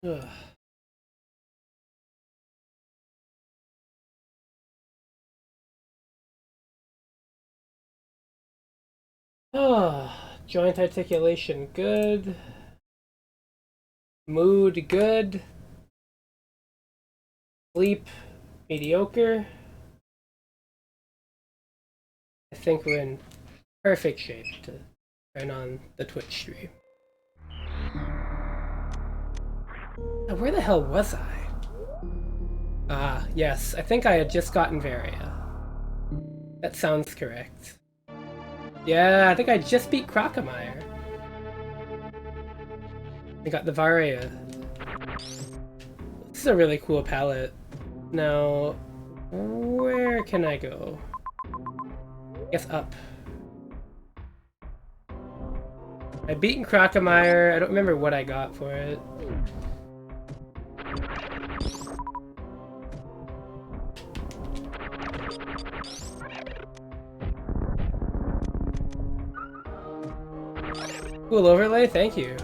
Ugh. Oh, joint articulation good. Mood good. Sleep mediocre. I think we're in perfect shape to turn on the Twitch stream. Now, where the hell was I? Ah, yes, I think I had just gotten Varia. That sounds correct. Yeah, I think I just beat Crocomire. I got the Varia. This is a really cool palette. Now, where can I go? I guess up. I beaten Crocomire. I don't remember what I got for it. Cool overlay, thank you.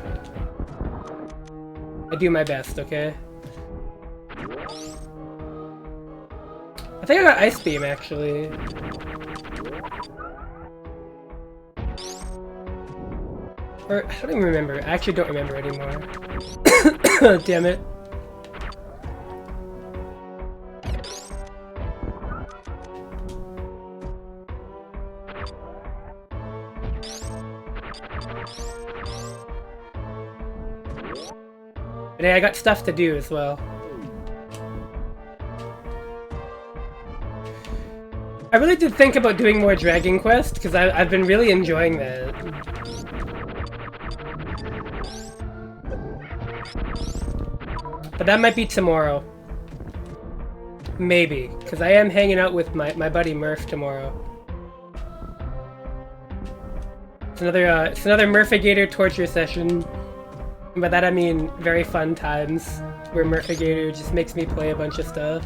I do my best, okay? I think I got Ice Beam, actually. Or, I don't even remember. I actually don't remember anymore. Damn it. But hey, I got stuff to do as well. I really did think about doing more Dragon Quest, because I've been really enjoying that. But that might be tomorrow. Maybe, because I am hanging out with my buddy Murph tomorrow. It's another Murphigator torture session. And by that I mean very fun times, where Murphigator just makes me play a bunch of stuff.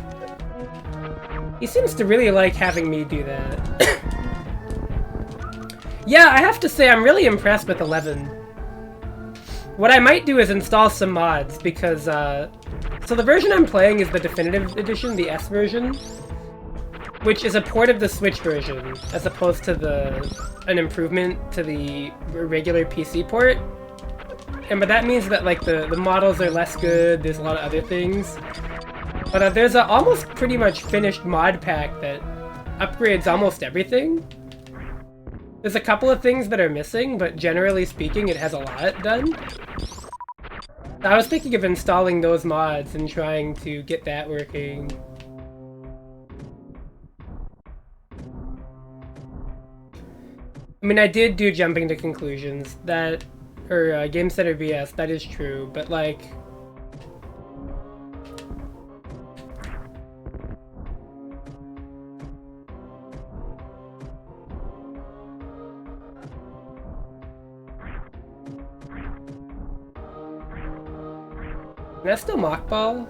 He seems to really like having me do that. Yeah, I have to say I'm really impressed with 11. What I might do is install some mods, because, so the version I'm playing is the Definitive Edition, the S version, which is a port of the Switch version, as opposed to an improvement to the regular PC port. And but that means that, like, the models are less good, there's a lot of other things. But there's a almost pretty much finished mod pack that upgrades almost everything. There's a couple of things that are missing, but generally speaking, it has a lot done. I was thinking of installing those mods and trying to get that working. I mean, I did do jumping to conclusions, that, or Game Center BS, that is true, but like... Can I still mockball?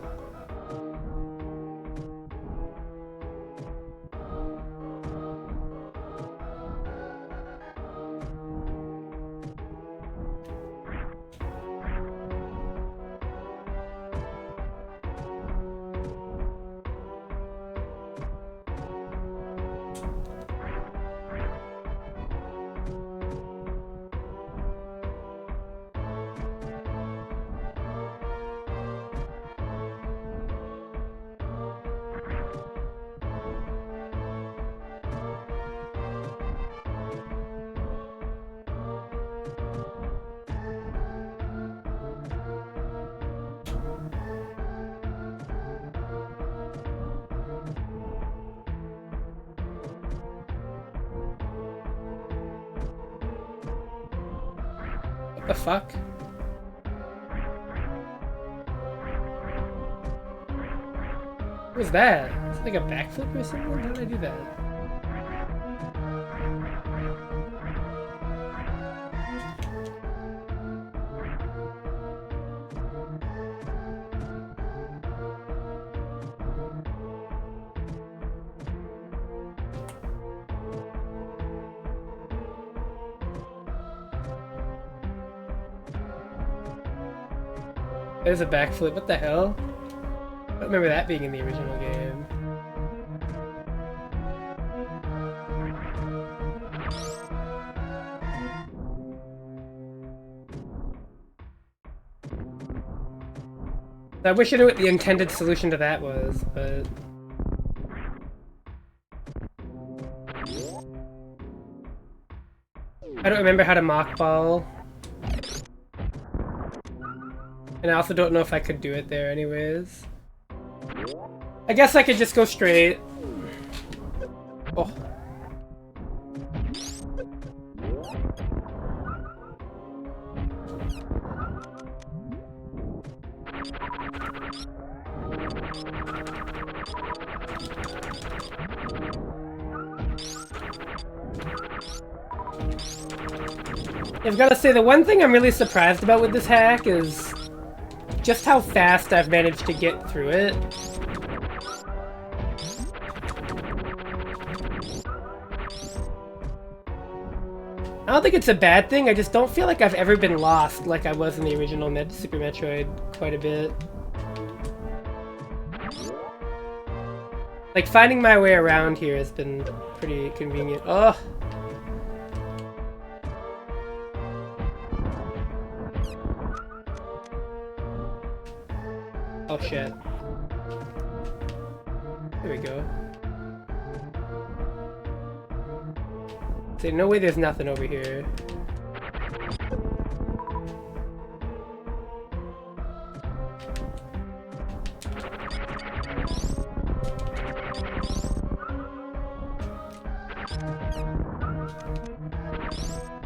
What the fuck? What was that? Is it like a backflip or something? How did I do that? There's a backflip. What the hell? I don't remember that being in the original game. I wish I knew what the intended solution to that was, but... I don't remember how to mock ball. And I also don't know if I could do it there anyways. I guess I could just go straight. Oh. I've got to say, the one thing I'm really surprised about with this hack is just how fast I've managed to get through it. I don't think it's a bad thing, I just don't feel like I've ever been lost like I was in the original Super Metroid quite a bit. Like, finding my way around here has been pretty convenient. Oh! Oh shit. There we go. So, no way there's nothing over here.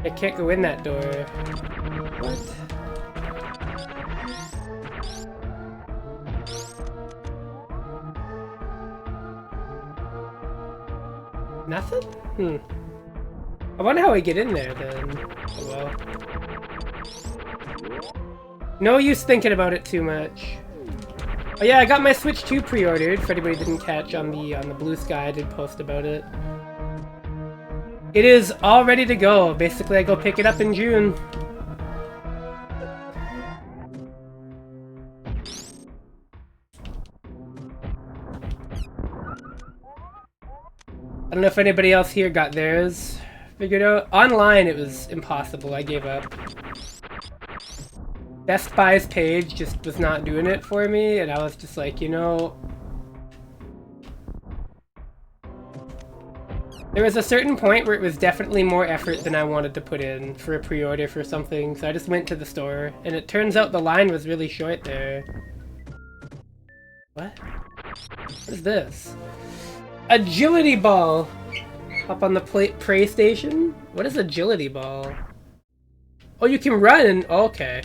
I can't go in that door. What? Nothing? Hmm. I wonder how I get in there then. Oh well. No use thinking about it too much. Oh yeah, I got my Switch 2 pre-ordered. For anybody who didn't catch on the Blue Sky, I did post about it. It is all ready to go. Basically, I go pick it up in June. I don't know if anybody else here got theirs figured out. Online, it was impossible. I gave up. Best Buy's page just was not doing it for me, and I was just like, you know... There was a certain point where it was definitely more effort than I wanted to put in for a pre-order for something, so I just went to the store, and it turns out the line was really short there. What? What is this? Agility ball! Up on the prey station? What is agility ball? Oh, you can run! Okay.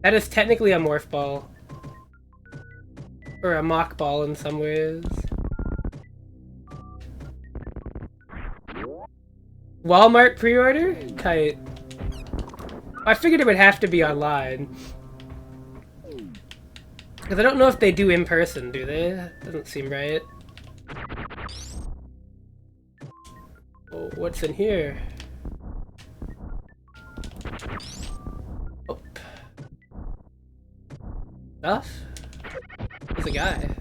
That is technically a morph ball. Or a mock ball in some ways. Walmart pre-order? Tight. I figured it would have to be online. Because I don't know if they do in person, do they? Doesn't seem right. Oh, what's in here? Oh. Stuff? There's a guy.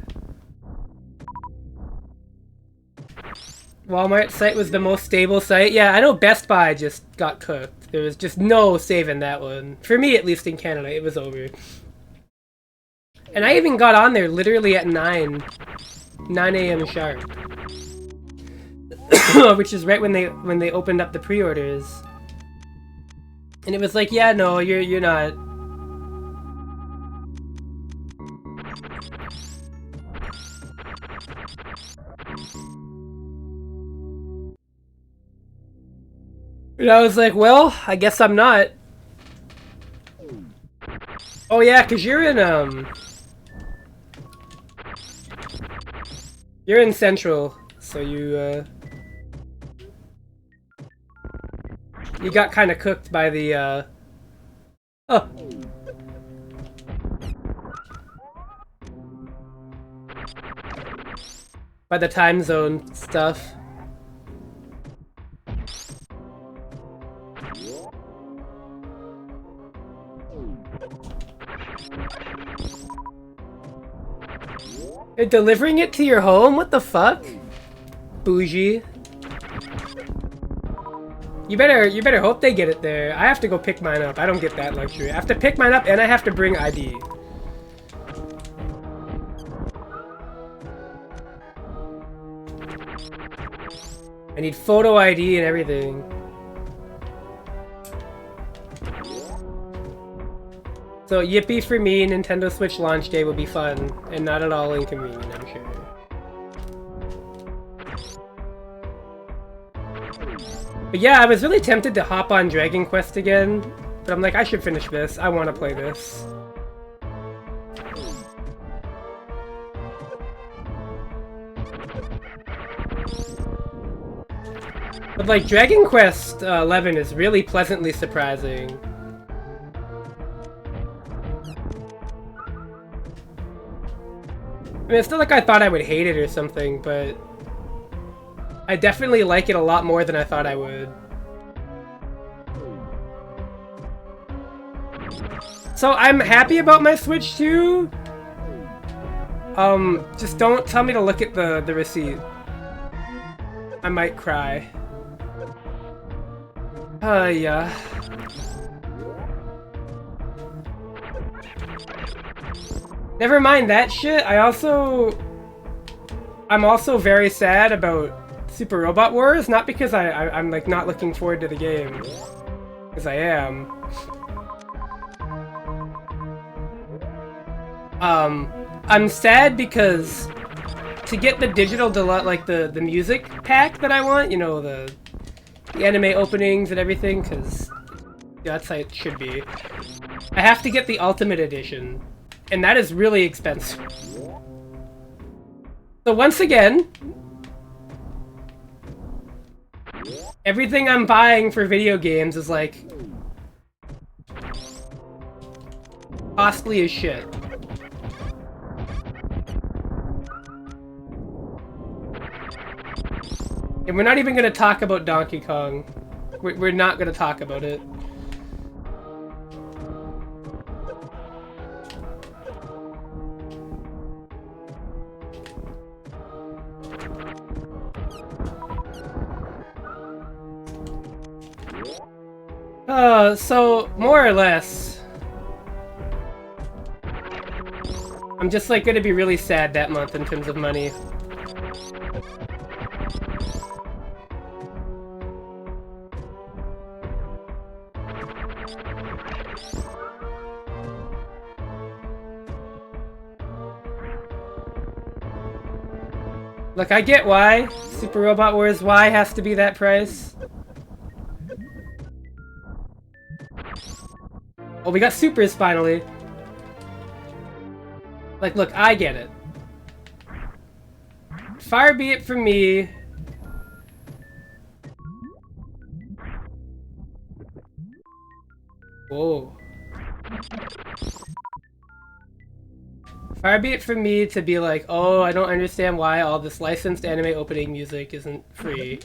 Walmart site was the most stable site. Yeah, I know Best Buy just got cooked. There was just no saving that one. For me, at least in Canada, it was over. And I even got on there literally at 9 a.m. sharp. Which is right when they opened up the pre-orders. And it was like, yeah, no, you're not. And I was like, well, I guess I'm not. Oh yeah, 'cause you're in Central, so you got kind of cooked by the oh. By the time zone stuff. They're delivering it to your home? What the fuck? Bougie. You better hope they get it there. I have to go pick mine up. I don't get that luxury. I have to pick mine up and I have to bring ID. I need photo ID and everything. So yippee for me, Nintendo Switch launch day will be fun and not at all inconvenient, I'm sure. But yeah, I was really tempted to hop on Dragon Quest again, but I'm like, I should finish this. I want to play this. But like, Dragon Quest 11 is really pleasantly surprising. I mean, it's not like I thought I would hate it or something, but I definitely like it a lot more than I thought I would. So I'm happy about my Switch 2. Just don't tell me to look at the receipt. I might cry. Yeah. Never mind that shit. I'm also very sad about Super Robot Wars, not because I'm like not looking forward to the game, because I am. I'm sad because to get the digital like the music pack that I want, you know, the anime openings and everything, because that's how it should be. I have to get the Ultimate Edition, and that is really expensive. So once again, everything I'm buying for video games is like costly as shit. And we're not even gonna talk about Donkey Kong. We're not gonna talk about it. So, more or less, I'm just like gonna be really sad that month in terms of money. Look, I get why Super Robot Wars Y has to be that price. Oh, we got supers finally. Like, look, I get it. Far be it from me. Whoa. Far be it from me to be like, oh, I don't understand why all this licensed anime opening music isn't free.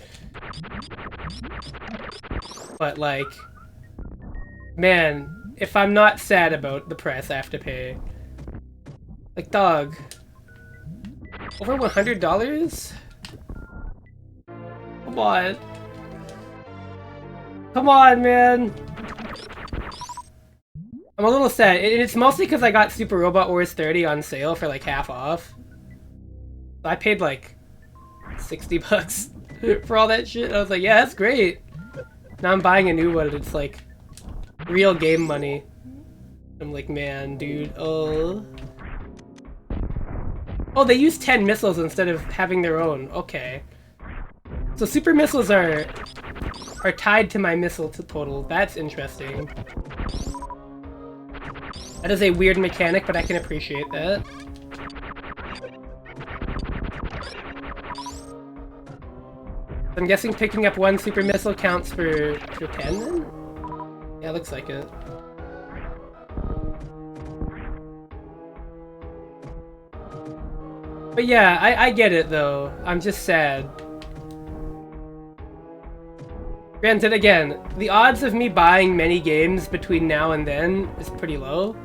But like, man, if I'm not sad about the price I have to pay. Like, dog. Over $100? Come on. Come on, man. I'm a little sad. It's mostly because I got Super Robot Wars 30 on sale for like half off. So I paid like $60 for all that shit. I was like, yeah, that's great. Now I'm buying a new one and it's like real game money. I'm like, man, dude, oh. Oh, they use 10 missiles instead of having their own. Okay. So super missiles are tied to my missile total. That's interesting. That is a weird mechanic, but I can appreciate that. I'm guessing picking up one super missile counts for 10 then? Yeah, looks like it. But yeah, I get it though. I'm just sad. Granted, again, the odds of me buying many games between now and then is pretty low.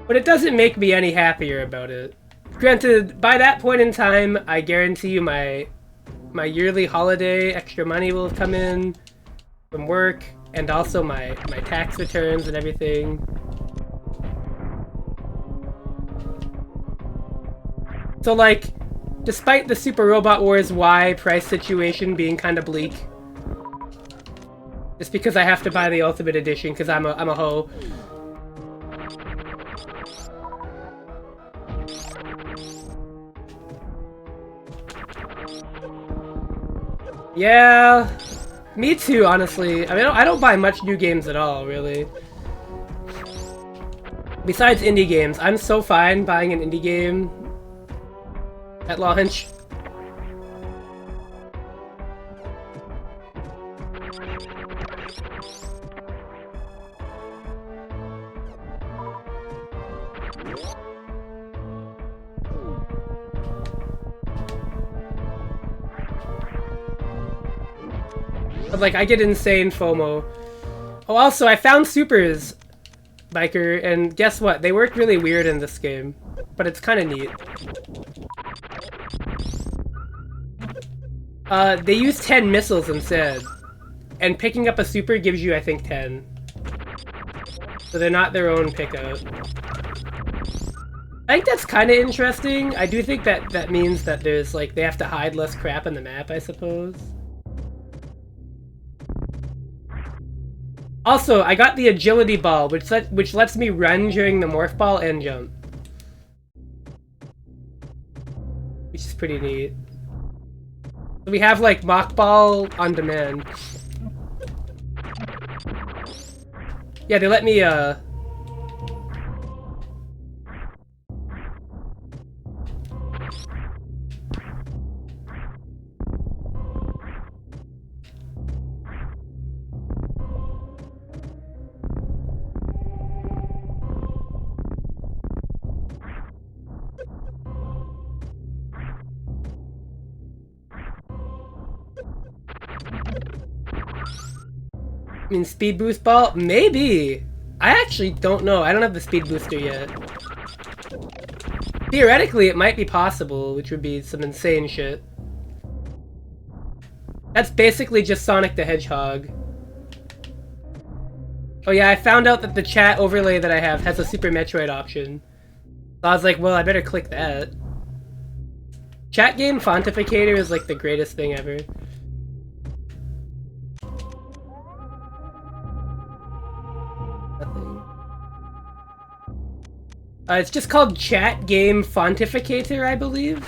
But it doesn't make me any happier about it. Granted, by that point in time, I guarantee you my yearly holiday extra money will have come in from work, and also my tax returns and everything. So like, despite the Super Robot Wars Y price situation being kind of bleak, just because I have to buy the Ultimate Edition because I'm a hoe. Yeah, me too, honestly. I mean, I don't buy much new games at all, really. Besides indie games, I'm so fine buying an indie game at launch. But like, I get insane FOMO. Oh, also, I found supers, Biker, and guess what? They work really weird in this game, but it's kind of neat. They use 10 missiles instead, and picking up a super gives you, I think, 10. So they're not their own pickup. I think that's kind of interesting. I do think that means that there's, like, they have to hide less crap in the map, I suppose. Also, I got the agility ball, which lets me run during the morph ball and jump. Which is pretty neat. So we have, like, mock ball on demand. Yeah, they let me, I mean, speed boost ball? Maybe! I actually don't know. I don't have the speed booster yet. Theoretically, it might be possible, which would be some insane shit. That's basically just Sonic the Hedgehog. Oh yeah, I found out that the chat overlay that I have has a Super Metroid option. So I was like, well, I better click that. Chat game fontificator is like the greatest thing ever. Nothing. It's just called Chat Game Fontificator, I believe.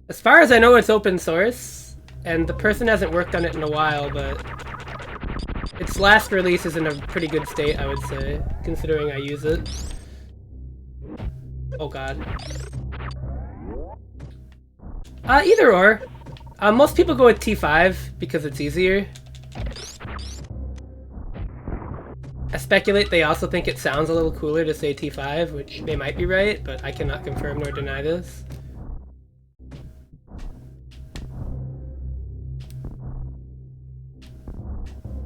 As far as I know, it's open source, and the person hasn't worked on it in a while, but its last release is in a pretty good state, I would say, considering I use it. Oh god. Either or. Most people go with T5 because it's easier. I speculate they also think it sounds a little cooler to say T5, which they might be right, but I cannot confirm nor deny this.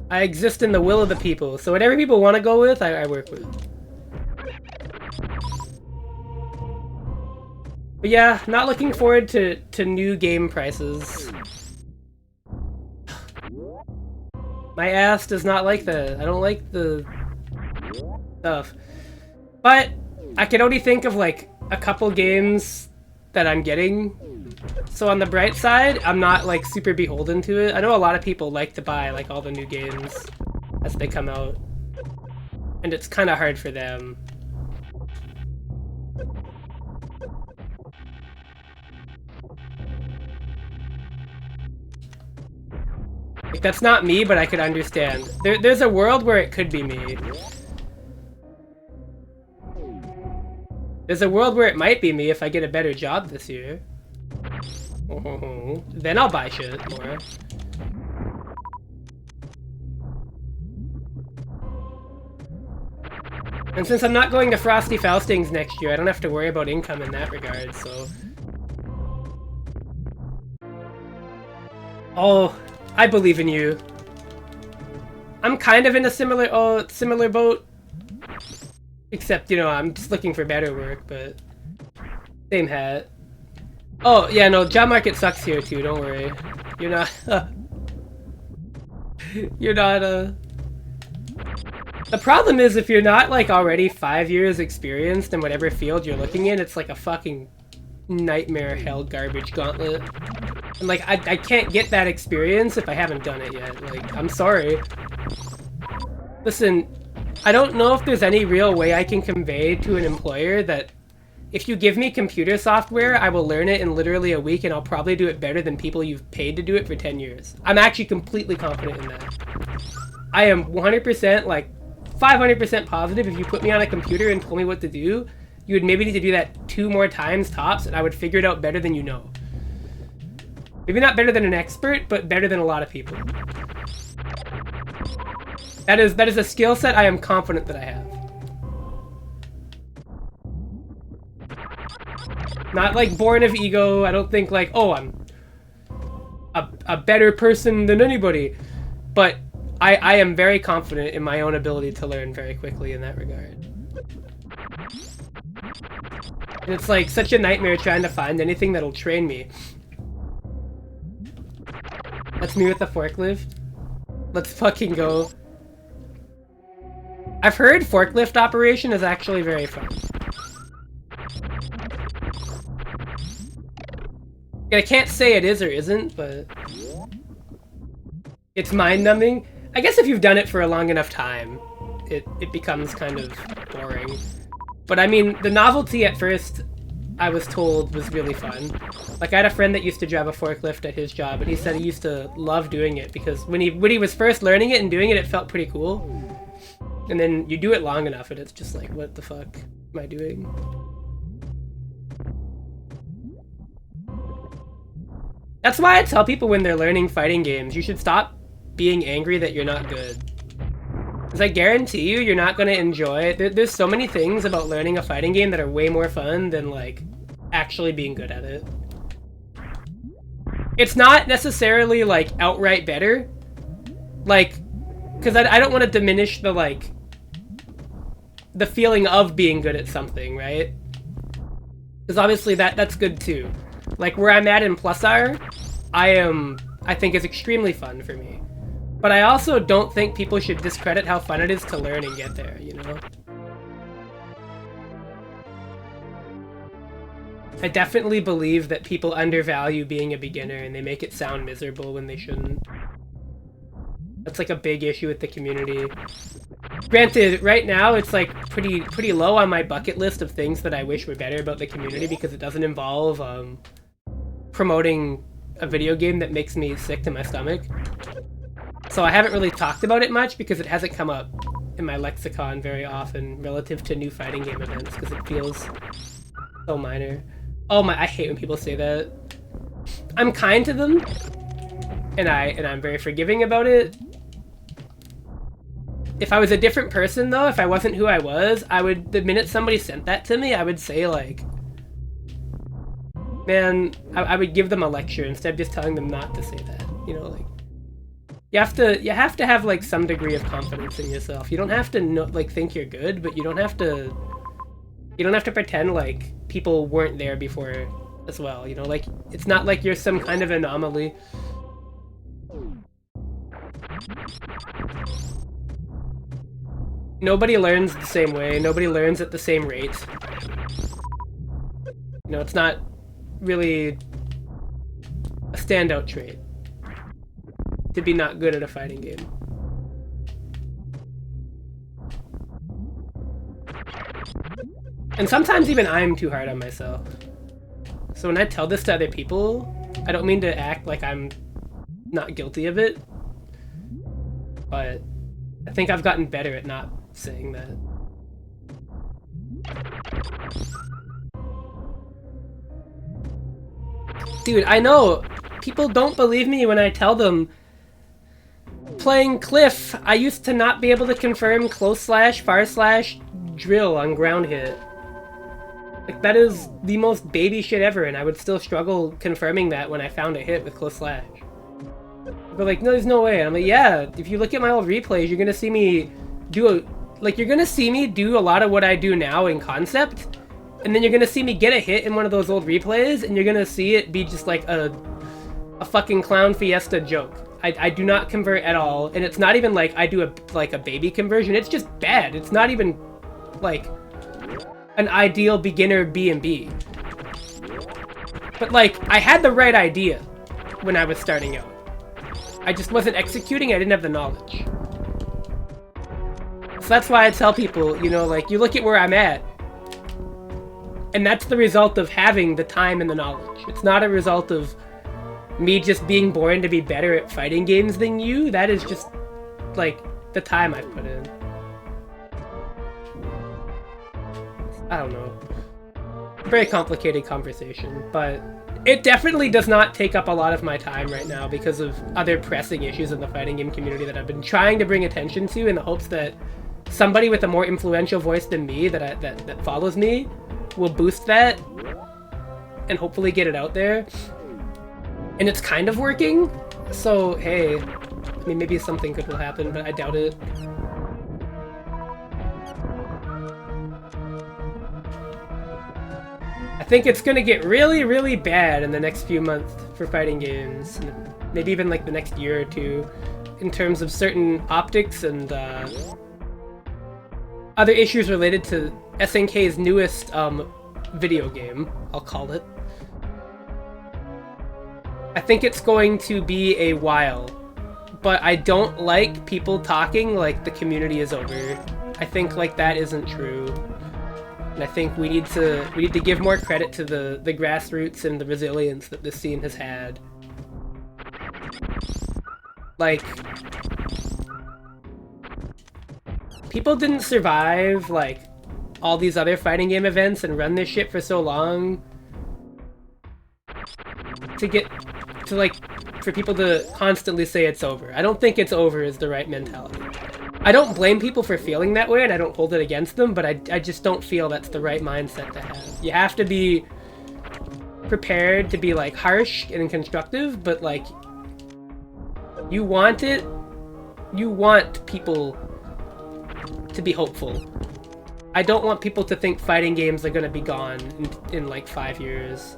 I exist in the will of the people, so whatever people want to go with, I work with. But yeah, not looking forward to new game prices. My ass does not like that. I don't like the stuff. But I can only think of like a couple games that I'm getting. So on the bright side, I'm not like super beholden to it. I know a lot of people like to buy like all the new games as they come out. And it's kind of hard for them. Like, that's not me, but I could understand. There's a world where it could be me. There's a world where it might be me if I get a better job this year. Then I'll buy shit more. And since I'm not going to Frosty Faustings next year, I don't have to worry about income in that regard, so... Oh, I believe in you. I'm kind of in a similar boat. Except, you know, I'm just looking for better work, but... Same hat. Oh, yeah, no, job market sucks here too, don't worry. You're not... you're not, The problem is, if you're not, like, already 5 years experienced in whatever field you're looking in, it's like a fucking nightmare hell garbage gauntlet. And, like, I can't get that experience if I haven't done it yet. Like, I'm sorry. Listen, I don't know if there's any real way I can convey to an employer that if you give me computer software, I will learn it in literally a week and I'll probably do it better than people you've paid to do it for 10 years. I'm actually completely confident in that. I am 100%, like, 500% positive if you put me on a computer and told me what to do, you would maybe need to do that 2 more times tops and I would figure it out better than you know. Maybe not better than an expert, but better than a lot of people. That is a skill set I am confident that I have. Not like born of ego. I don't think like, oh, I'm a better person than anybody. But I am very confident in my own ability to learn very quickly in that regard. And it's like such a nightmare trying to find anything that'll train me. That's me with the forklift. Let's fucking go. I've heard forklift operation is actually very fun. I can't say it is or isn't, but it's mind-numbing. I guess if you've done it for a long enough time, it becomes kind of boring. But I mean, the novelty at first, I was told, was really fun. Like, I had a friend that used to drive a forklift at his job, and he said he used to love doing it because when he was first learning it and doing it, it felt pretty cool. And then you do it long enough, and it's just like, what the fuck am I doing? That's why I tell people when they're learning fighting games, you should stop being angry that you're not good. Because I guarantee you, you're not going to enjoy it. There's so many things about learning a fighting game that are way more fun than, like, actually being good at it. It's not necessarily, like, outright better. Like, because I don't want to diminish the, like, the feeling of being good at something, right? Because obviously that's good too. Like, where I'm at in Plus R, I think is extremely fun for me. But I also don't think people should discredit how fun it is to learn and get there, you know? I definitely believe that people undervalue being a beginner and they make it sound miserable when they shouldn't. That's like a big issue with the community. Granted, right now it's like pretty low on my bucket list of things that I wish were better about the community because it doesn't involve promoting a video game that makes me sick to my stomach. So I haven't really talked about it much because it hasn't come up in my lexicon very often relative to new fighting game events because it feels so minor. Oh my, I hate when people say that. I'm kind to them and I'm very forgiving about it. If I was a different person, though, if I wasn't who I was, the minute somebody sent that to me, I would say, like, man, I would give them a lecture instead of just telling them not to say that, you know, like, you have to have, like, some degree of confidence in yourself. You don't have to, like, think you're good, but you don't have to pretend like people weren't there before as well, you know, like, it's not like you're some kind of anomaly. Nobody learns the same way. Nobody learns at the same rate. You know, it's not really a standout trait to be not good at a fighting game. And sometimes even I'm too hard on myself. So when I tell this to other people, I don't mean to act like I'm not guilty of it, but I think I've gotten better at not saying that. Dude, I know people don't believe me when I tell them playing Cliff, I used to not be able to confirm close slash, far slash, drill on ground hit. Like, that is the most baby shit ever, and I would still struggle confirming that when I found a hit with close slash. But like, no, there's no way. And I'm like, yeah, if you look at my old replays, you're gonna see me do you're gonna see me do a lot of what I do now in concept, and then you're gonna see me get a hit in one of those old replays, and you're gonna see it be just like a fucking clown fiesta joke. I do not convert at all, and it's not even like I do a baby conversion. It's just bad. It's not even like an ideal beginner B&B. But like, I had the right idea when I was starting out. I just wasn't executing, I didn't have the knowledge. So that's why I tell people, you know, like, you look at where I'm at, and that's the result of having the time and the knowledge. It's not a result of me just being born to be better at fighting games than you. That is just, like, the time I've put in. I don't know. Very complicated conversation, but it definitely does not take up a lot of my time right now because of other pressing issues in the fighting game community that I've been trying to bring attention to in the hopes that somebody with a more influential voice than me that follows me will boost that and hopefully get it out there. And it's kind of working, so hey, I mean, maybe something good will happen, but I doubt it. I think it's gonna get really, really bad in the next few months for fighting games, maybe even like the next year or two, in terms of certain optics and other issues related to SNK's newest video game, I'll call it. I think it's going to be a while, but I don't like people talking like the community is over. I think like that isn't true. And I think we need to give more credit to the grassroots and the resilience that this scene has had. Like, people didn't survive like all these other fighting game events and run this shit for so long for people to constantly say it's over. I don't think it's over is the right mentality. I don't blame people for feeling that way, and I don't hold it against them, but I just don't feel that's the right mindset to have. You have to be prepared to be, like, harsh and constructive, but, like, you want people to be hopeful. I don't want people to think fighting games are gonna be gone in like 5 years,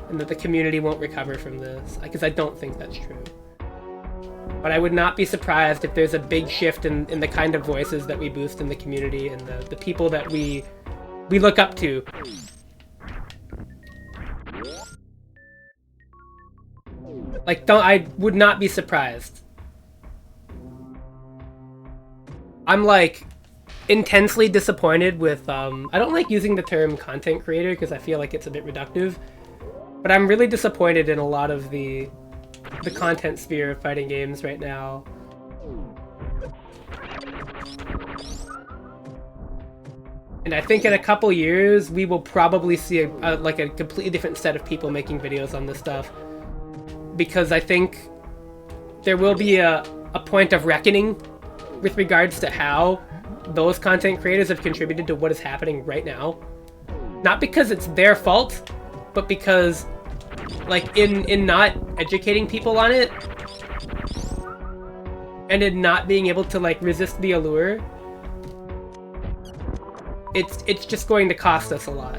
and that the community won't recover from this, because I don't think that's true. But I would not be surprised if there's a big shift in the kind of voices that we boost in the community and the people that we look up to. Like, I would not be surprised. I'm like intensely disappointed with, I don't like using the term content creator because I feel like it's a bit reductive, but I'm really disappointed in a lot of the content sphere of fighting games right now. And I think in a couple years, we will probably see a completely different set of people making videos on this stuff. Because I think there will be a point of reckoning with regards to how those content creators have contributed to what is happening right now. Not because it's their fault, but because, like, in not educating people on it, and in not being able to, like, resist the allure, it's just going to cost us a lot.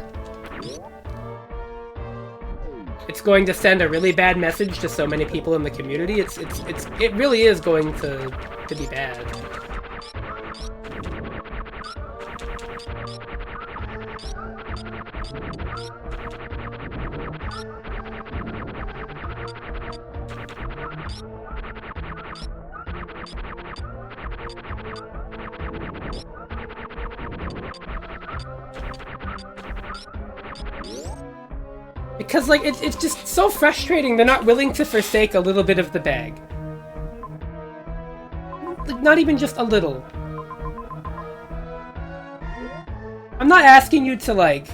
It's going to send a really bad message to so many people in the community. It really is going to be bad. Because, like, it's just so frustrating they're not willing to forsake a little bit of the bag. Like, not even just a little. I'm not asking you to, like...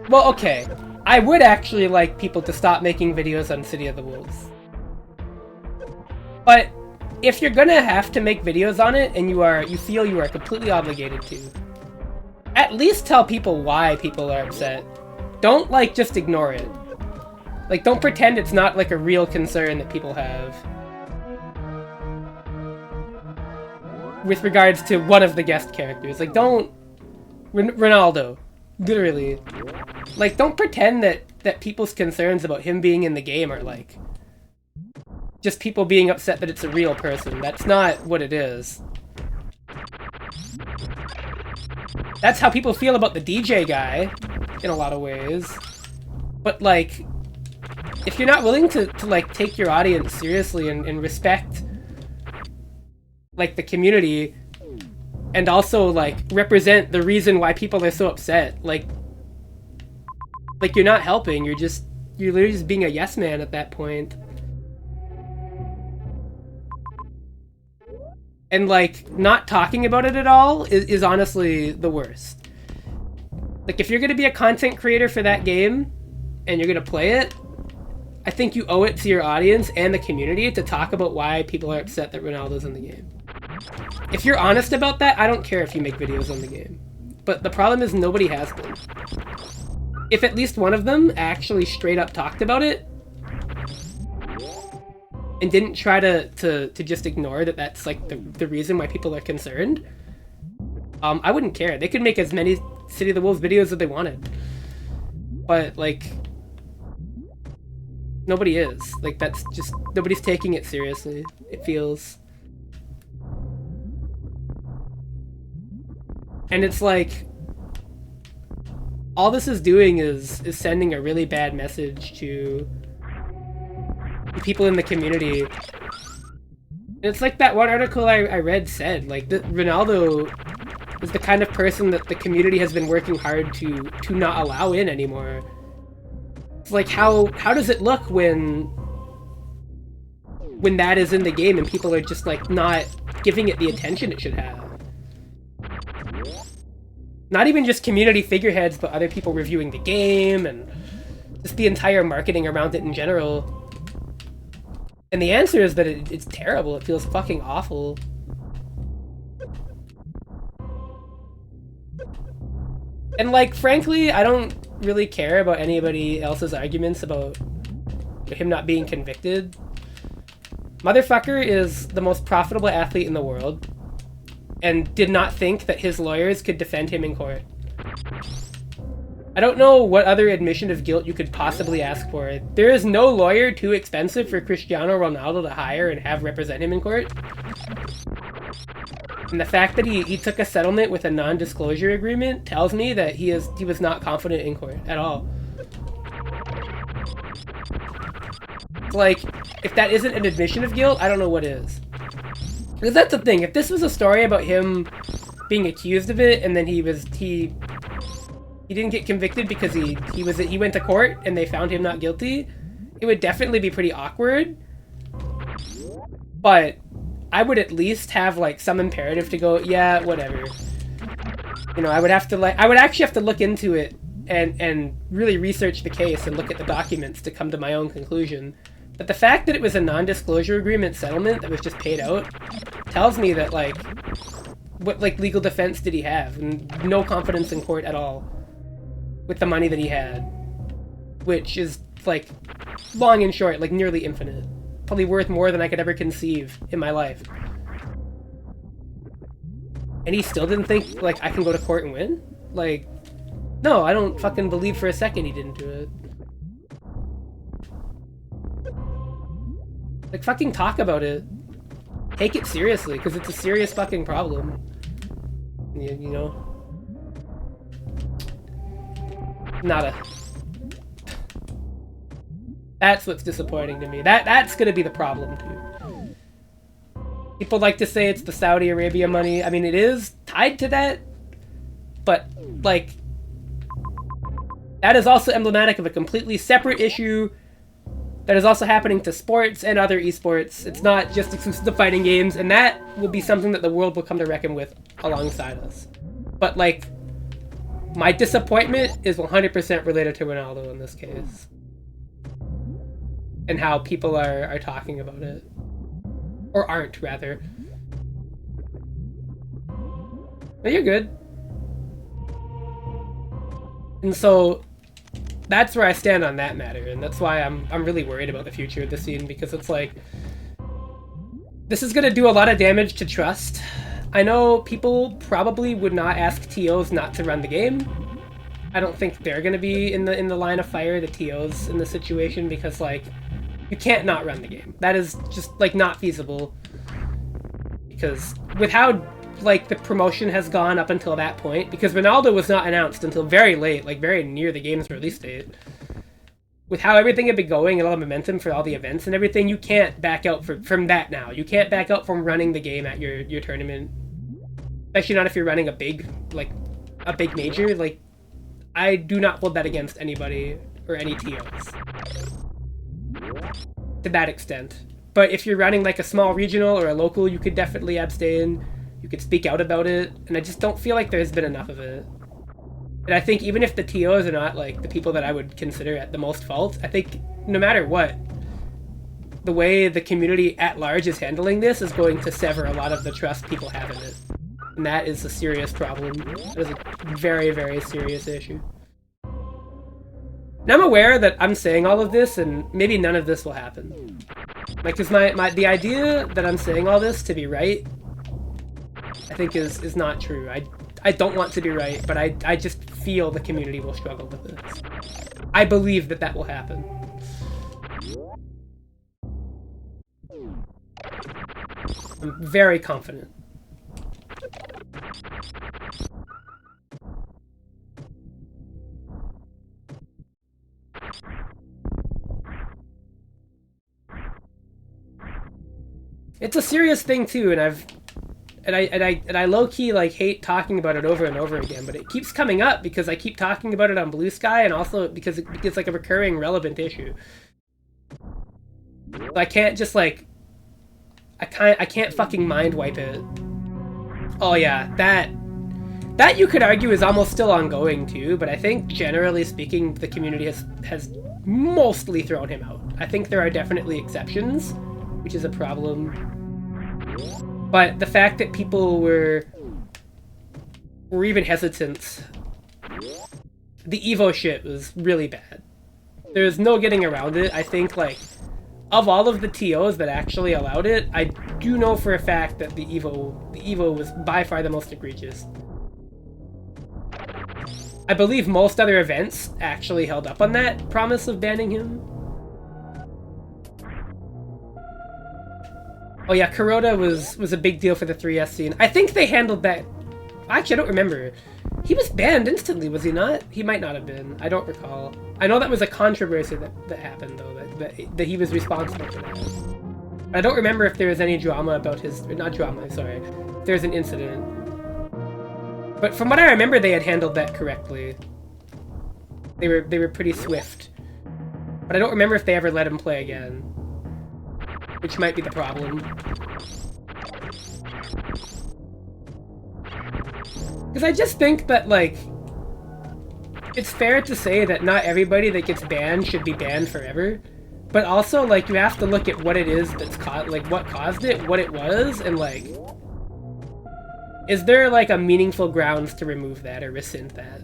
Well, okay. I would actually like people to stop making videos on City of the Wolves. But if you're gonna have to make videos on it and you feel you are completely obligated to, at least tell people why people are upset. Don't, like, just ignore it. Like, don't pretend it's not, like, a real concern that people have. With regards to one of the guest characters. Like, don't... Ronaldo. Literally. Like, don't pretend that people's concerns about him being in the game are, like... just people being upset that it's a real person. That's not what it is. That's how people feel about the DJ guy, in a lot of ways. But, like, if you're not willing to like, take your audience seriously and respect, like, the community, and also, like, represent the reason why people are so upset, like, you're not helping, you're literally just being a yes man at that point. And, like, not talking about it at all is honestly the worst. Like, if you're gonna be a content creator for that game, and you're gonna play it, I think you owe it to your audience and the community to talk about why people are upset that Ronaldo's in the game. If you're honest about that, I don't care if you make videos on the game. But the problem is nobody has been. If at least one of them actually straight up talked about it, and didn't try to just ignore that that's, like, the reason why people are concerned, I wouldn't care. They could make as many City of the Wolves videos as they wanted. But, like, nobody is. Like, that's just... nobody's taking it seriously, it feels. And it's like... all this is doing is sending a really bad message to people in the community. It's like that one article I read said, like, that Ronaldo is the kind of person that the community has been working hard to not allow in anymore. It's like, how does it look when that is in the game and people are just, like, not giving it the attention it should have? Not even just community figureheads, but other people reviewing the game and just the entire marketing around it in general. And the answer is that it's terrible. It feels fucking awful. And, like, frankly, I don't really care about anybody else's arguments about him not being convicted. Motherfucker is the most profitable athlete in the world and did not think that his lawyers could defend him in court. I don't know what other admission of guilt you could possibly ask for. There is no lawyer too expensive for Cristiano Ronaldo to hire and have represent him in court. And the fact that he took a settlement with a non-disclosure agreement tells me that he was not confident in court at all. Like, if that isn't an admission of guilt, I don't know what is. Because that's the thing, if this was a story about him being accused of it and then he didn't get convicted because he went to court and they found him not guilty, it would definitely be pretty awkward. But I would at least have, like, some imperative to go, yeah, whatever. You know, I would actually have to look into it and really research the case and look at the documents to come to my own conclusion. But the fact that it was a non-disclosure agreement settlement that was just paid out tells me that, like, what, like, legal defense did he have? And no confidence in court at all with the money that he had. Which is, like, long and short, like, nearly infinite. Probably worth more than I could ever conceive in my life. And he still didn't think, like, I can go to court and win? Like, no, I don't fucking believe for a second he didn't do it. Like, fucking talk about it. Take it seriously, because it's a serious fucking problem. You know? Nada. That's what's disappointing to me. That's gonna be the problem, too. People like to say it's the Saudi Arabia money. I mean, it is tied to that. But, like, that is also emblematic of a completely separate issue that is also happening to sports and other esports. It's not just exclusive to fighting games, and that will be something that the world will come to reckon with alongside us. But, like, my disappointment is 100% related to Ronaldo in this case. And how people are talking about it. Or aren't, rather. But you're good. And so, that's where I stand on that matter, and that's why I'm really worried about the future of the scene, because it's like, this is gonna do a lot of damage to trust. I know people probably would not ask TOs not to run the game. I don't think they're gonna be in the line of fire, the TOs in this situation, because like, you can't not run the game. That is just like not feasible. Because with how like the promotion has gone up until that point, because Ronaldo was not announced until very late, like very near the game's release date. With how everything had been going and all the momentum for all the events and everything, you can't back out from that now. You can't back out from running the game at your tournament. Especially not if you're running a big major. Like, I do not hold that against anybody or any TOs. To that extent. But if you're running like a small regional or a local, you could definitely abstain. You could speak out about it, and I just don't feel like there's been enough of it. And I think even if the TOs are not like the people that I would consider at the most fault, I think no matter what, the way the community at large is handling this is going to sever a lot of the trust people have in it. And that is a serious problem. That is a very, very serious issue. And I'm aware that I'm saying all of this, and maybe none of this will happen. Like, cause the idea that I'm saying all this to be right, I think is not true. I don't want to be right, but I just feel the community will struggle with this. I believe that that will happen. I'm very confident. It's a serious thing too, and I low-key like hate talking about it over and over again, but it keeps coming up because I keep talking about it on Blue Sky, and also because it's like a recurring relevant issue. So I can't just like I can't fucking mind wipe it. Oh yeah, that you could argue is almost still ongoing too, but I think generally speaking the community has mostly thrown him out. I think there are definitely exceptions, which is a problem. But the fact that people were even hesitant, the Evo shit was really bad. There's no getting around it. I think, like, of all of the TOs that actually allowed it, I do know for a fact that the Evo was by far the most egregious. I believe most other events actually held up on that promise of banning him. Oh yeah, Kuroda was a big deal for the 3S scene. I think they handled that... Actually, I don't remember. He was banned instantly, was he not? He might not have been. I don't recall. I know that was a controversy that happened, though, that he was responsible for that. I don't remember if there was any drama about his... Not drama, sorry. If there was an incident. But from what I remember, they had handled that correctly. They were pretty swift. But I don't remember if they ever let him play again. Which might be the problem. Because I just think that, like, it's fair to say that not everybody that gets banned should be banned forever. But also, like, you have to look at what it is that's what caused it, what it was, and, like, is there, like, a meaningful grounds to remove that or rescind that?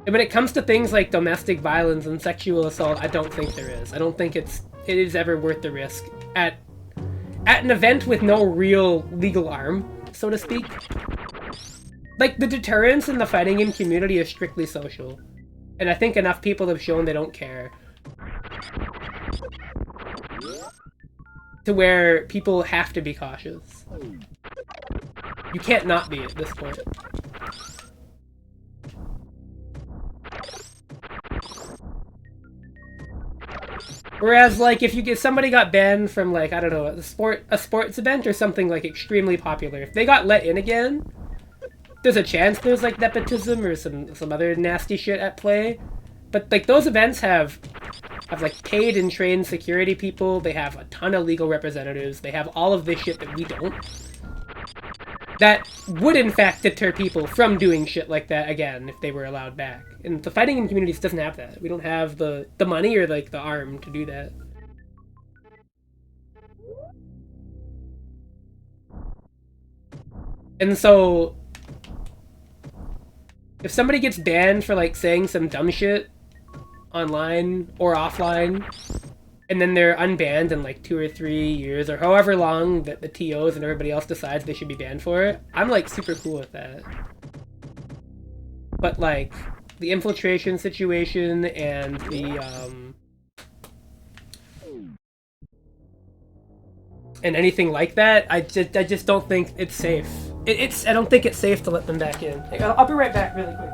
And when it comes to things like domestic violence and sexual assault, I don't think there is. I don't think it is ever worth the risk at an event with no real legal arm, so to speak. Like, the deterrence in the fighting game community is strictly social. And I think enough people have shown they don't care. To where people have to be cautious. You can't not be at this point. Whereas, like, if somebody got banned from, like, I don't know, a sports event or something, like, extremely popular, if they got let in again, there's a chance there's, like, nepotism or some other nasty shit at play. But, like, those events have like, paid and trained security people, they have a ton of legal representatives, they have all of this shit that we don't. That would, in fact, deter people from doing shit like that again if they were allowed back. And the fighting game community just doesn't have that. We don't have the money or, like, the arm to do that. And so... If somebody gets banned for like saying some dumb shit online or offline, and then they're unbanned in like 2 or 3 years or however long that the TOs and everybody else decides they should be banned for it, I'm like super cool with that. But like the infiltration situation and the and anything like that, I just don't think it's safe. I don't think it's safe to let them back in. I'll be right back really quickly.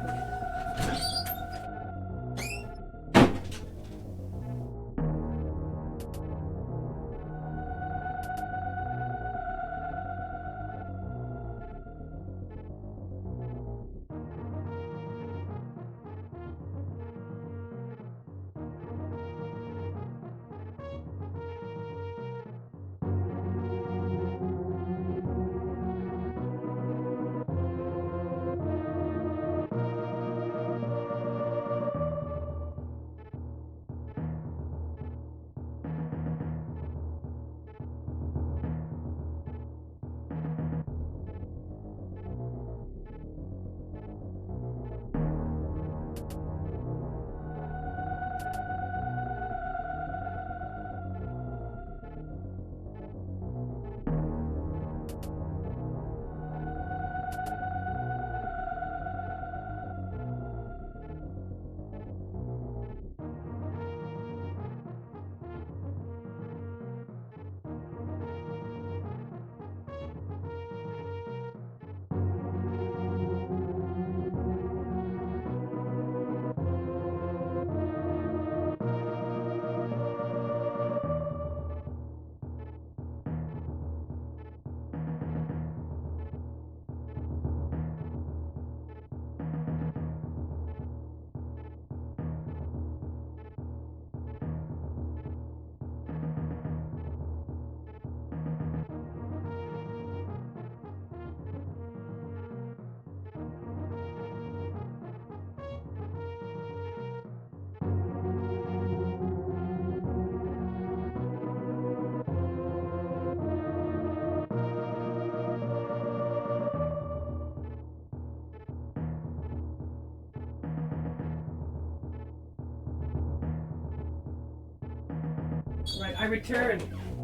Right, I return.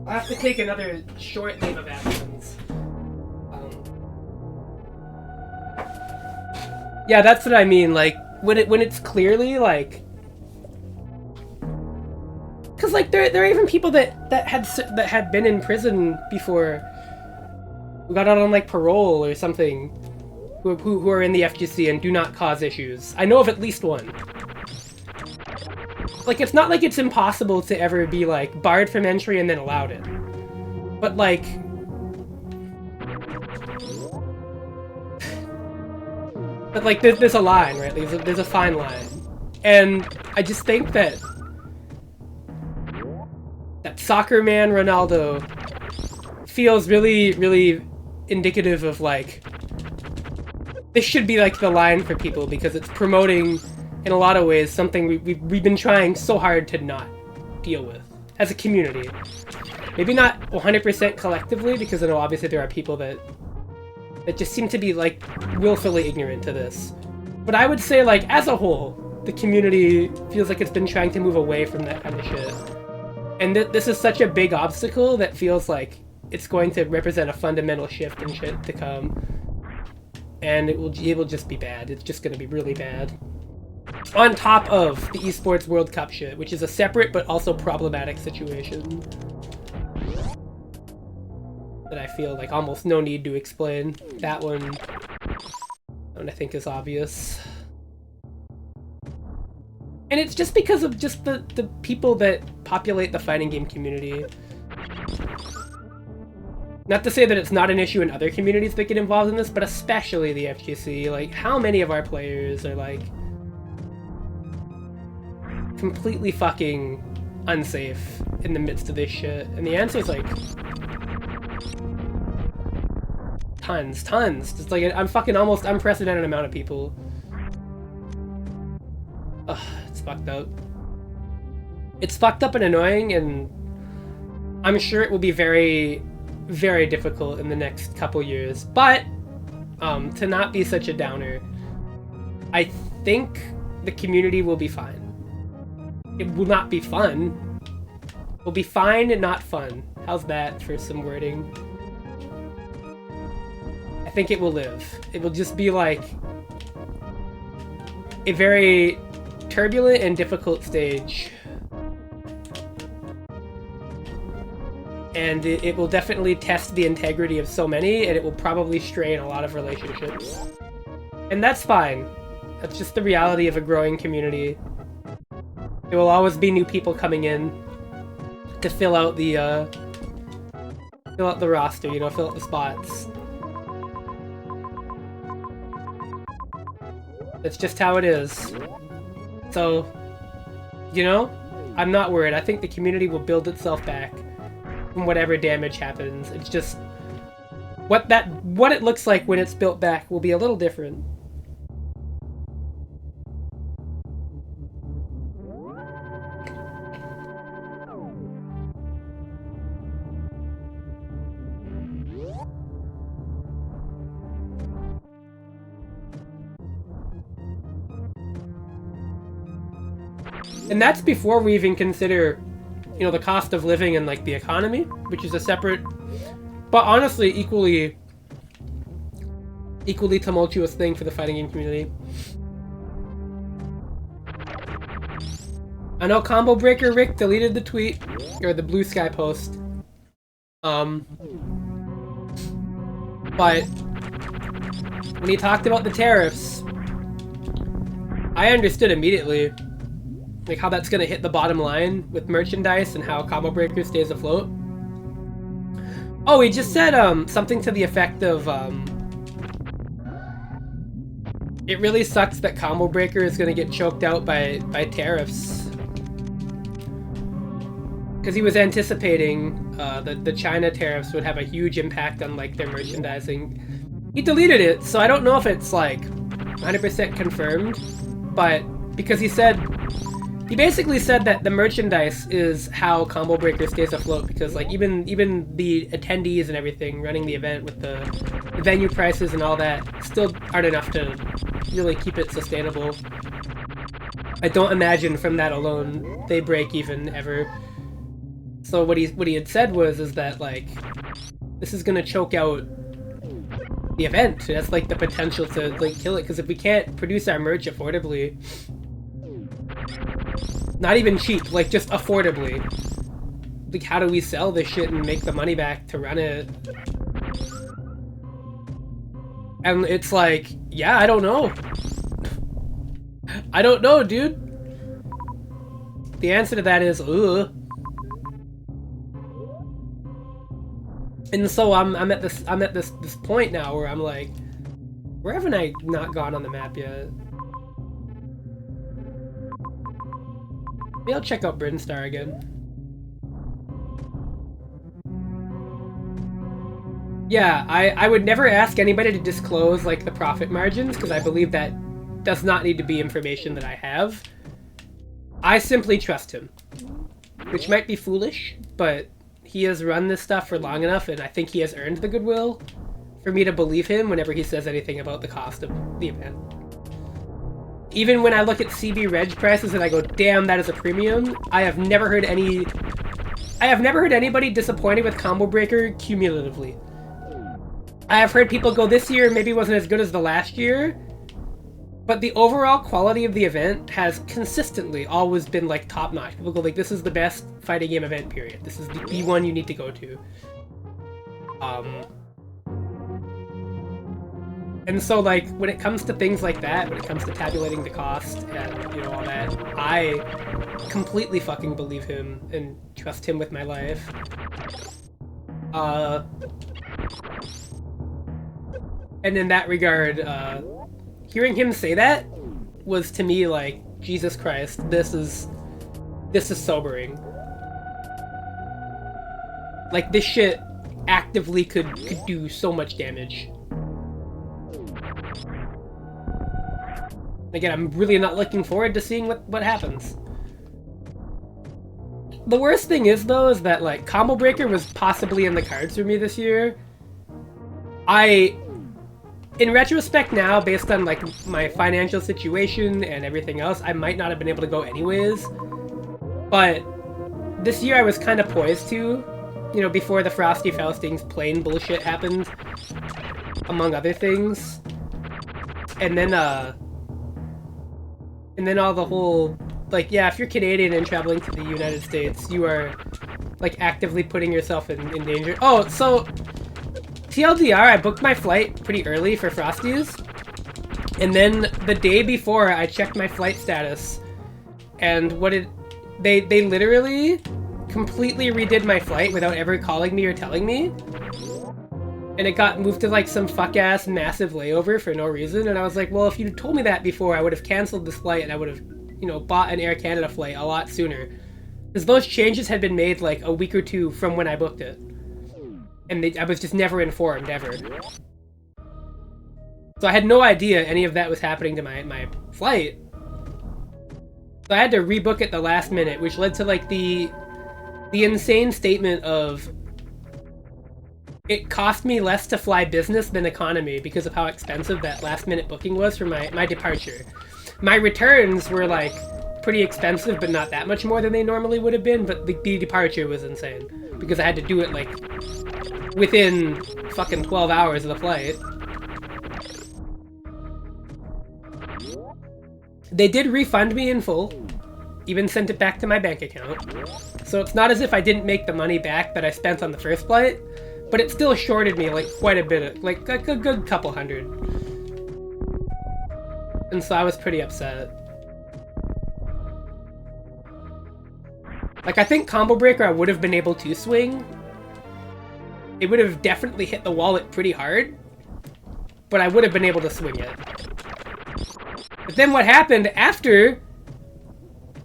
I have to take another short leave of absence. Yeah, that's what I mean. Like when it's clearly like, because like there are even people that had been in prison before, who got out on like parole or something, who are in the FGC and do not cause issues. I know of at least one. Like, it's not like it's impossible to ever be, like, barred from entry and then allowed it. But, like... But, like, there's a line, right? There's a fine line. And I just think that... that soccer man Ronaldo feels really, really indicative of, like... This should be, like, the line for people, because it's promoting... in a lot of ways, something we've been trying so hard to not deal with as a community. Maybe not 100% collectively, because I know obviously there are people that just seem to be, like, willfully ignorant to this. But I would say, like, as a whole, the community feels like it's been trying to move away from that kind of shit. And this is such a big obstacle that feels like it's going to represent a fundamental shift in shit to come. And it will just be bad. It's just going to be really bad. On top of the esports World Cup shit, which is a separate but also problematic situation that I feel like almost no need to explain. That one I think is obvious. And it's just because of just the people that populate the fighting game community. Not to say that it's not an issue in other communities that get involved in this, but especially the FGC. Like, how many of our players are, like, completely fucking unsafe in the midst of this shit? And the answer is, like, tons. Just, like, I'm fucking almost unprecedented amount of people. Ugh, it's fucked up. It's fucked up and annoying, and I'm sure it will be very, very difficult in the next couple years. But, to not be such a downer, I think the community will be fine. It will not be fun. It will be fine and not fun. How's that for some wording? I think it will live. It will just be like a very turbulent and difficult stage. And it will definitely test the integrity of so many, and it will probably strain a lot of relationships. And that's fine. That's just the reality of a growing community. There will always be new people coming in to fill out the roster, you know, fill out the spots. That's just how it is. So, you know, I'm not worried. I think the community will build itself back from whatever damage happens. It's just what it looks like when it's built back will be a little different. And that's before we even consider, you know, the cost of living and, like, the economy, which is a separate, but honestly equally tumultuous thing for the fighting game community. I know Combo Breaker Rick deleted the tweet, or the Blue Sky post. But when he talked about the tariffs, I understood immediately, like, how that's gonna hit the bottom line with merchandise and how Combo Breaker stays afloat. Oh, he just said something to the effect of it really sucks that Combo Breaker is gonna get choked out by tariffs. Because he was anticipating that the China tariffs would have a huge impact on, like, their merchandising. He deleted it, so I don't know if it's, like, 100% confirmed, but because he basically said that the merchandise is how Combo Breaker stays afloat, because, like, even the attendees and everything running the event with the venue prices and all that still aren't enough to really keep it sustainable. I don't imagine from that alone they break even ever. So what he had said is that, like, this is gonna choke out the event. That's, like, the potential to, like, kill it, because if we can't produce our merch affordably, not even cheap, like, just affordably, like, how do we sell this shit and make the money back to run it? And it's like, yeah, I don't know. I don't know, dude. The answer to that is, ugh. And so I'm at this point now where I'm like, where haven't I not gone on the map yet? Maybe I'll check out Brinstar again. Yeah, I would never ask anybody to disclose, like, the profit margins, because I believe that does not need to be information that I have. I simply trust him. Which might be foolish, but he has run this stuff for long enough, and I think he has earned the goodwill for me to believe him whenever he says anything about the cost of the event. Even when I look at CB Reg prices and I go, damn, that is a premium, I have never heard anybody disappointed with Combo Breaker cumulatively. I have heard people go, this year maybe wasn't as good as the last year, but the overall quality of the event has consistently always been, like, top-notch. People go, like, this is the best fighting game event, period. This is the one you need to go to. And so, like, when it comes to things like that, when it comes to tabulating the cost and, you know, all that, I completely fucking believe him and trust him with my life. And in that regard, hearing him say that was, to me, like, Jesus Christ, this is sobering. Like, this shit actively could do so much damage. Again, I'm really not looking forward to seeing what happens. The worst thing is, though, is that, like, Combo Breaker was possibly in the cards for me this year. I in retrospect now, based on like my financial situation and everything else, I might not have been able to go anyways. But this year I was kind of poised to, you know, before the Frosty Faustings plane bullshit happened, among other things. And then all the whole, like, yeah, if you're Canadian and traveling to the United States, you are, like, actively putting yourself in danger. Oh, so, TLDR, I booked my flight pretty early for Frosties, and then the day before, I checked my flight status, and they literally completely redid my flight without ever calling me or telling me. And it got moved to like some fuck-ass massive layover for no reason, and I was like, well, if you told me that before, I would have canceled this flight and I would have, you know, bought an Air Canada flight a lot sooner. Because those changes had been made like a week or two from when I booked it. And I was just never informed, ever. So I had no idea any of that was happening to my flight. So I had to rebook it the last minute, which led to like the insane statement of it cost me less to fly business than economy because of how expensive that last minute booking was for my departure. My returns were like pretty expensive, but not that much more than they normally would have been, but the departure was insane because I had to do it like within fucking 12 hours of the flight. They did refund me in full, even sent it back to my bank account. So it's not as if I didn't make the money back that I spent on the first flight, but it still shorted me like quite a bit, like a good couple hundred. And so I was pretty upset. Like, I think Combo Breaker I would have been able to swing. It would have definitely hit the wallet pretty hard, but I would have been able to swing it. But then what happened after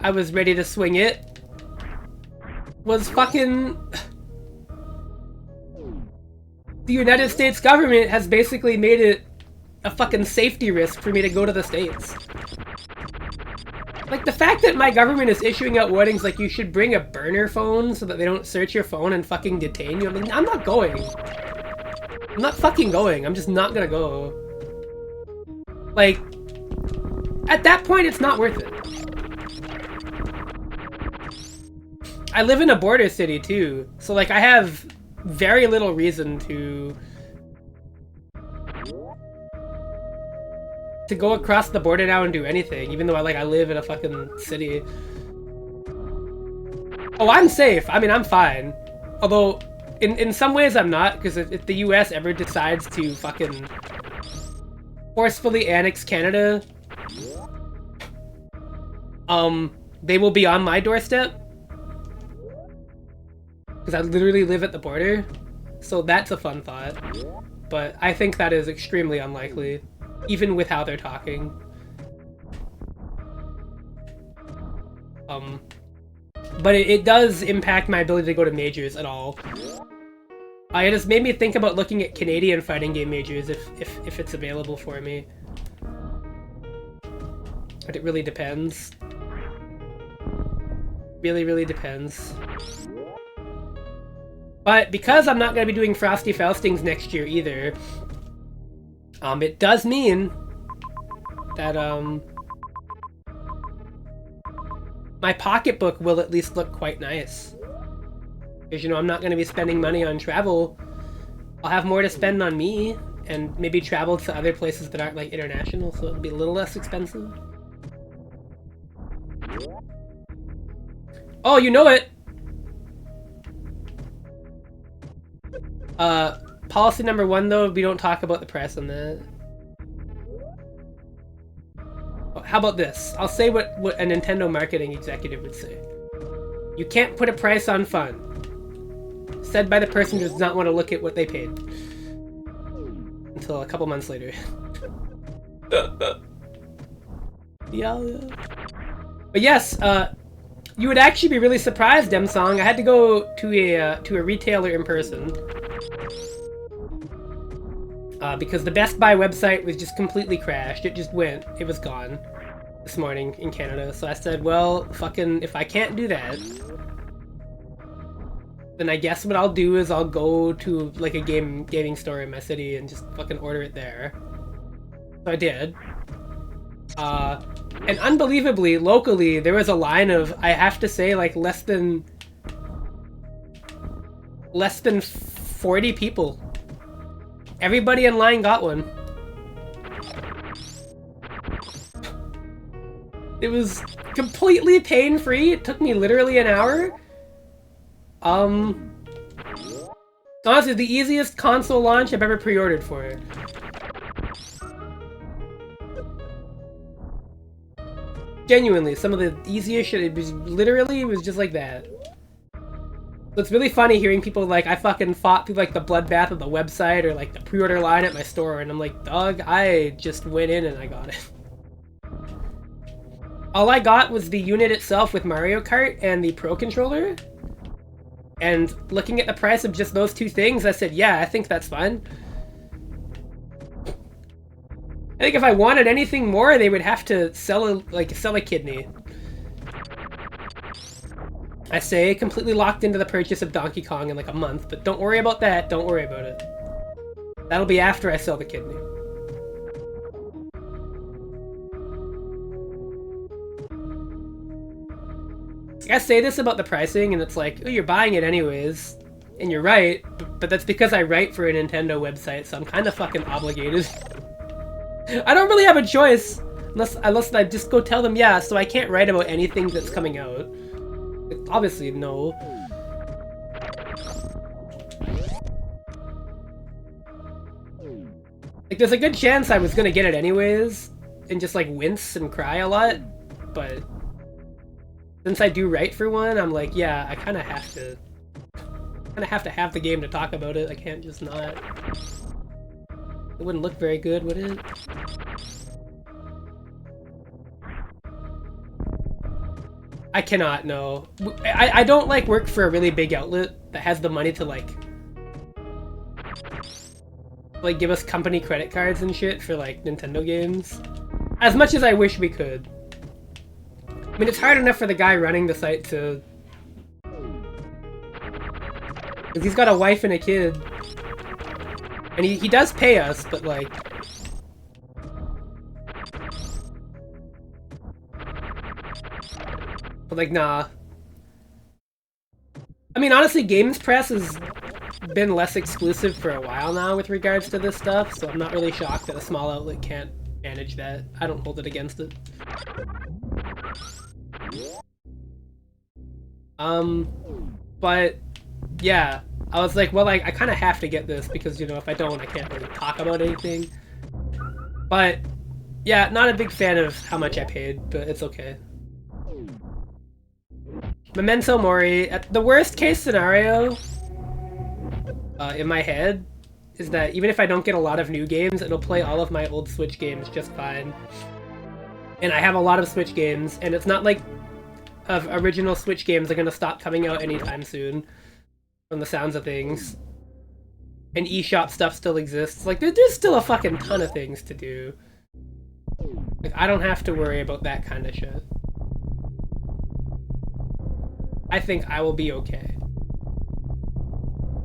I was ready to swing it was fucking... The United States government has basically made it a fucking safety risk for me to go to the States. Like, the fact that my government is issuing out warnings like you should bring a burner phone so that they don't search your phone and fucking detain you. I mean, I'm not going. I'm not fucking going. I'm just not gonna go. Like, at that point, it's not worth it. I live in a border city, too. So, like, I have very little reason to go across the border now and do anything, even though I live in a fucking city. Oh, I'm safe. I mean, I'm fine. Although, in some ways I'm not, because if the US ever decides to fucking forcefully annex Canada, they will be on my doorstep. Because I literally live at the border. So that's a fun thought. But I think that is extremely unlikely, even with how they're talking. But it does impact my ability to go to majors at all. It has made me think about looking at Canadian fighting game majors if it's available for me. But it really depends. Really, really depends. But because I'm not going to be doing Frosty Faustings next year either, it does mean that my pocketbook will at least look quite nice. Because, you know, I'm not going to be spending money on travel. I'll have more to spend on me, and maybe travel to other places that aren't, like, international, so it'll be a little less expensive. Oh, you know it! Policy number 1, though, we don't talk about the price on that. How about this? I'll say what a Nintendo marketing executive would say. You can't put a price on fun. Said by the person who does not want to look at what they paid. Until a couple months later. Yeah. But yes, you would actually be really surprised, Demsong. I had to go to a retailer in person. Because the Best Buy website was just completely crashed. It just went. It was gone this morning in Canada. So I said, well, fucking, if I can't do that, then I guess what I'll do is I'll go to, like, a gaming store in my city and just fucking order it there. So I did. And unbelievably, locally, there was a line of, I have to say, like, less than 40 people. Everybody in line got one. It was completely pain-free. It took me literally an hour. Honestly, the easiest console launch I've ever pre-ordered for it. Genuinely, some of the easiest shit, it was just like that. So it's really funny hearing people like, I fucking fought through like the bloodbath of the website or like the pre-order line at my store, and I'm like, dog, I just went in and I got it. All I got was the unit itself with Mario Kart and the Pro Controller. And looking at the price of just those two things, I said, yeah, I think that's fine. I think if I wanted anything more, they would have to sell a kidney. I say completely locked into the purchase of Donkey Kong in like a month, but don't worry about that. Don't worry about it. That'll be after I sell the kidney. I say this about the pricing, and it's like, oh, you're buying it anyways. And you're right, but that's because I write for a Nintendo website, so I'm kind of fucking obligated. I don't really have a choice, unless I just go tell them, yeah, so I can't write about anything that's coming out. Obviously, no. Like, there's a good chance I was gonna get it anyways, and just, like, wince and cry a lot, but since I do write for one, I'm like, yeah, I kind of have to have the game to talk about it. I can't just not. It wouldn't look very good, would it? I cannot, no. I don't, like, work for a really big outlet that has the money to, like, give us company credit cards and shit for, like, Nintendo games. As much as I wish we could. I mean, it's hard enough for the guy running the site to... because he's got a wife and a kid. And he does pay us, but, like... but, like, nah. I mean, honestly, Games Press has been less exclusive for a while now with regards to this stuff, so I'm not really shocked that a small outlet can't manage that. I don't hold it against it. But, yeah. I was like, well, I kind of have to get this because, you know, if I don't, I can't really talk about anything. But, yeah, not a big fan of how much I paid, but it's okay. Memento Mori, at the worst case scenario, in my head, is that even if I don't get a lot of new games, it'll play all of my old Switch games just fine. And I have a lot of Switch games, and it's not like original Switch games are gonna stop coming out anytime soon. From the sounds of things. And eShop stuff still exists. Like, there's still a fucking ton of things to do. Like, I don't have to worry about that kind of shit. I think I will be okay.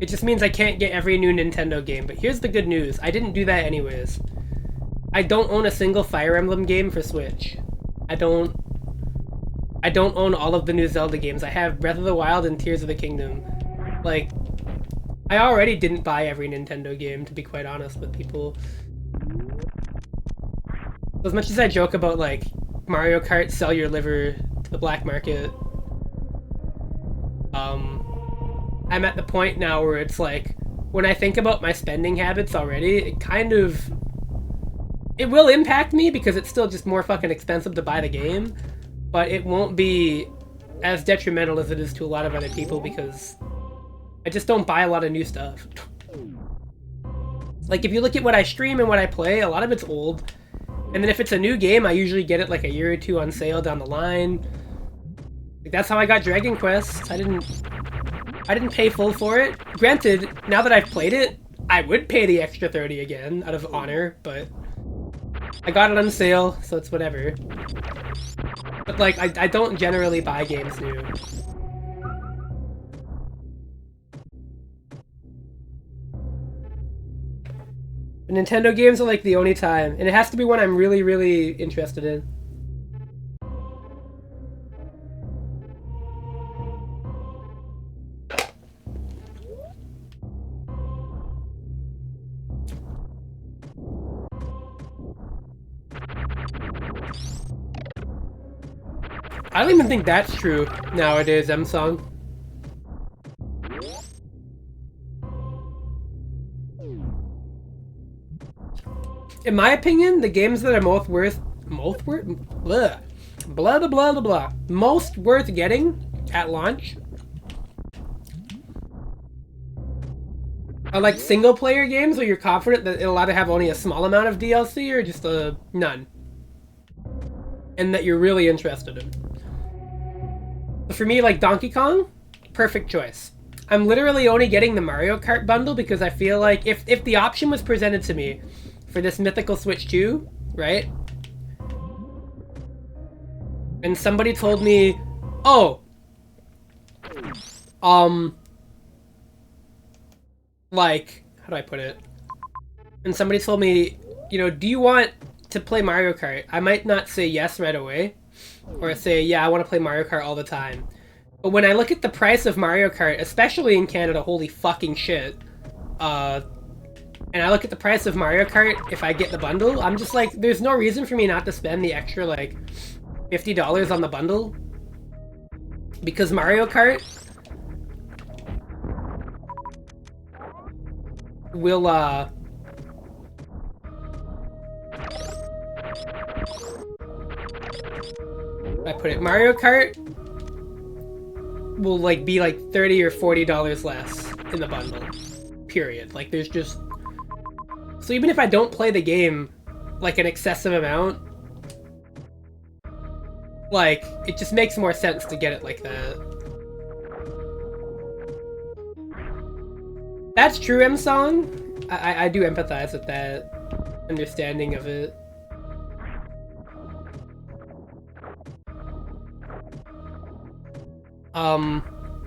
It just means I can't get every new Nintendo game, but here's the good news. I didn't do that anyways. I don't own a single Fire Emblem game for Switch. I don't own all of the new Zelda games. I have Breath of the Wild and Tears of the Kingdom. Like, I already didn't buy every Nintendo game, to be quite honest with people. As much as I joke about, like, Mario Kart sell your liver to the black market, I'm at the point now where it's like, when I think about my spending habits already, it will impact me because it's still just more fucking expensive to buy the game, but it won't be as detrimental as it is to a lot of other people because I just don't buy a lot of new stuff. Like, if you look at what I stream and what I play, a lot of it's old. And then if it's a new game, I usually get it like a year or two on sale down the line. Like, that's how I got Dragon Quest. I didn't pay full for it. Granted, now that I've played it, I would pay the extra 30 again, out of honor, but I got it on sale, so it's whatever. But, like, I don't generally buy games new. Nintendo games are like the only time, and it has to be one I'm really, really interested in. I don't even think that's true nowadays, M-Song. In my opinion, the games that are most worth getting at launch are like single player games where you're confident that it'll either have only a small amount of DLC or just none. And that you're really interested in. For me, like Donkey Kong, perfect choice. I'm literally only getting the Mario Kart bundle because I feel like if the option was presented to me for this Mythical Switch 2, right? And somebody told me, oh, like, how do I put it? And somebody told me, you know, do you want to play Mario Kart? I might not say yes right away, or say, yeah, I want to play Mario Kart all the time. But when I look at the price of Mario Kart, especially in Canada, holy fucking shit, and I look at the price of Mario Kart if I get the bundle, I'm just like, there's no reason for me not to spend the extra, like, $50 on the bundle. Because Mario Kart will, I put it, Mario Kart will, like, be, like, $30 or $40 less in the bundle. Period. Like, there's just... So even if I don't play the game, like, an excessive amount, like, it just makes more sense to get it like that. That's true, M-Song. I do empathize with that understanding of it.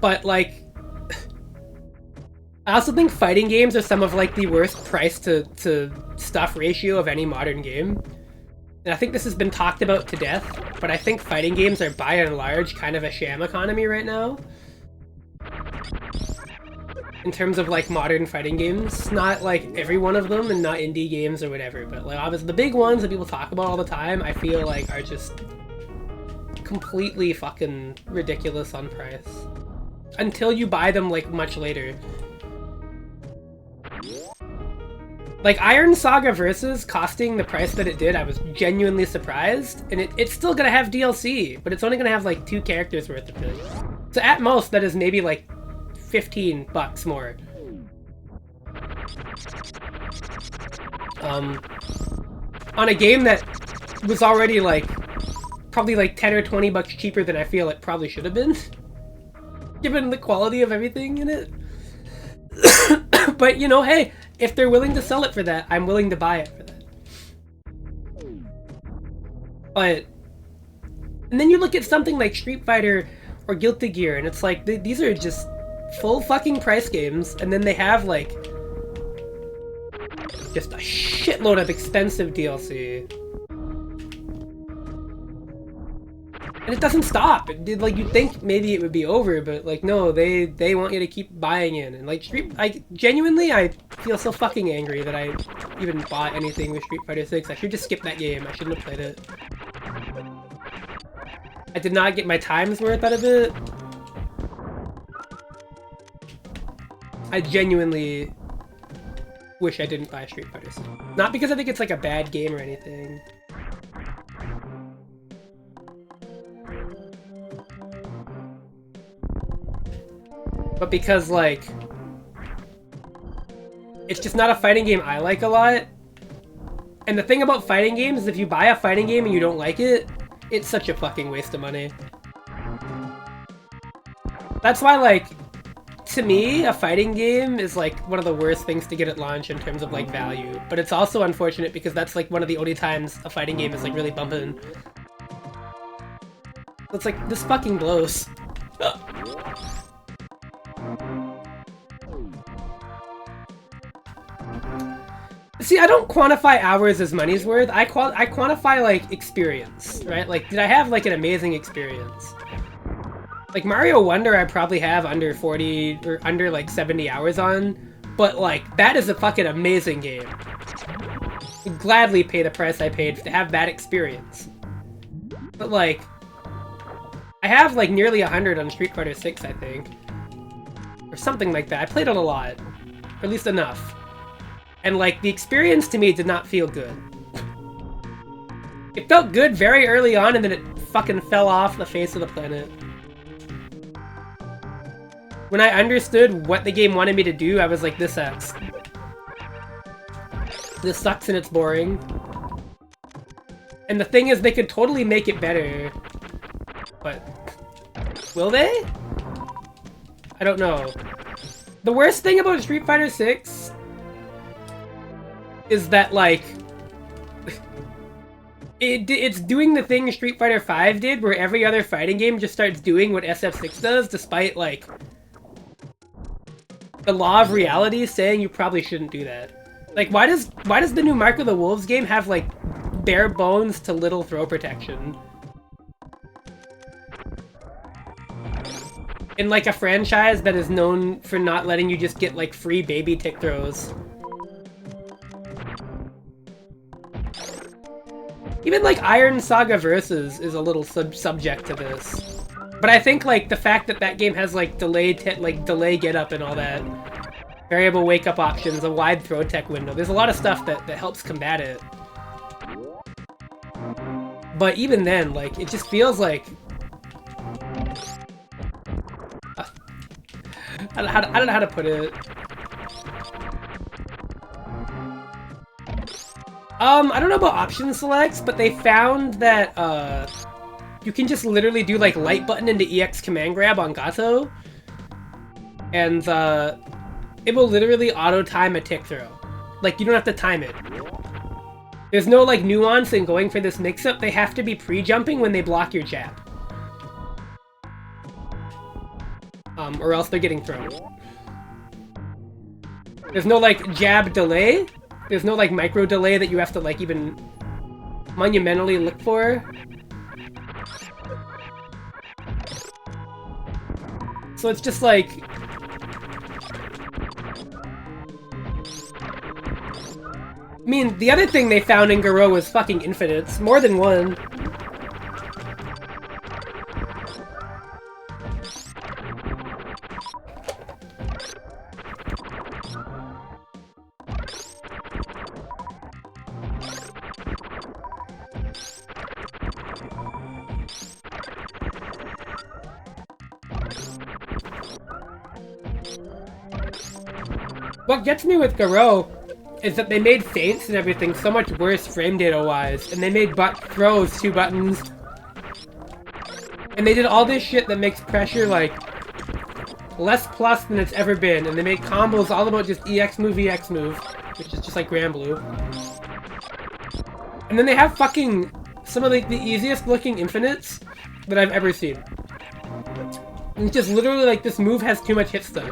But, like, I also think fighting games are some of, like, the worst price to stuff ratio of any modern game. And I think this has been talked about to death, but I think fighting games are, by and large, kind of a sham economy right now. In terms of, like, modern fighting games. Not, like, every one of them, and not indie games or whatever, but, like, obviously the big ones that people talk about all the time, I feel like are just completely fucking ridiculous on price. Until you buy them, like, much later. Like, Iron Saga Versus costing the price that it did, I was genuinely surprised. And it's still gonna have DLC, but it's only gonna have, like, 2 characters worth of it. So at most, that is maybe, like, $15 more. On a game that was already, like, probably, like, 10 or 20 bucks cheaper than I feel it probably should have been. Given the quality of everything in it. But, you know, hey, if they're willing to sell it for that, I'm willing to buy it for that. But... And then you look at something like Street Fighter or Guilty Gear, and it's like, these are just full fucking price games, and then they have, like, just a shitload of expensive DLC. And it doesn't stop. Like, you'd think maybe it would be over, but, like, no, they want you to keep buying in. And, like, genuinely, I feel so fucking angry that I even bought anything with Street Fighter 6. I should just skip that game. I shouldn't have played it. I did not get my time's worth out of it. I genuinely wish I didn't buy Street Fighter 6. Not because I think it's, like, a bad game or anything. But because, like, it's just not a fighting game I like a lot. And the thing about fighting games is if you buy a fighting game and you don't like it, it's such a fucking waste of money. That's why, like, to me, a fighting game is, like, one of the worst things to get at launch in terms of, like, value. But it's also unfortunate because that's, like, one of the only times a fighting game is, like, really bumping. It's like, this fucking blows. See, I don't quantify hours as money's worth. I quantify, like, experience, right? Like, did I have, like, an amazing experience? Like, Mario Wonder I probably have under 40, or under, like, 70 hours on. But, like, that is a fucking amazing game. I'd gladly pay the price I paid to have that experience. But, like, I have, like, nearly 100 on Street Fighter 6, I think. Or something like that. I played it a lot. Or at least enough. And, like, the experience to me did not feel good. It felt good very early on, and then it fucking fell off the face of the planet. When I understood what the game wanted me to do, I was like, this sucks. This sucks and it's boring. And the thing is, they could totally make it better. But will they? I don't know. The worst thing about Street Fighter 6 is that, like, it's doing the thing Street Fighter 5 did, where every other fighting game just starts doing what SF6 does, despite, like, the law of reality saying you probably shouldn't do that. Like, why does the new Mark of the Wolves game have, like, bare bones to little throw protection? In, like, a franchise that is known for not letting you just get, like, free baby tick throws. Even, like, Iron Saga Versus is a little subject to this. But I think, like, the fact that that game has, like, delay get up and all that, variable wake up options, a wide throw tech window, there's a lot of stuff that helps combat it. But even then, like, it just feels like... I don't know how to put it. I don't know about option selects, but they found that, you can just literally do, like, light button into EX command grab on Gato. And, it will literally auto-time a tick throw. Like, you don't have to time it. There's no, like, nuance in going for this mix-up. They have to be pre-jumping when they block your jab. Or else they're getting thrown. There's no, like, jab delay. There's no, like, micro delay that you have to, like, even monumentally look for. So it's just, like... I mean, the other thing they found in Garou was fucking infinites. More than one. What gets me with Garou is that they made feints and everything so much worse frame data wise, and they made throws 2 buttons. And they did all this shit that makes pressure, like, less plus than it's ever been, and they made combos all about just EX move, which is just like Grand Blue. And then they have fucking some of the easiest looking infinites that I've ever seen. And it's just literally like, this move has too much hit stun.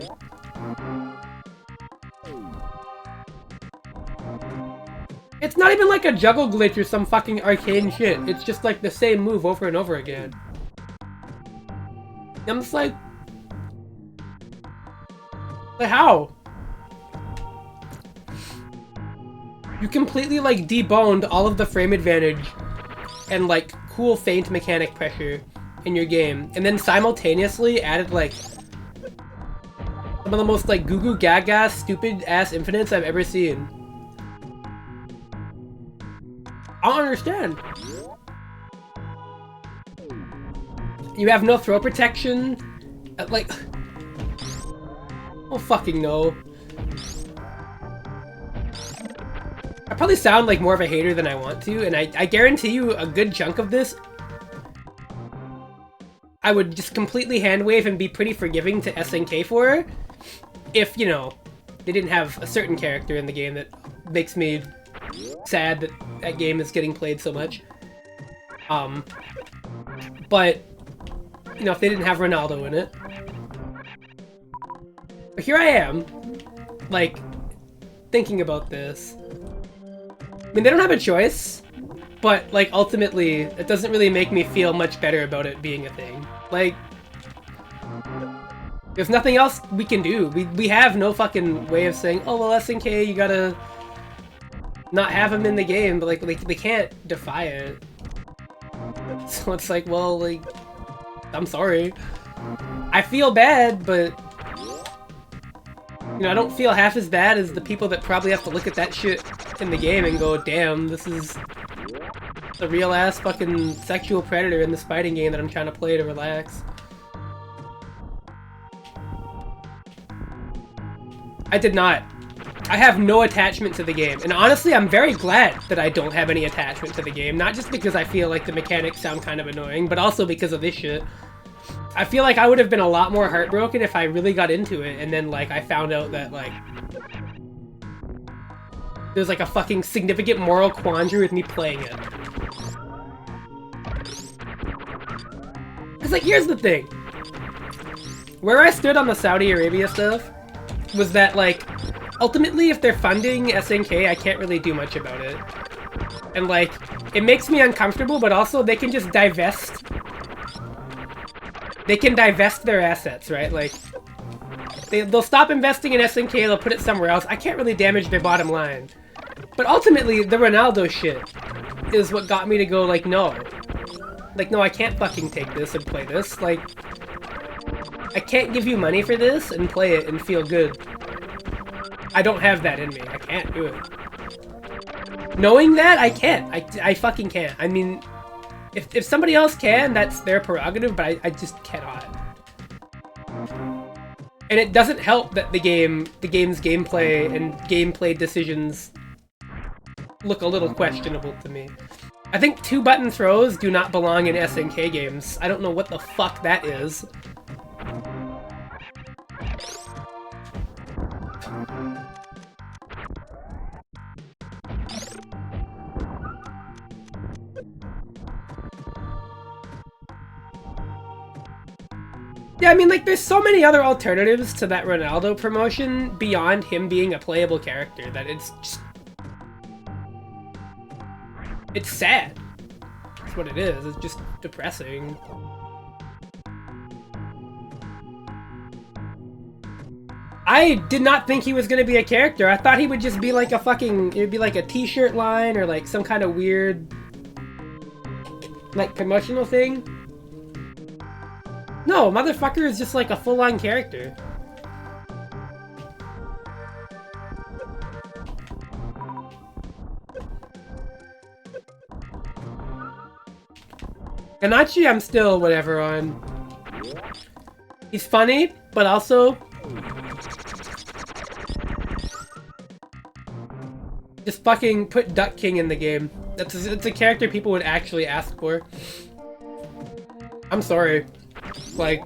It's not even like a juggle glitch or some fucking arcane shit. It's just like the same move over and over again. I'm just like... how? You completely, like, deboned all of the frame advantage and, like, cool feint mechanic pressure in your game, and then simultaneously added, like, some of the most, like, goo goo gaga stupid-ass infinites I've ever seen. I don't understand. You have no throw protection. Like, oh fucking no. I probably sound like more of a hater than I want to, and I guarantee you a good chunk of this I would just completely hand wave and be pretty forgiving to SNK for if, you know, they didn't have a certain character in the game that makes me sad that that game is getting played so much. But, you know, if they didn't have Ronaldo in it. But here I am, like, thinking about this. mean, they don't have a choice, but, like, ultimately, it doesn't really make me feel much better about it being a thing. Like, there's nothing else we can do. We have no fucking way of saying, oh, well, SNK, you gotta not have them in the game, but, like, they can't defy it. So it's like, well, like, I'm sorry. I feel bad, but, you know, I don't feel half as bad as the people that probably have to look at that shit in the game and go, damn, this is a real-ass fucking sexual predator in this fighting game that I'm trying to play to relax. I did not. I have no attachment to the game, and honestly, I'm very glad that I don't have any attachment to the game, not just because I feel like the mechanics sound kind of annoying, but also because of this shit. I feel like I would have been a lot more heartbroken if I really got into it, and then, like, I found out that, like, there's, like, a fucking significant moral quandary with me playing it. Because, like, here's the thing. Where I stood on the Saudi Arabia stuff was that, like, ultimately, if they're funding SNK, I can't really do much about it. And, like, it makes me uncomfortable, but also they can just divest. They can divest their assets, right? Like, they'll stop investing in SNK, they'll put it somewhere else. I can't really damage their bottom line. But ultimately, the Ronaldo shit is what got me to go, like, no. Like, no, I can't fucking take this and play this. Like, I can't give you money for this and play it and feel good. I don't have that in me. I can't do it. Knowing that, I can't. I fucking can't. I mean, if somebody else can, that's their prerogative, but I just cannot. And it doesn't help that the game's gameplay and gameplay decisions look a little questionable to me. I think 2-button throws do not belong in SNK games. I don't know what the fuck that is. Yeah, I mean, like, there's so many other alternatives to that Ronaldo promotion beyond him being a playable character that it's just... It's sad. That's what it is. It's just depressing. I did not think he was gonna be a character. I thought he would just be like a fucking... It would be like a t-shirt line or like some kind of weird... like, promotional thing. No, motherfucker is just like a full-on character. Ganachi, I'm still whatever on. He's funny, but also... just fucking put Duck King in the game. It's a character people would actually ask for. I'm sorry. Like,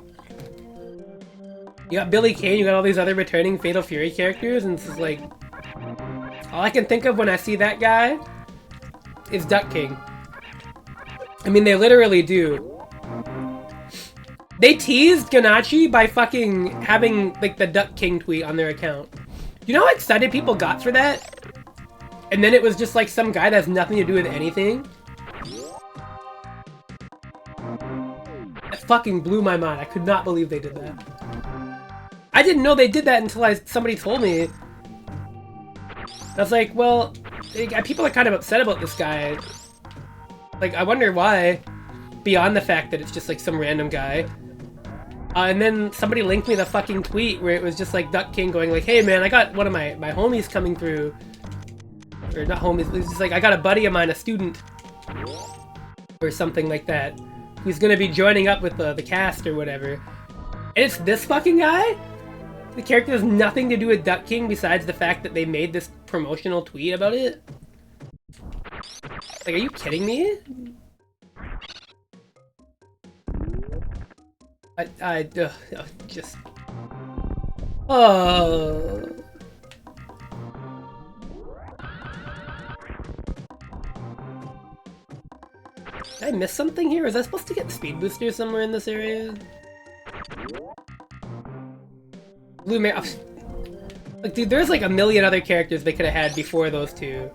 you got Billy Kane, you got all these other returning Fatal Fury characters, and it's just like... all I can think of when I see that guy is Duck King. I mean, they literally do. They teased Ganachi by fucking having, like, the Duck King tweet on their account. You know how excited people got for that? And then it was just, like, some guy that has nothing to do with anything? That fucking blew my mind. I could not believe they did that. I didn't know they did that until somebody told me. I was like, well, people are kind of upset about this guy. Like, I wonder why, beyond the fact that it's just, like, some random guy. And then somebody linked me the fucking tweet where it was just, like, Duck King going, like, hey, man, I got one of my homies coming through. Or not homies, it was just like, I got a buddy of mine, a student. Or something like that. Who's gonna be joining up with the cast or whatever. And it's this fucking guy? The character has nothing to do with Duck King besides the fact that they made this promotional tweet about it? Like, are you kidding me? Just... Oh... Did I miss something here? Was I supposed to get Speed Booster somewhere in this area? Blue Mare... Like, dude, there's like a million other characters they could have had before those two.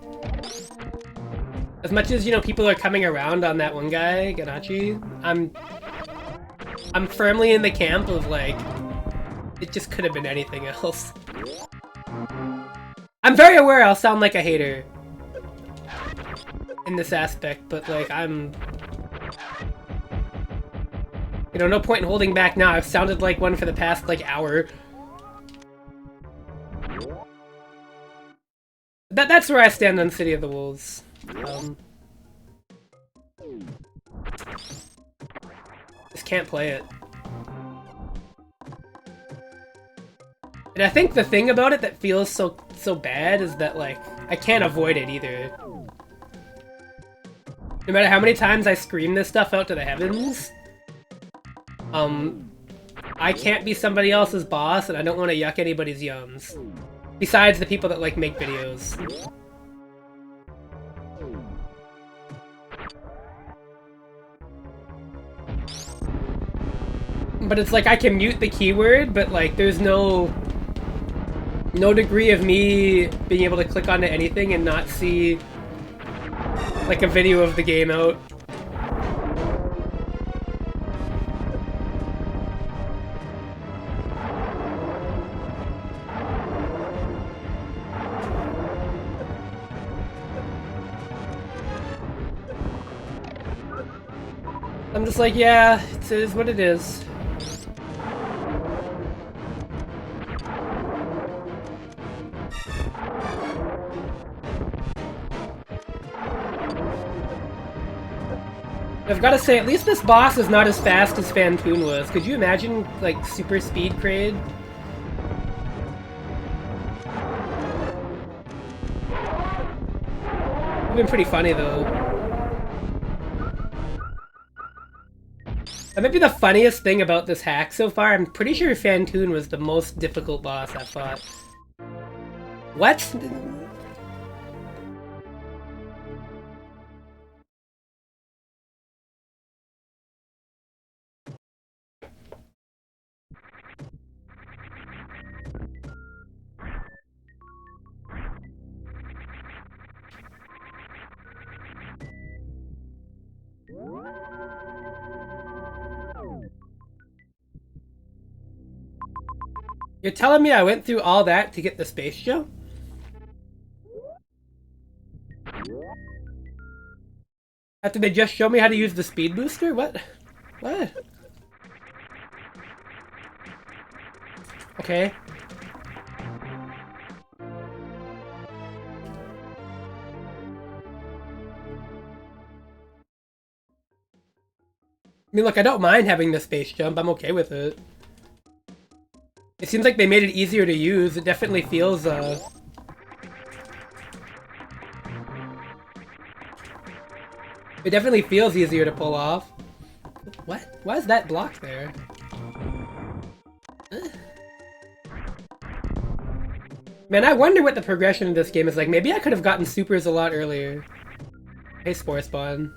As much as, you know, people are coming around on that one guy, Ganachi, I'm firmly in the camp of, like, it just could have been anything else. I'm very aware I'll sound like a hater in this aspect, but, like, you know, no point in holding back now. I've sounded like one for the past, like, hour. That's where I stand on City of the Wolves. Just can't play it. And I think the thing about it that feels so bad is that, like, I can't avoid it either. No matter how many times I scream this stuff out to the heavens, I can't be somebody else's boss, and I don't want to yuck anybody's yums. Besides the people that, like, make videos. But it's like I can mute the keyword, but, like, there's no degree of me being able to click onto anything and not see, like, a video of the game out. I'm just like, yeah, it is what it is. I've got to say, at least this boss is not as fast as Phantoon was. Could you imagine, like, super speed Kraid? Would've been pretty funny, though. That might be the funniest thing about this hack so far. I'm pretty sure Phantoon was the most difficult boss I fought. What? You're telling me I went through all that to get the space jump? After they just show me how to use the speed booster? What? What? Okay. I mean, look, I don't mind having the space jump. I'm okay with it. It seems like they made it easier to use. It definitely feels, It definitely feels easier to pull off. What? Why is that blocked there? Man, I wonder what the progression of this game is like. Maybe I could have gotten supers a lot earlier. Hey, Spore Spawn.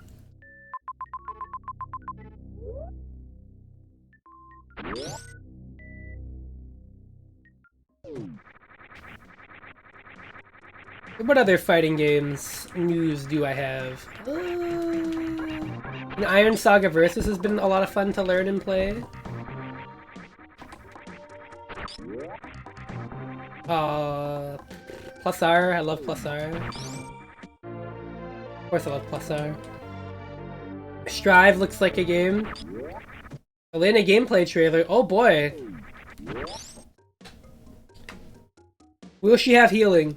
What other fighting games news do I have? Iron Saga Versus has been a lot of fun to learn and play. Plus R, I love Plus R. Of course I love Plus R. Strive looks like a game. Elena gameplay trailer, oh boy! Will she have healing?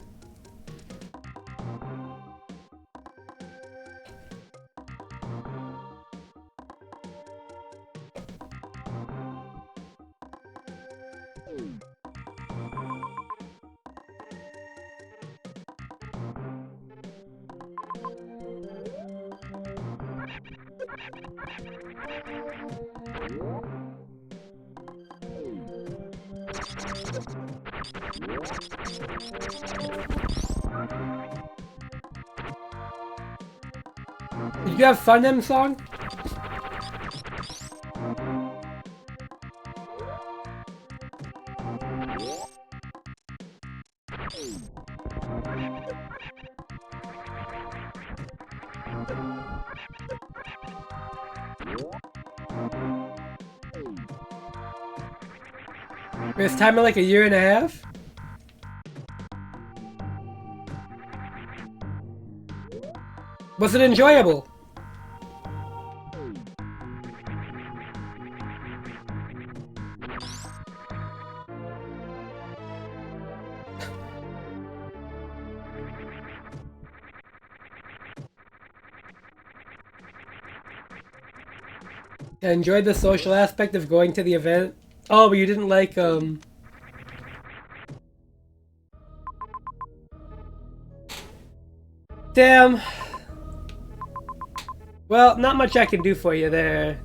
Did you have fun, M song? First time in like a year and a half? Was it enjoyable? I enjoyed the social aspect of going to the event. Oh, but you didn't like, Damn. Well, not much I can do for you there.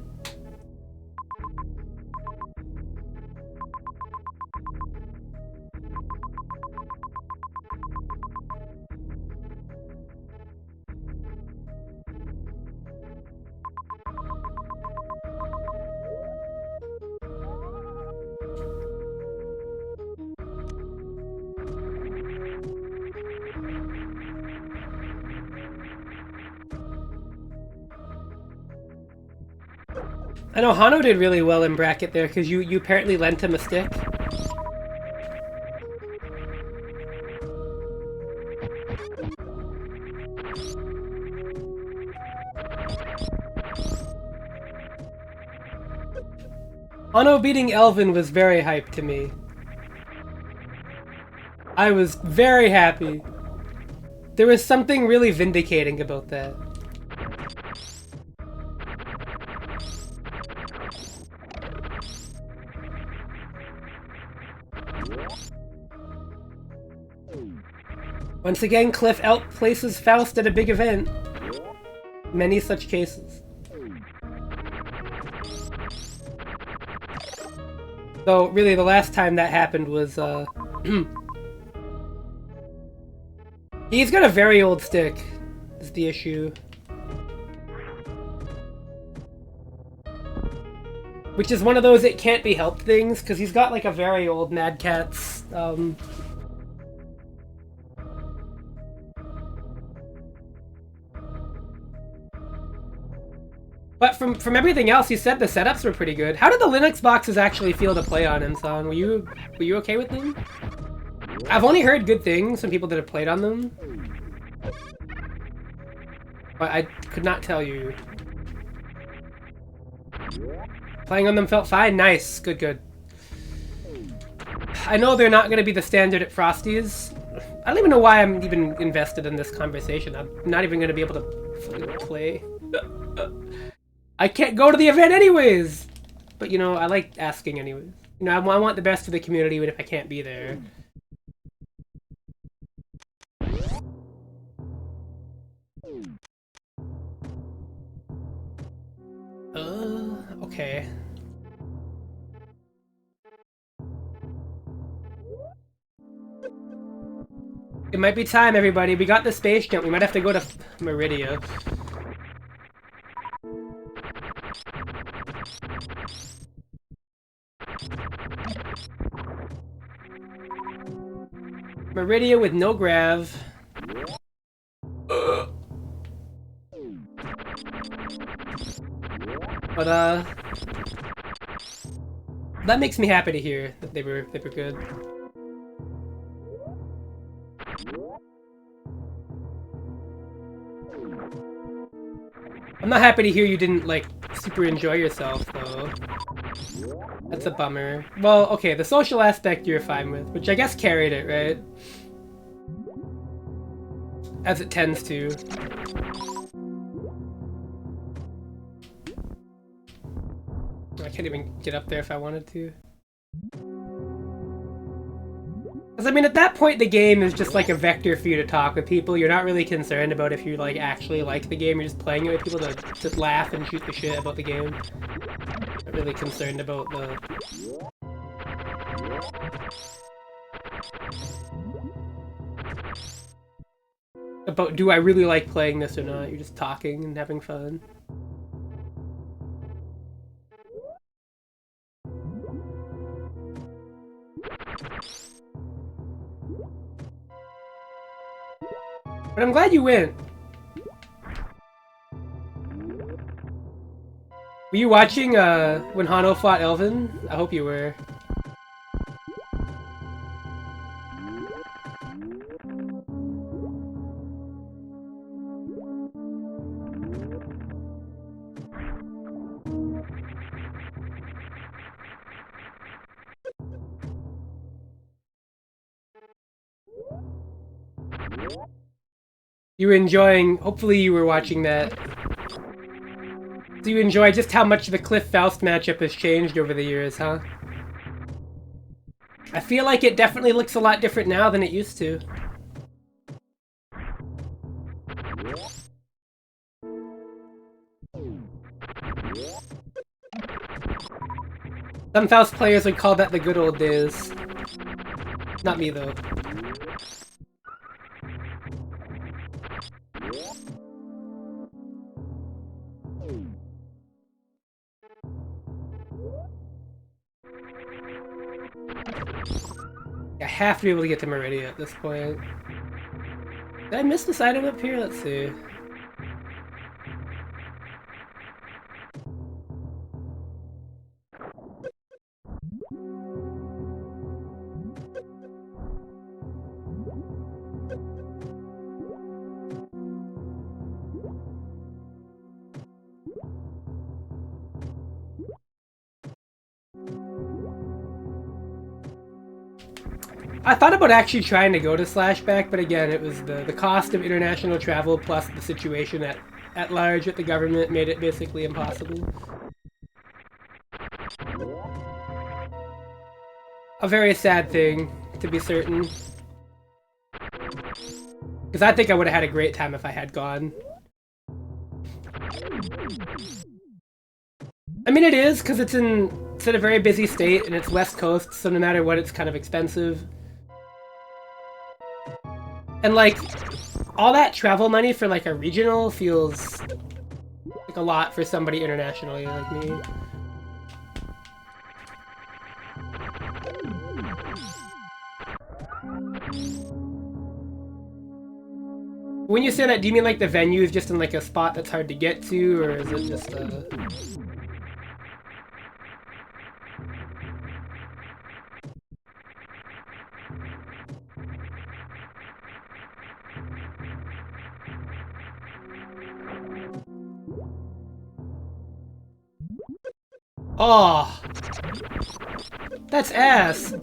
I know Hano did really well in bracket there because you apparently lent him a stick. Hano beating Elvin was very hyped to me. I was very happy. There was something really vindicating about that. Once again, Cliff outplaces Faust at a big event. Many such cases. Though, really, the last time that happened was, he's got a very old stick, is the issue. Which is one of those it can't be helped things, because he's got, like, a very old Mad Catz, But from everything else, you said the setups were pretty good. How did the Linux boxes actually feel to play on him, Son? Were you okay with them? I've only heard good things from people that have played on them. But I could not tell you. Playing on them felt fine. Nice. Good, good. I know they're not going to be the standard at Frosty's. I don't even know why I'm even invested in this conversation. I'm not even going to be able to play. I can't go to the event anyways! But, you know, I like asking anyways. You know, I want the best for the community even if I can't be there. Okay. It might be time, everybody. We got the space jump. We might have to go to Meridia. Meridia with no grav. But that makes me happy to hear that they were good. I'm not happy to hear you didn't like super enjoy yourself though. That's a bummer. Well, okay, the social aspect you're fine with, which I guess carried it, right? As it tends to. I can't even get up there if I wanted to. Because, I mean, at that point, the game is just like a vector for you to talk with people. You're not really concerned about if you, like, actually like the game. You're just playing it with people to laugh and shoot the shit about the game. Not really concerned about the... About, do I really like playing this or not? You're just talking and having fun. But I'm glad you went. Were you watching when Hano fought Elvin? I hope you were. You were enjoying, hopefully you were watching that. Do you enjoy just how much the Cliff Faust matchup has changed over the years, huh? I feel like it definitely looks a lot different now than it used to. Some Faust players would call that the good old days. Not me, though. I have to be able to get to Meridia at this point. Did I miss this item up here? Let's see. I thought about actually trying to go to Slashback, but again, it was the cost of international travel plus the situation at large with the government made it basically impossible. A very sad thing, to be certain. Because I think I would have had a great time if I had gone. I mean, it is, because it's in a very busy state, and it's West Coast, so no matter what, it's kind of expensive. And, like, all that travel money for, like, a regional feels like a lot for somebody internationally like me. When you say that, do you mean, like, the venue is just in, like, a spot that's hard to get to, or is it just, Oh! That's ass!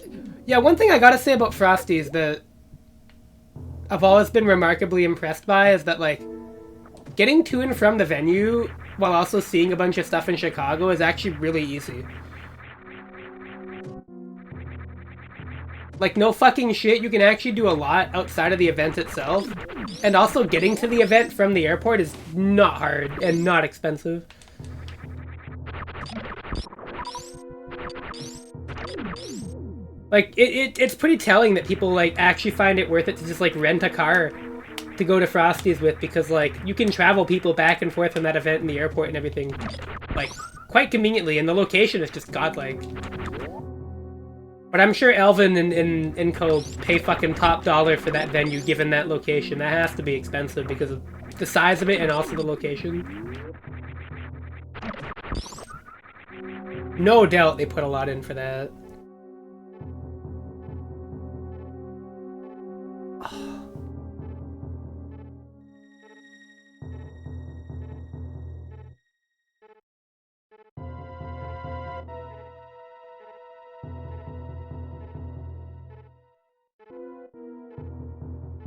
Yeah, one thing I gotta say about Frosties that I've always been remarkably impressed by is that, like, getting to and from the venue while also seeing a bunch of stuff in Chicago is actually really easy. Like, no fucking shit, you can actually do a lot outside of the event itself. And also getting to the event from the airport is not hard and not expensive. Like, it's pretty telling that people, like, actually find it worth it to just, like, rent a car to go to Frosty's with, because, like, you can travel people back and forth from that event in the airport and everything, like, quite conveniently, and the location is just godlike. But I'm sure Elvin and co pay fucking top dollar for that venue, given that location. That has to be expensive because of the size of it and also the location. No doubt they put a lot in for that.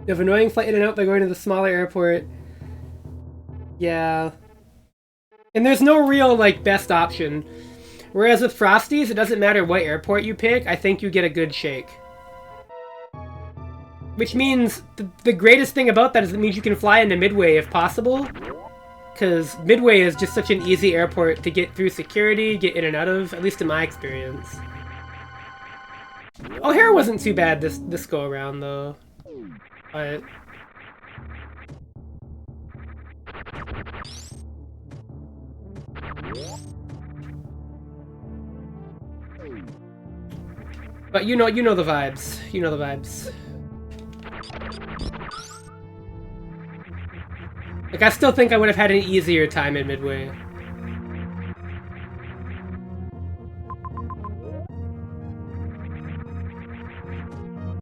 You have an annoying flight in and out by going to the smaller airport. Yeah. And there's no real, like, best option. Whereas with Frosties, it doesn't matter what airport you pick, I think you get a good shake. Which means, the greatest thing about that is it means you can fly into Midway if possible. Because Midway is just such an easy airport to get through security, get in and out of, at least in my experience. O'Hare wasn't too bad this go-around, though. But you know the vibes. You know the vibes. Like, I still think I would have had an easier time in Midway.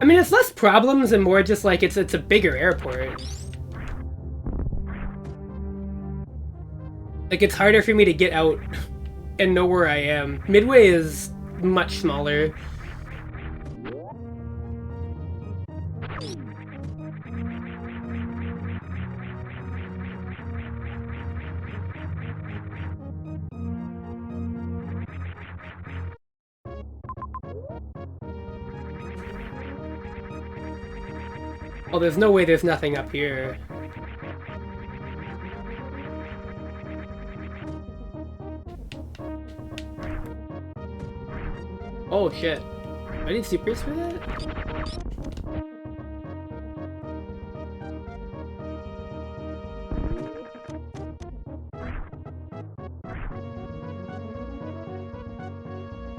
I mean, it's less problems and more just like it's a bigger airport. Like, it's harder for me to get out and know where I am. Midway is much smaller. Oh, there's no way there's nothing up here. Oh shit. I need supers for that?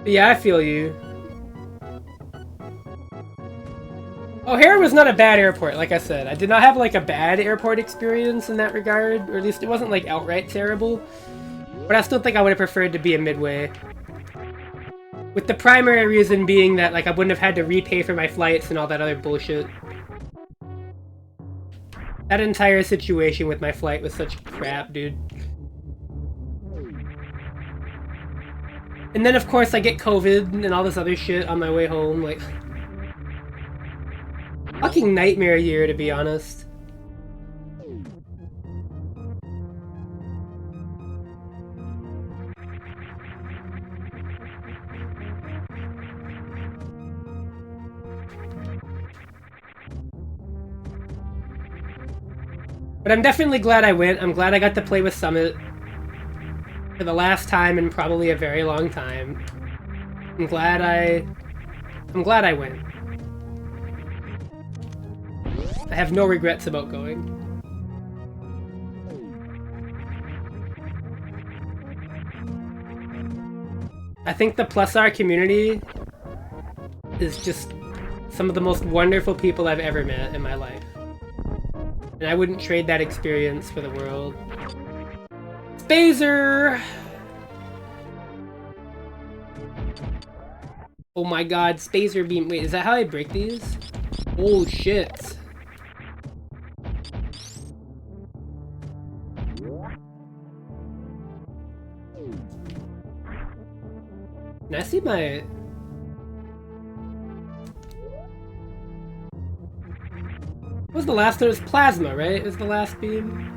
Yeah, I feel you. O'Hare was not a bad airport, like I said. I did not have like a bad airport experience in that regard, or at least it wasn't like outright terrible. But I still think I would have preferred to be a Midway. With the primary reason being that like I wouldn't have had to repay for my flights and all that other bullshit. That entire situation with my flight was such crap, dude. And then of course I get COVID and all this other shit on my way home, like... Fucking nightmare year, to be honest. But I'm definitely glad I went. I'm glad I got to play with Summit for the last time in probably a very long time. I'm glad I went. I have no regrets about going. I think the +R community is just some of the most wonderful people I've ever met in my life. And I wouldn't trade that experience for the world. Spazer! Oh my god, Spazer beam. Wait, is that how I break these? Oh shit. Can I see my... What was the last? It was Plasma, right? It was the last beam?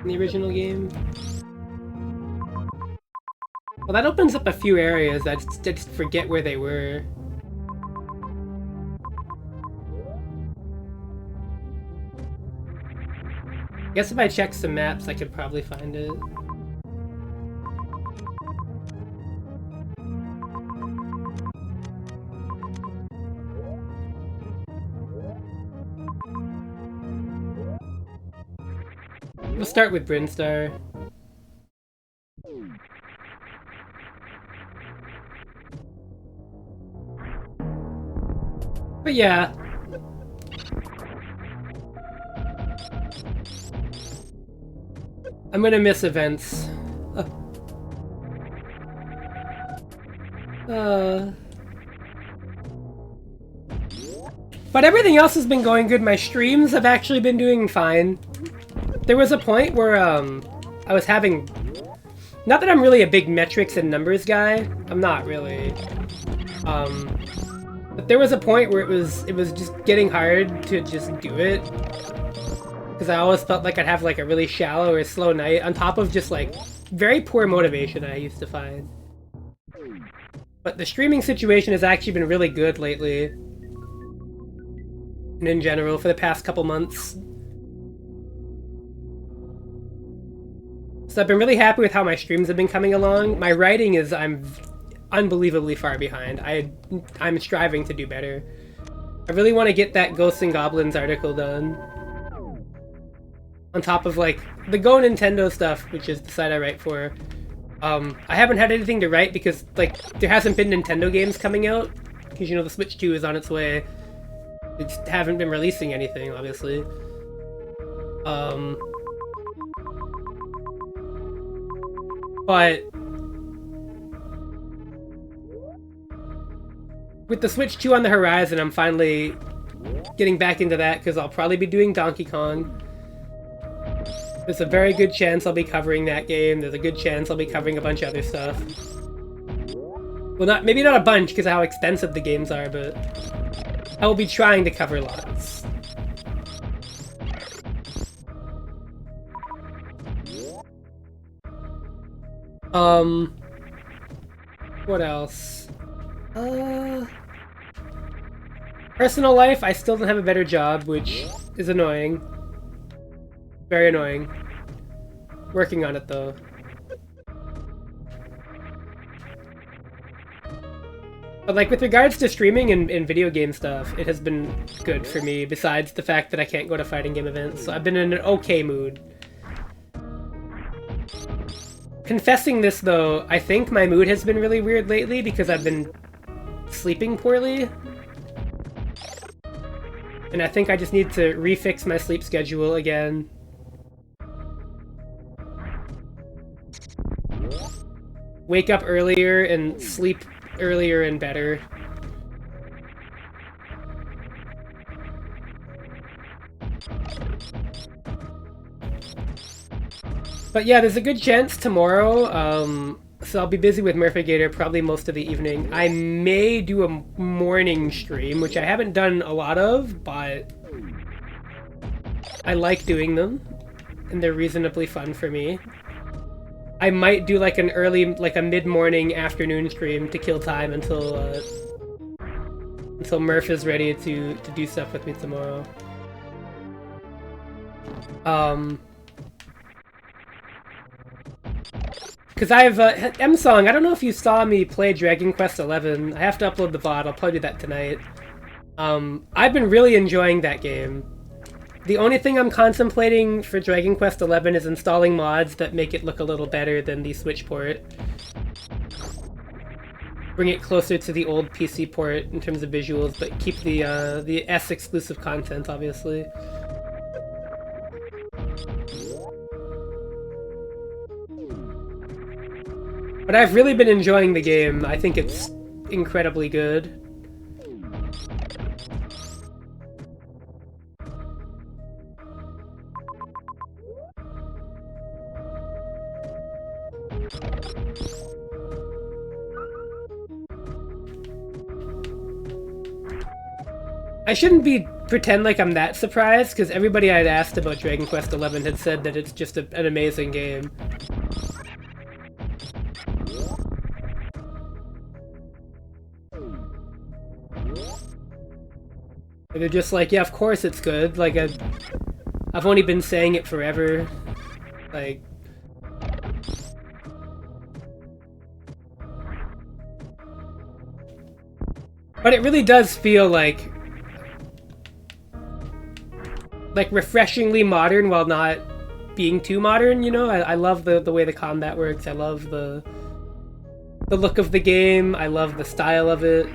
In the original game? Well, that opens up a few areas. I just forget where they were. I guess if I check some maps, I could probably find it. We'll start with Brinstar. But yeah. I'm gonna miss events. But everything else has been going good. My streams have actually been doing fine. There was a point where I was having... Not that I'm really a big metrics and numbers guy. I'm not really. But there was a point where it was just getting hard to just do it. Because I always felt like I'd have like a really shallow or slow night on top of just like very poor motivation I used to find. But the streaming situation has actually been really good lately. And in general, for the past couple months. So I've been really happy with how my streams have been coming along. My writing is, I'm unbelievably far behind. I'm striving to do better. I really want to get that Ghosts and Goblins article done. On top of like the Go Nintendo stuff, which is the site I write for. I haven't had anything to write because like there hasn't been Nintendo games coming out. Because you know the Switch 2 is on its way. They just haven't been releasing anything, obviously. But with the Switch 2 on the horizon, I'm finally getting back into that because I'll probably be doing Donkey Kong. There's a very good chance I'll be covering that game. There's a good chance I'll be covering a bunch of other stuff. Well, maybe not a bunch because of how extensive the games are, but I will be trying to cover lots. What else? Personal life, I still don't have a better job, which is annoying. Very annoying. Working on it, though. But, like, with regards to streaming and video game stuff, it has been good for me, besides the fact that I can't go to fighting game events, so I've been in an okay mood. Confessing this, though, I think my mood has been really weird lately because I've been sleeping poorly. And I think I just need to refix my sleep schedule again. Wake up earlier and sleep earlier and better. But yeah, there's a good chance tomorrow, so I'll be busy with Murphigator probably most of the evening. I may do a morning stream, which I haven't done a lot of, but I like doing them, and they're reasonably fun for me. I might do like an early, like a mid-morning afternoon stream to kill time until Murph is ready to do stuff with me tomorrow. Because I have M-Song, I don't know if you saw me play Dragon Quest XI. I have to upload the VOD, I'll probably do that tonight. I've been really enjoying that game. The only thing I'm contemplating for Dragon Quest XI is installing mods that make it look a little better than the Switch port. Bring it closer to the old PC port in terms of visuals, but keep the S exclusive content, obviously. But I've really been enjoying the game. I think it's incredibly good. I shouldn't pretend like I'm that surprised, because everybody I'd asked about Dragon Quest XI had said that it's just an amazing game. They're just like, yeah, of course it's good. Like, I've only been saying it forever. Like... But it really does feel like refreshingly modern while not being too modern, you know? I love the way the combat works. I love the look of the game. I love the style of it.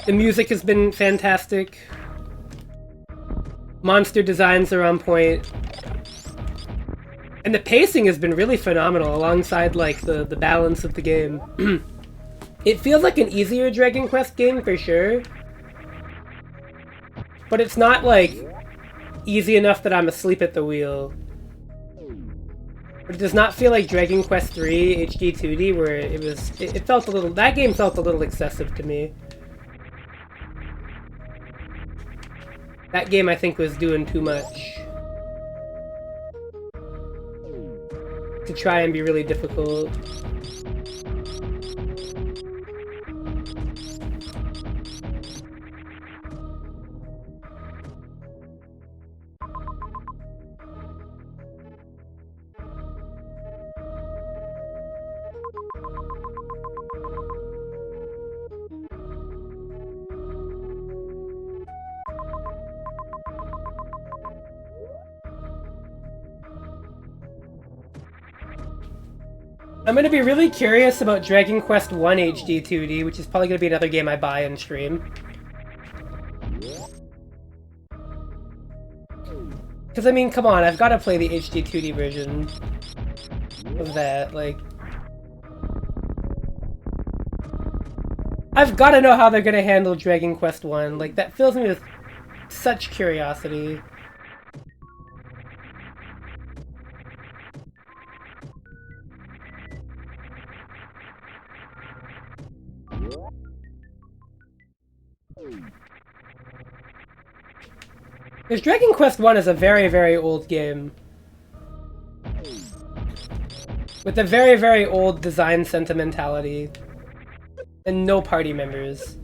The music has been fantastic. Monster designs are on point. And the pacing has been really phenomenal alongside, like, the balance of the game. It feels like an easier Dragon Quest game, for sure. But it's not, like, easy enough that I'm asleep at the wheel. But it does not feel like Dragon Quest III HD 2D, where it felt a little... That game felt a little excessive to me. That game, I think, was doing too much. To try and be really difficult. I'm gonna be really curious about Dragon Quest I HD 2D, which is probably gonna be another game I buy and stream. Because, I mean, come on, I've gotta play the HD 2D version. of that. Like, I've got to know how they're gonna handle Dragon Quest 1. Like, that fills me with such curiosity. Because Dragon Quest 1 is a very, very old game. With a very, very old design sentimentality. And no party members.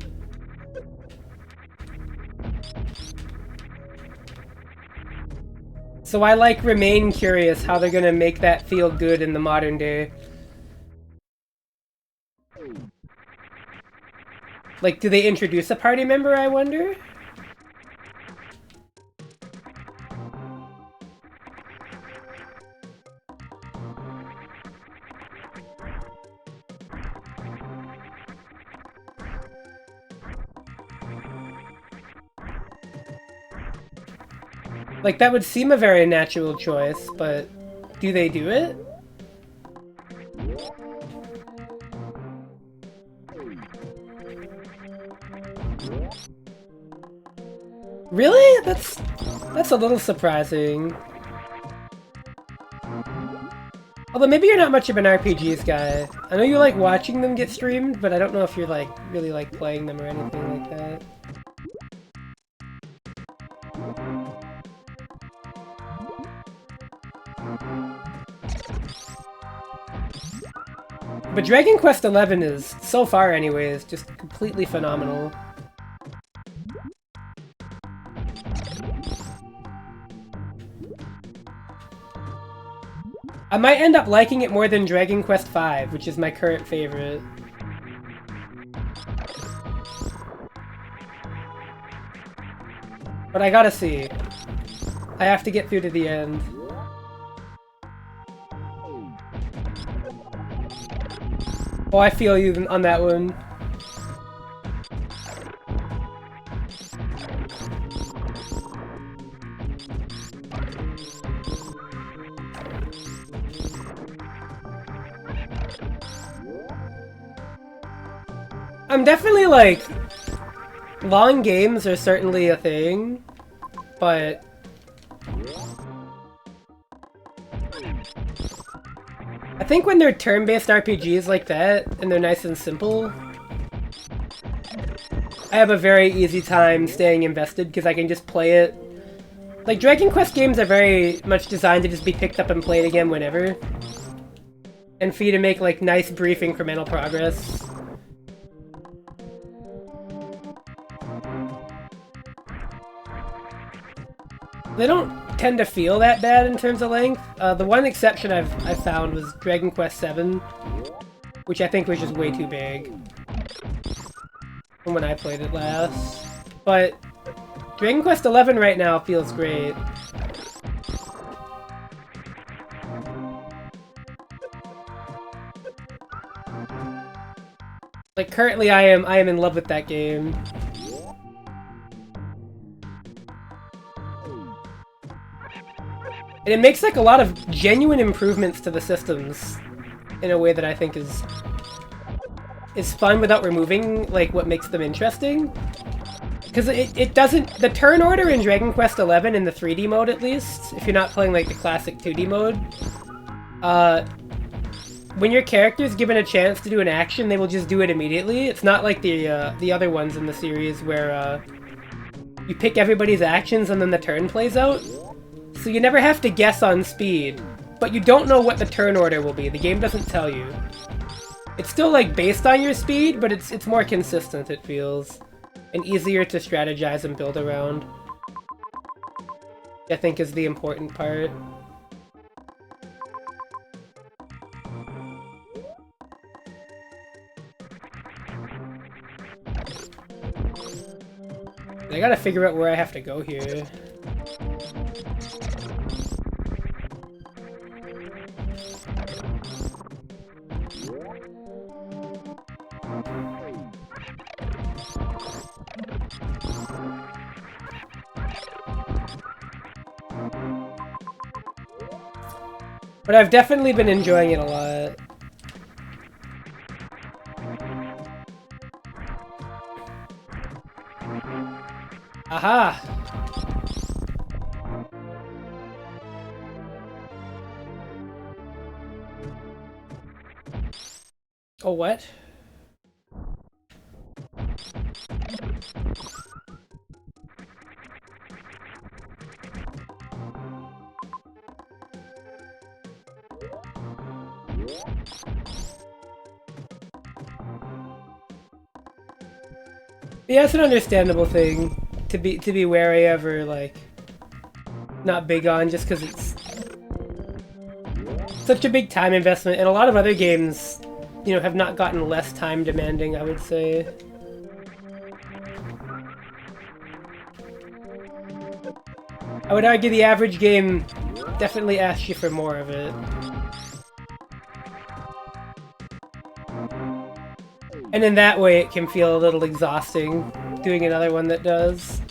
So I, like, remain curious how they're gonna make that feel good in the modern day. Like, do they introduce a party member, I wonder? Like, that would seem a very natural choice, but do they do it? Really? That's a little surprising. Although maybe you're not much of an RPGs guy. I know you like watching them get streamed, but I don't know if you're like really like playing them or anything like that. But Dragon Quest XI is, so far anyways, just completely phenomenal. I might end up liking it more than Dragon Quest V, which is my current favorite. But I gotta see. I have to get through to the end. Oh, I feel you on that one. I'm definitely like... long games are certainly a thing, but... I think when they're turn-based RPGs like that, and they're nice and simple, I have a very easy time staying invested because I can just play it. Like, Dragon Quest games are very much designed to just be picked up and played again whenever. And for you to make, like, nice, brief, incremental progress. They don't tend to feel that bad in terms of length. The one exception I've found was Dragon Quest VII, which I think was just way too big from when I played it last. But Dragon Quest XI right now feels great. Like, currently I am in love with that game. And it makes, like, a lot of genuine improvements to the systems in a way that I think is fun without removing, like, what makes them interesting. Because it doesn't... The turn order in Dragon Quest XI, in the 3D mode at least, if you're not playing, like, the classic 2D mode, when your character's given a chance to do an action, they will just do it immediately. It's not like the other ones in the series where, you pick everybody's actions and then the turn plays out. So you never have to guess on speed, but you don't know what the turn order will be. The game doesn't tell you. It's still, like, based on your speed, but it's more consistent, it feels. And easier to strategize and build around. I think is the important part. I gotta figure out where I have to go here. But I've definitely been enjoying it a lot. Aha! Oh, what? Yeah, it's an understandable thing to be wary of or like not big on just because it's such a big time investment, and a lot of other games, you know, have not gotten less time demanding, I would say. I would argue the average game definitely asks you for more of it. And in that way, it can feel a little exhausting, doing another one that does.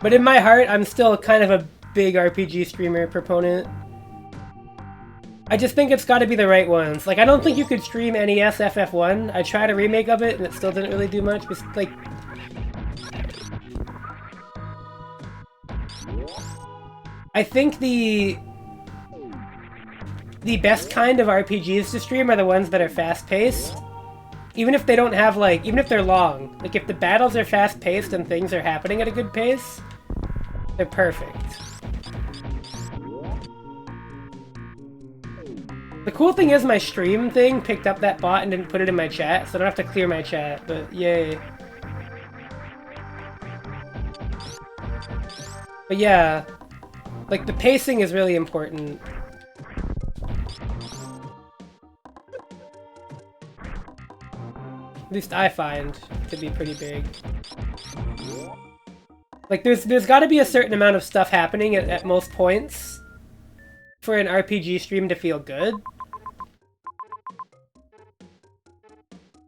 But in my heart, I'm still kind of a big RPG streamer proponent. I just think it's got to be the right ones. Like, I don't think you could stream NES FF1. I tried a remake of it, and it still didn't really do much. But, like, I think the best kind of RPGs to stream are the ones that are fast-paced. Even if they don't have, like, even if they're long. Like, if the battles are fast-paced and things are happening at a good pace, they're perfect. The cool thing is my stream thing picked up that bot and didn't put it in my chat, so I don't have to clear my chat, but yay. But yeah, like, the pacing is really important. At least I find to be pretty big. Like, there's got to be a certain amount of stuff happening at most points for an RPG stream to feel good.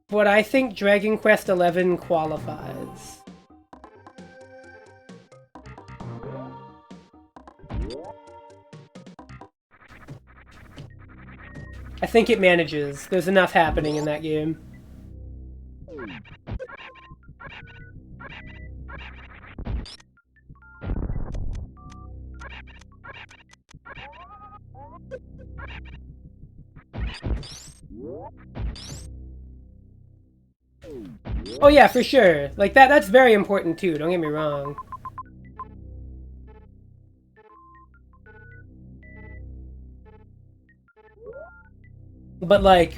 But I think Dragon Quest XI qualifies. I think it manages. There's enough happening in that game. Oh yeah, for sure. Like, that's very important too, don't get me wrong. But like,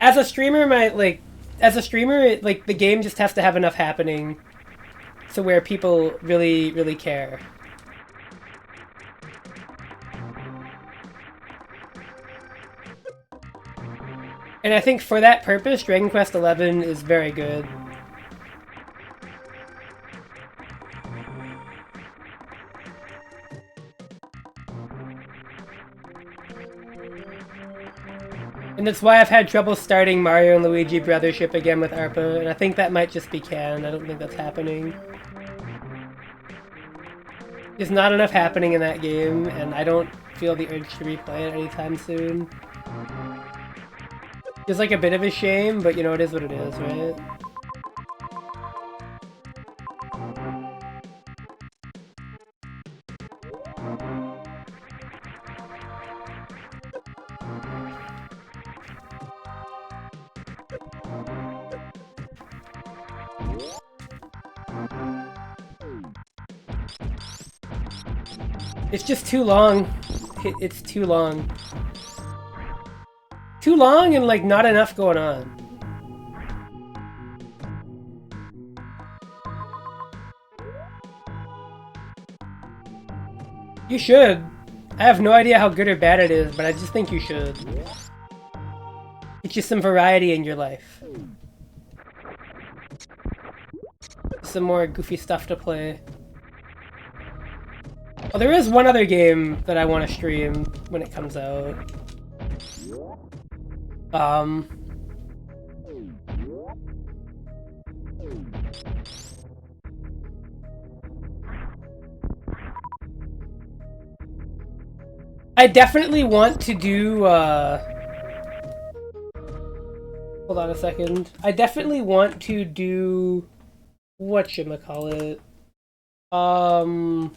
as a streamer, the game just has to have enough happening to where people really, really care. And I think for that purpose, Dragon Quest XI is very good. And that's why I've had trouble starting Mario and Luigi Brothership again with ARPA, and I think that might just be canon. I don't think that's happening. There's not enough happening in that game, and I don't feel the urge to replay it anytime soon. It's like a bit of a shame, but you know, it is what it is, right? It's just too long. It's too long. Too long and, like, not enough going on. You should. I have no idea how good or bad it is, but I just think you should. Get you some variety in your life. Some more goofy stuff to play. Oh, there is one other game that I want to stream when it comes out. Um, I definitely want to do, hold on a second. I definitely want to do, whatchamacallit? Um,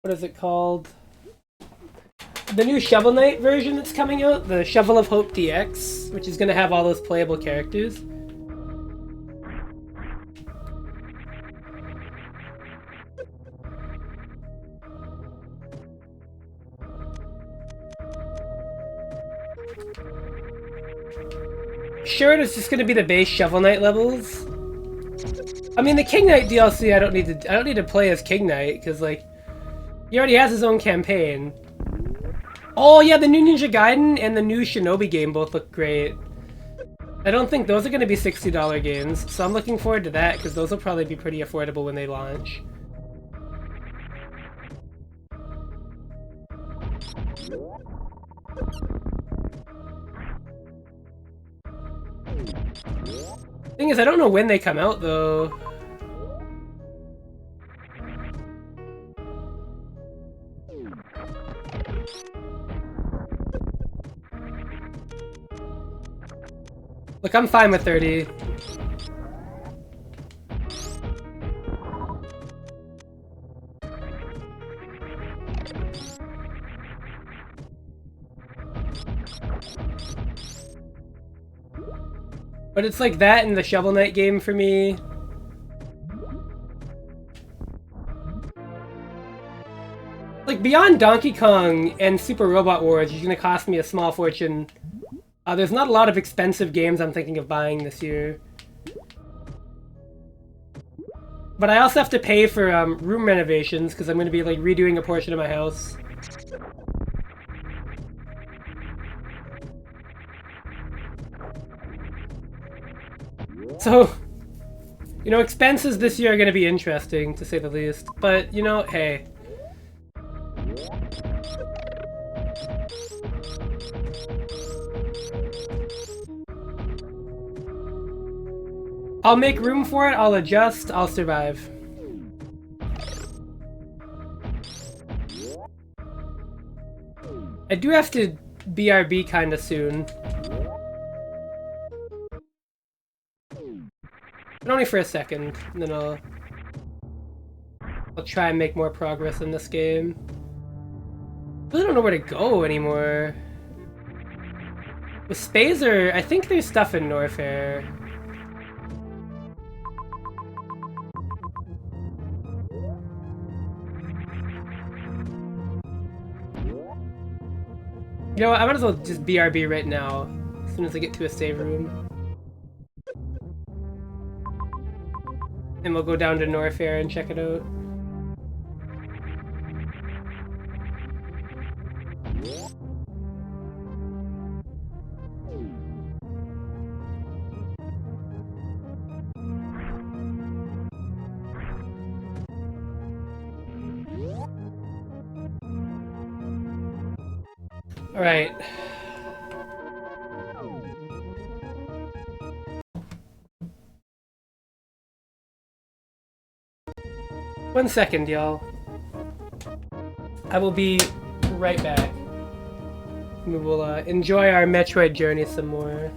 what is it called? The new Shovel Knight version that's coming out, the Shovel of Hope DX, which is going to have all those playable characters. Sure, it's just going to be the base Shovel Knight levels. I mean, the King Knight DLC, I don't need to play as King Knight because like he already has his own campaign. Oh yeah, the new Ninja Gaiden and the new Shinobi game both look great. I don't think those are going to be $60 games, so I'm looking forward to that because those will probably be pretty affordable when they launch. Thing is, I don't know when they come out though. Look, I'm fine with 30. But it's like that in the Shovel Knight game for me. Like, beyond Donkey Kong and Super Robot Wars, which is going to cost me a small fortune, there's not a lot of expensive games I'm thinking of buying this year. But I also have to pay for room renovations, because I'm going to be like redoing a portion of my house. So, you know, expenses this year are going to be interesting, to say the least. But, you know, hey. I'll make room for it, I'll adjust, I'll survive. I do have to BRB kinda soon. But only for a second, and then I'll try and make more progress in this game. I really don't know where to go anymore. With Spazer, I think there's stuff in Norfair. You know what, I might as well just BRB right now, as soon as I get to a save room. And we'll go down to Norfair and check it out. Alright. One second, y'all. I will be right back. We will enjoy our Metroid journey some more.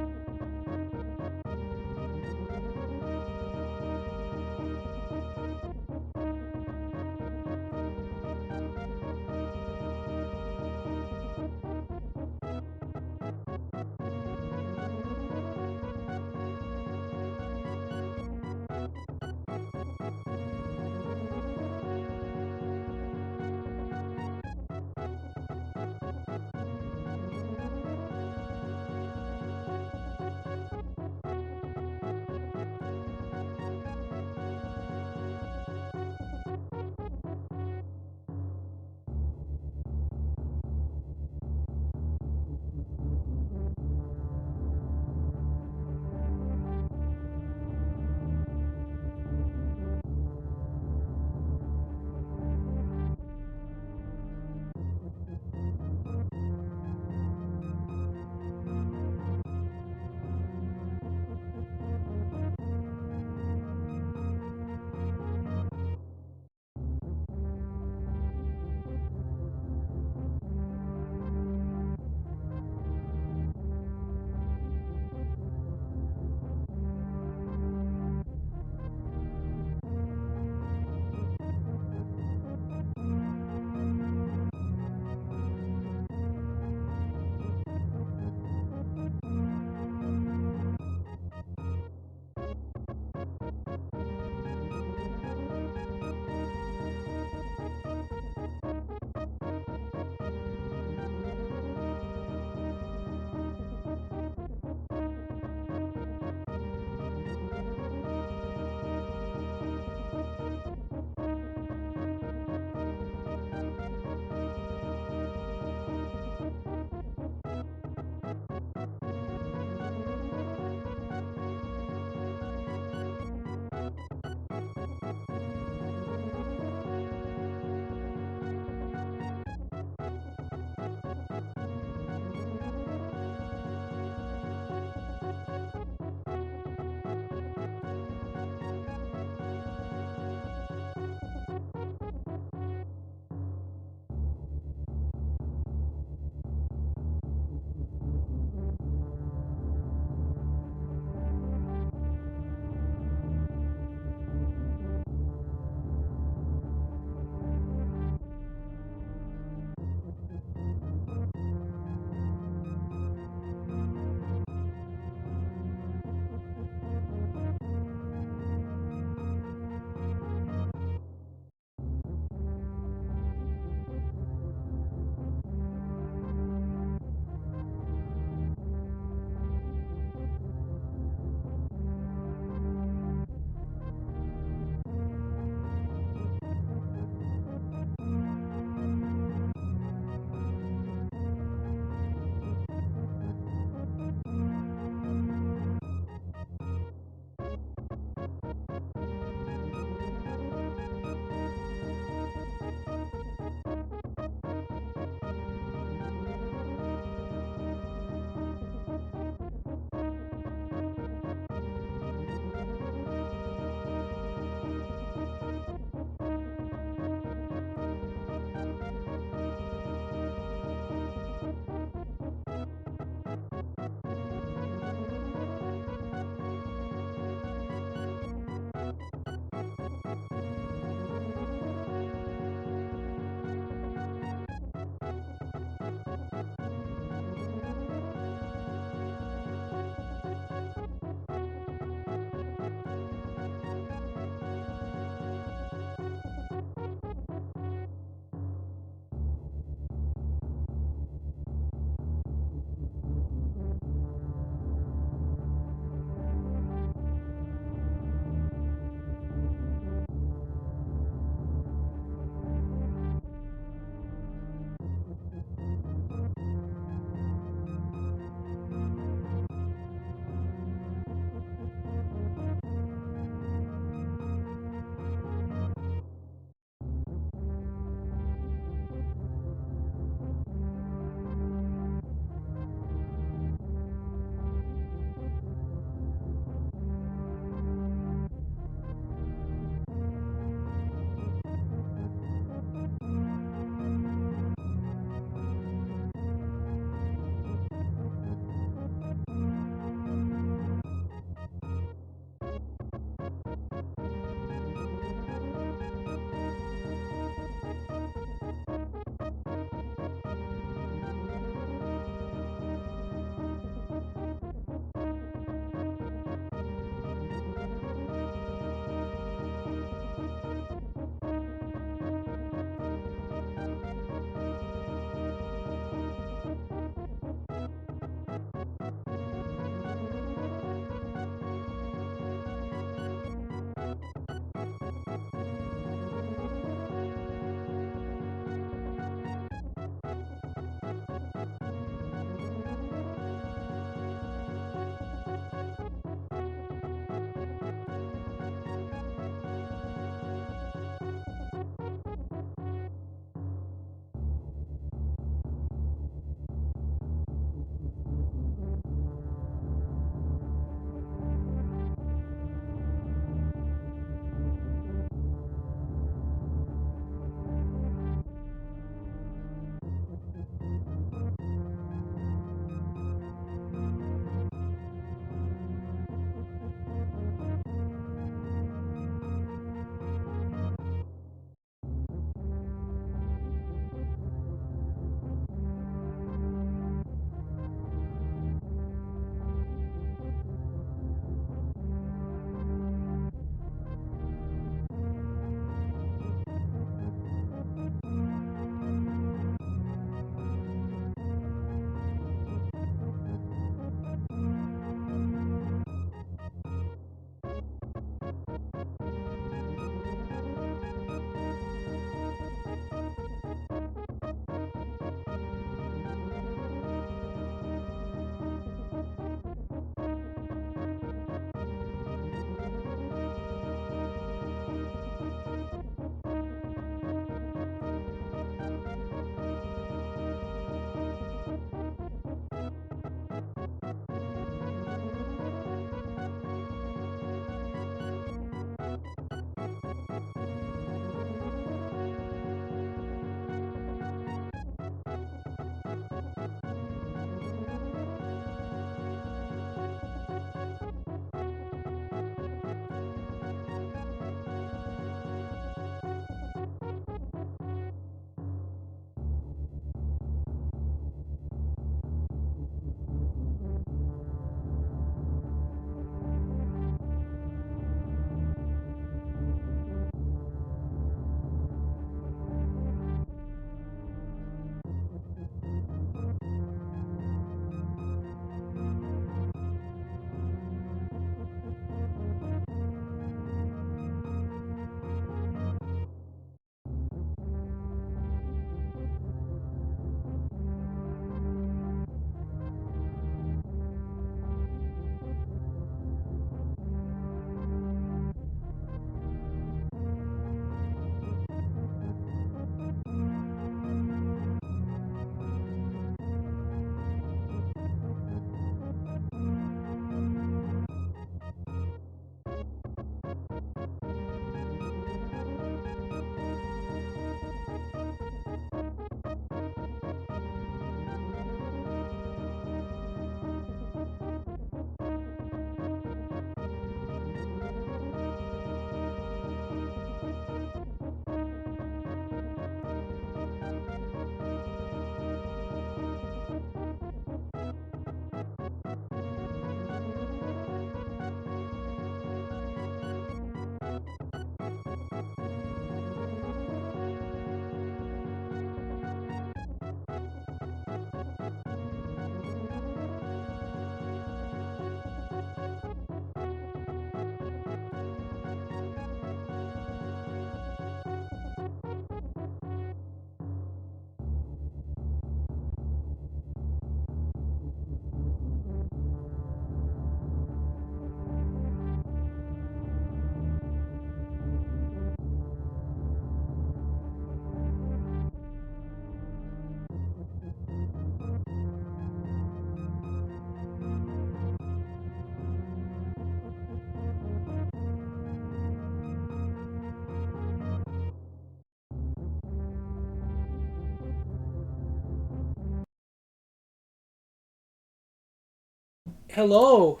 Hello.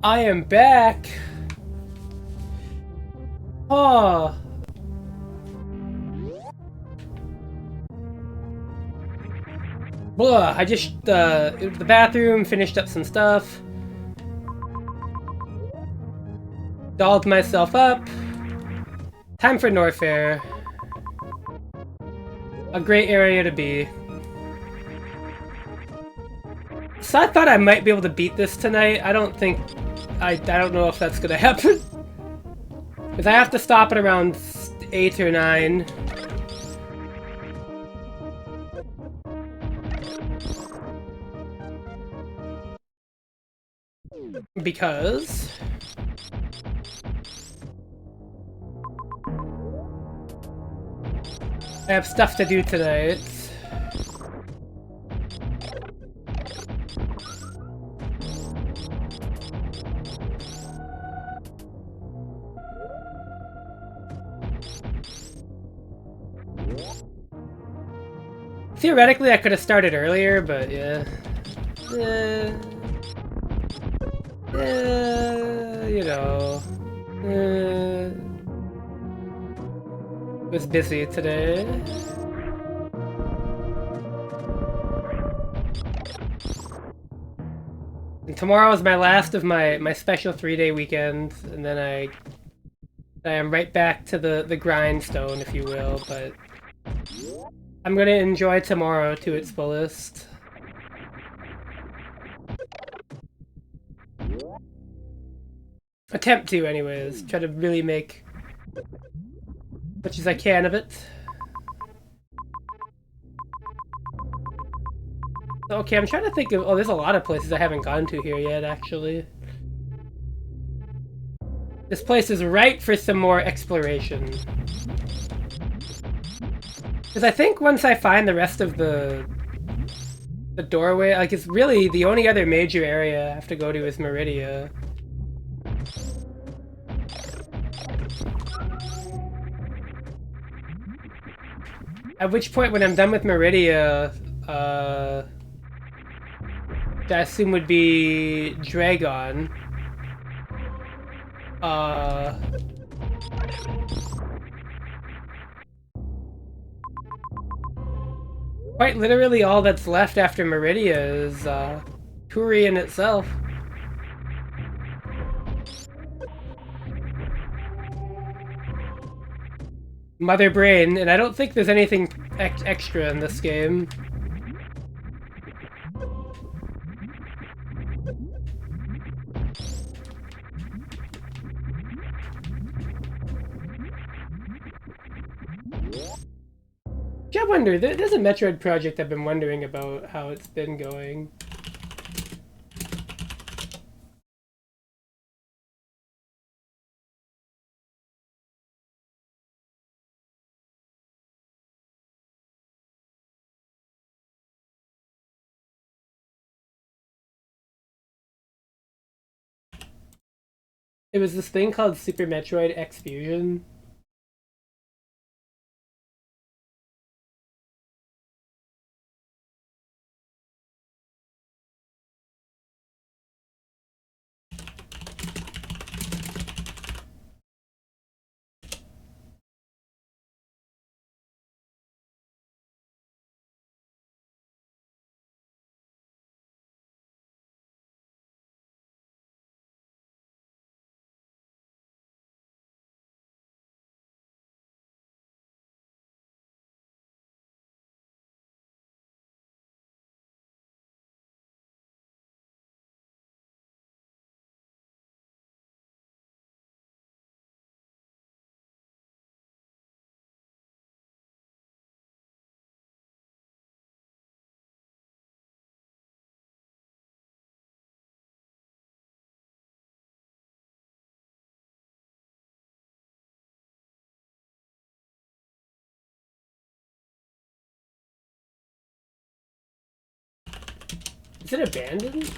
I am back. Oh. Blah. I just, the bathroom, finished up some stuff. Dolled myself up. Time for Norfair. A great area to be. So I thought I might be able to beat this tonight. I don't think... I don't know if that's gonna happen. Because I have to stop at around 8 or 9. Because... I have stuff to do tonight. Theoretically, I could have started earlier, but yeah. You know. Was busy today. And tomorrow is my last of my special 3-day weekend, and then I am right back to the grindstone, if you will, but I'm gonna enjoy tomorrow to its fullest. Attempt to, anyways. Try to really make much as I can of it. Okay, I'm trying to think of... Oh, there's a lot of places I haven't gone to here yet, actually. This place is ripe for some more exploration. Because I think once I find the rest of the doorway, like, it's really the only other major area I have to go to is Meridia. At which point, when I'm done with Meridia, that I assume would be Dragon. Quite literally all that's left after Meridia is, Turian itself. Mother Brain, and I don't think there's anything extra in this game. I wonder, there's a Metroid project I've been wondering about how it's been going. It was this thing called Super Metroid X Fusion. Is it abandoned?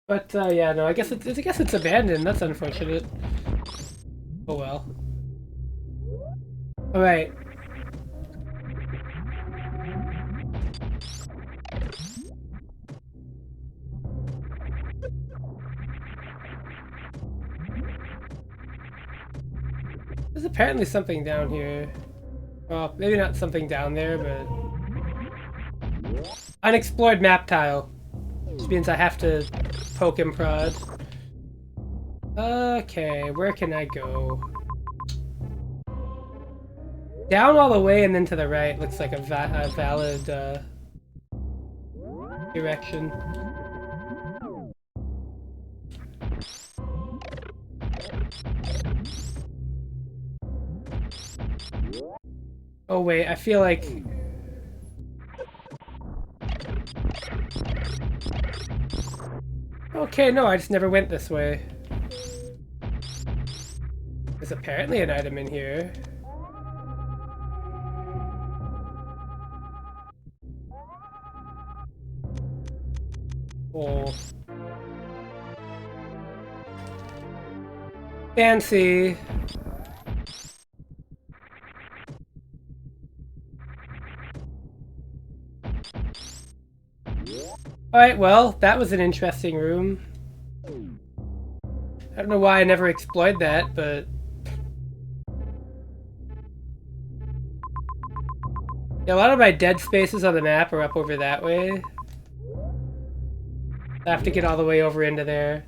But yeah, no, I guess it's abandoned. That's unfortunate. Oh well. All right. There's apparently something down here. Well, maybe not something down there, but unexplored map tile, which means I have to poke and prod. Okay, where can I go? Down all the way and then to the right looks like a valid direction. Oh wait, I feel like... Okay, no, I just never went this way. There's apparently an item in here. Oh. Fancy. Alright, well, that was an interesting room. I don't know why I never explored that, but... Yeah, a lot of my dead spaces on the map are up over that way. I have to get all the way over into there.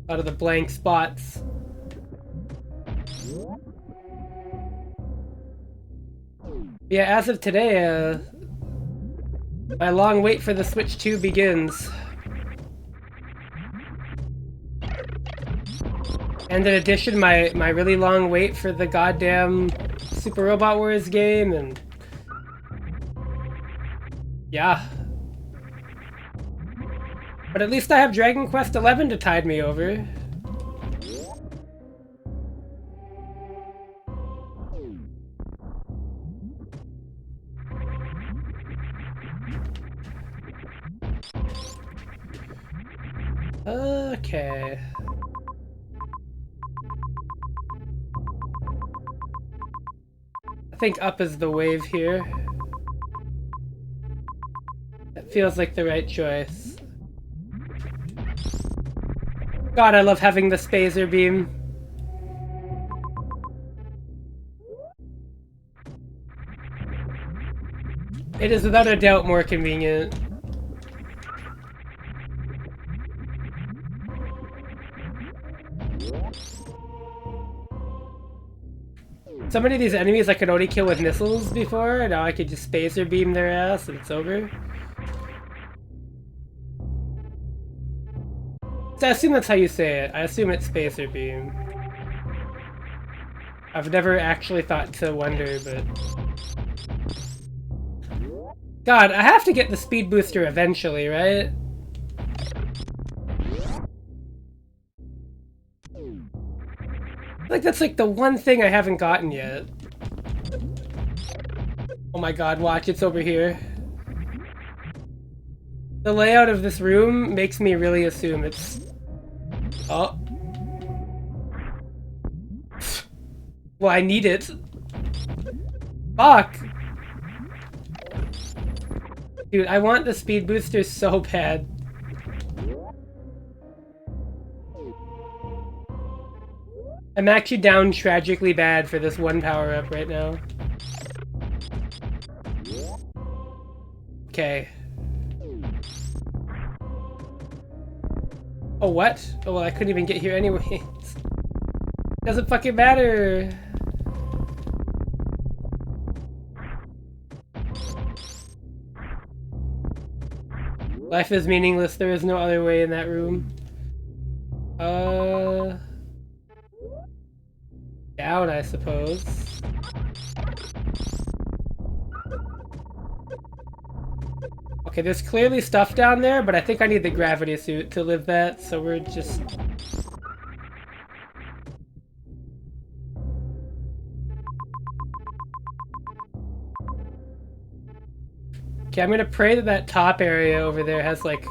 A lot of the blank spots. Yeah, as of today, my long wait for the Switch 2 begins. And in addition, my really long wait for the goddamn Super Robot Wars game, and... Yeah. But at least I have Dragon Quest XI to tide me over. Okay. I think up is the wave here. That feels like the right choice. God, I love having the spacer beam. It is without a doubt more convenient. So many of these enemies I could only kill with missiles before, and now I could just spacer beam their ass and it's over. So I assume that's how you say it. I assume it's spacer beam. I've never actually thought to wonder, but... God, I have to get the speed booster eventually, right? Like, that's like the one thing I haven't gotten yet. Oh my god, watch, it's over here. The layout of this room makes me really assume it's... Oh. Well, I need it. Fuck! Dude, I want the speed booster so bad. I'm actually down tragically bad for this one power-up right now. Okay. Oh, what? Oh, well, I couldn't even get here anyways. Doesn't fucking matter. Life is meaningless. There is no other way in that room. Down, I suppose. Okay, there's clearly stuff down there, but I think I need the gravity suit to live that, so we're just... Okay, I'm gonna pray that that top area over there has like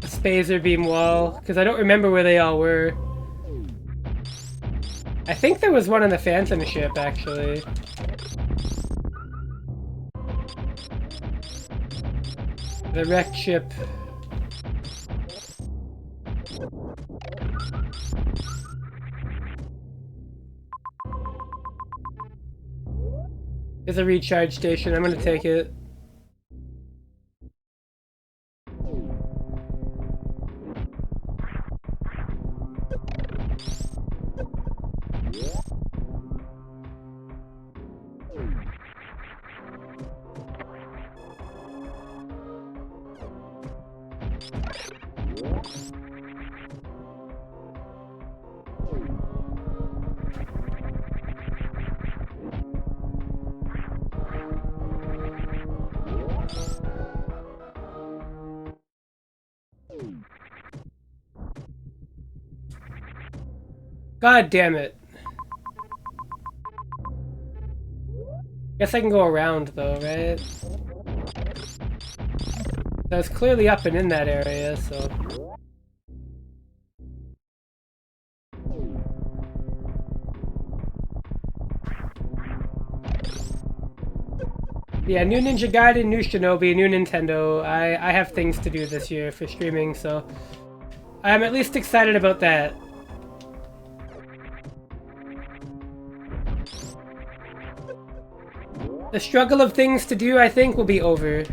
a spacer beam wall, because I don't remember where they all were. I think there was one on the Phantom ship, actually. The wrecked ship. There's a recharge station. I'm gonna take it. God damn it. Guess I can go around though, right? I was clearly up and in that area, so... Yeah, new Ninja Gaiden, new Shinobi, new Nintendo. I have things to do this year for streaming, so... I'm at least excited about that. The struggle of things to do, I think, will be over.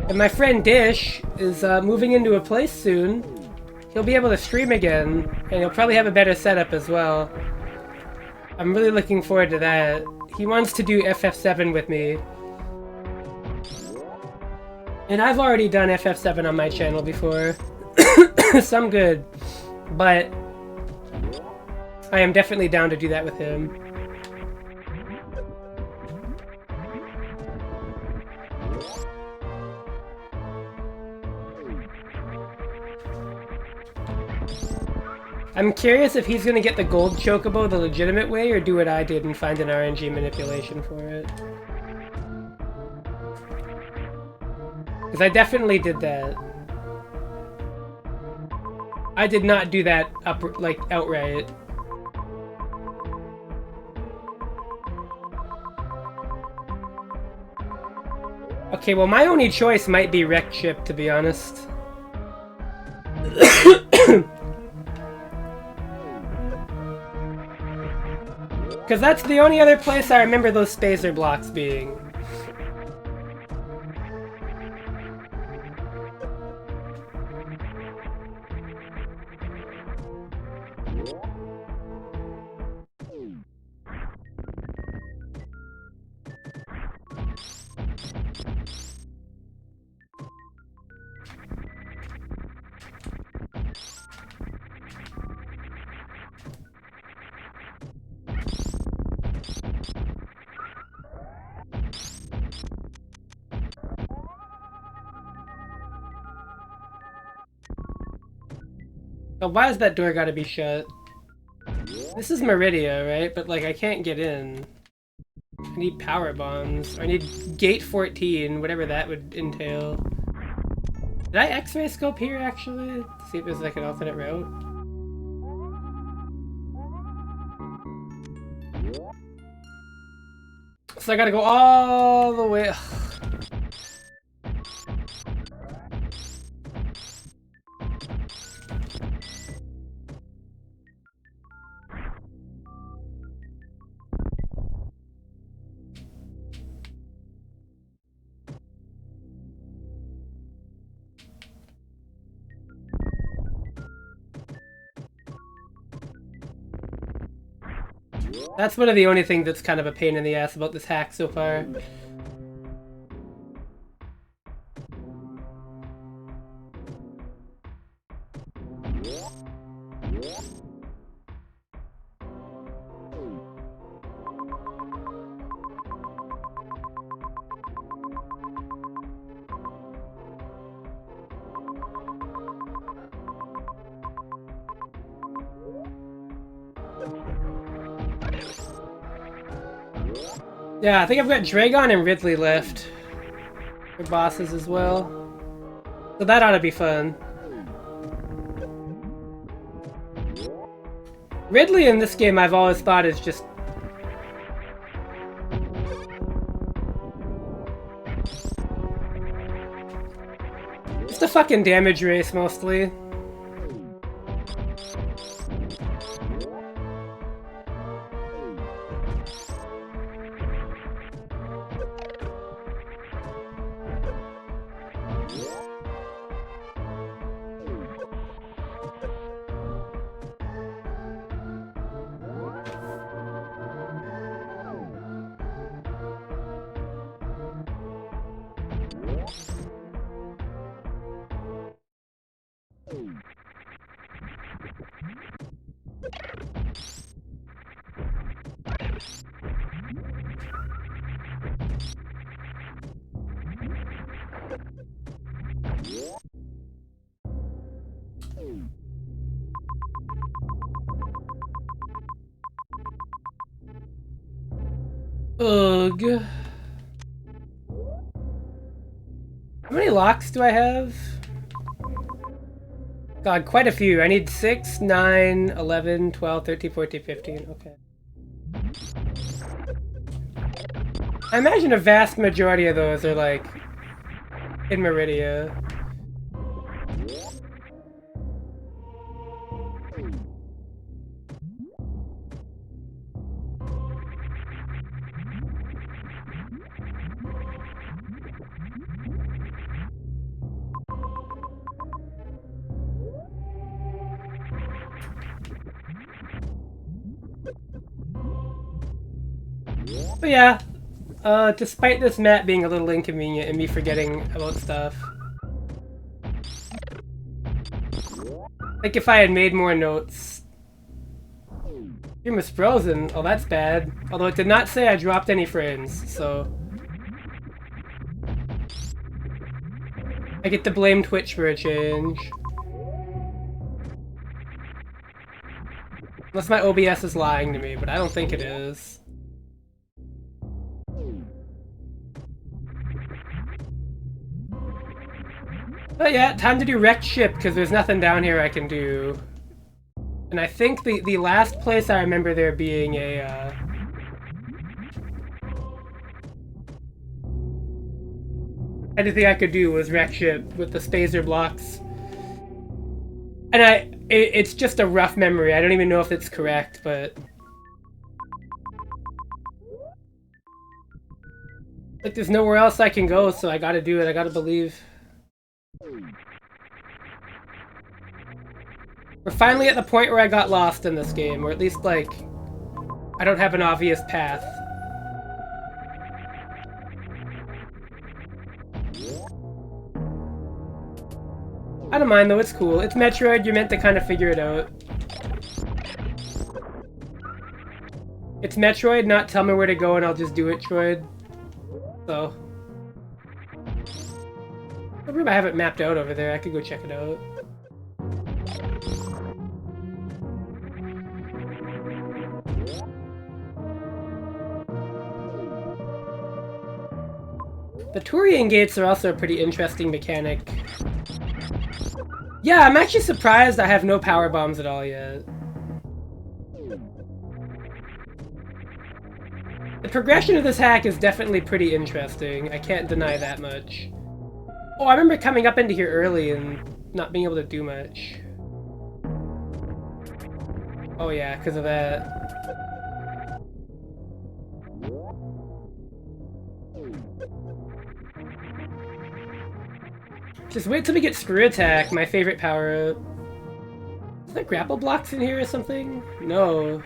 And my friend Dish is moving into a place soon. He'll be able to stream again, and he'll probably have a better setup as well. I'm really looking forward to that. He wants to do FF7 with me. And I've already done FF7 on my channel before. So I'm good. But I am definitely down to do that with him. I'm curious if he's gonna get the gold chocobo the legitimate way, or do what I did and find an RNG manipulation for it. Because I definitely did that. I did not do that outright. Okay, well my only choice might be wrecked ship, to be honest. Because that's the only other place I remember those spacer blocks being. Oh, why has that door gotta be shut? This is Meridia, right? But, like, I can't get in. I need power bombs. Or I need gate 14, whatever that would entail. Did I X-ray scope here, actually? To see if there's, like, an alternate route? So I gotta go all the way... That's one of the only things that's kind of a pain in the ass about this hack so far. Yeah, I think I've got Dragon and Ridley left for bosses as well. So that ought to be fun. Ridley in this game I've always thought is just... just a fucking damage race, mostly. Ugh. How many locks do I have? God, quite a few. I need 6, 9, 11, 12, 13, 14, 15. Okay. I imagine a vast majority of those are like in Meridia. But yeah, despite this map being a little inconvenient and me forgetting about stuff. Like if I had made more notes. Stream was frozen. Oh, that's bad. Although it did not say I dropped any frames, so... I get to blame Twitch for a change. Unless my OBS is lying to me, but I don't think it is. But yeah, time to do wrecked ship, because there's nothing down here I can do. And I think the last place I remember there being a, anything I could do was wreck ship with the spacer blocks. And it's just a rough memory. I don't even know if it's correct, but... like, there's nowhere else I can go, so I gotta do it. I gotta believe. We're finally at the point where I got lost in this game, or at least, like, I don't have an obvious path. I don't mind, though. It's cool. It's Metroid. You're meant to kind of figure it out. It's Metroid, not tell me where to go and I'll just do it, Troid. So... the room I haven't mapped out over there. I could go check it out. The Turian gates are also a pretty interesting mechanic. Yeah, I'm actually surprised I have no power bombs at all yet. The progression of this hack is definitely pretty interesting. I can't deny that much. Oh, I remember coming up into here early and not being able to do much. Oh yeah, because of that. Just wait till we get Screw Attack, my favorite power-up. Is there grapple blocks in here or something? No.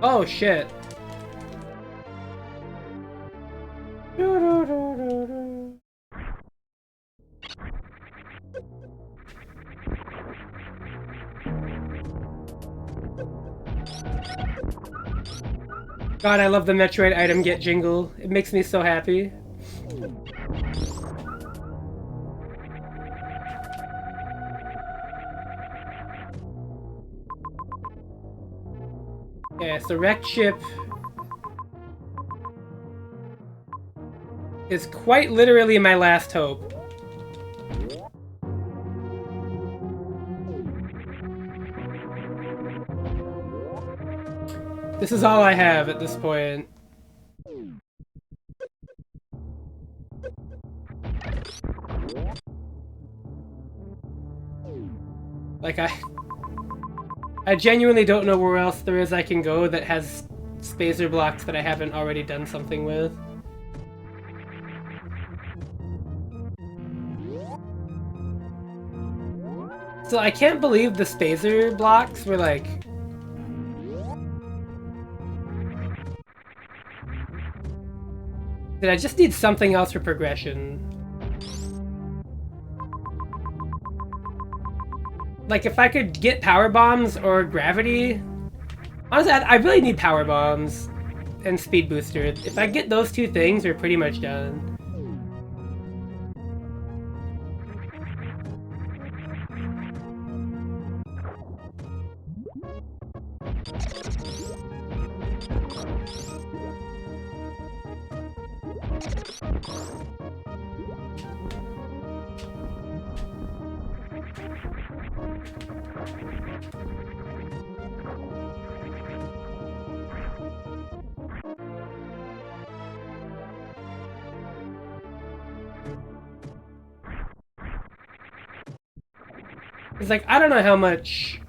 Oh shit. God, I love the Metroid item get jingle. It makes me so happy. Yeah, so wrecked ship is quite literally my last hope. This is all I have at this point. Like, I genuinely don't know where else there is I can go that has spacer blocks that I haven't already done something with. So I can't believe the spacer blocks were like... Did I just need something else for progression? Like, if I could get power bombs or gravity... Honestly, I really need power bombs and speed booster. If I get those two things, we're pretty much done. It's like, I don't know how much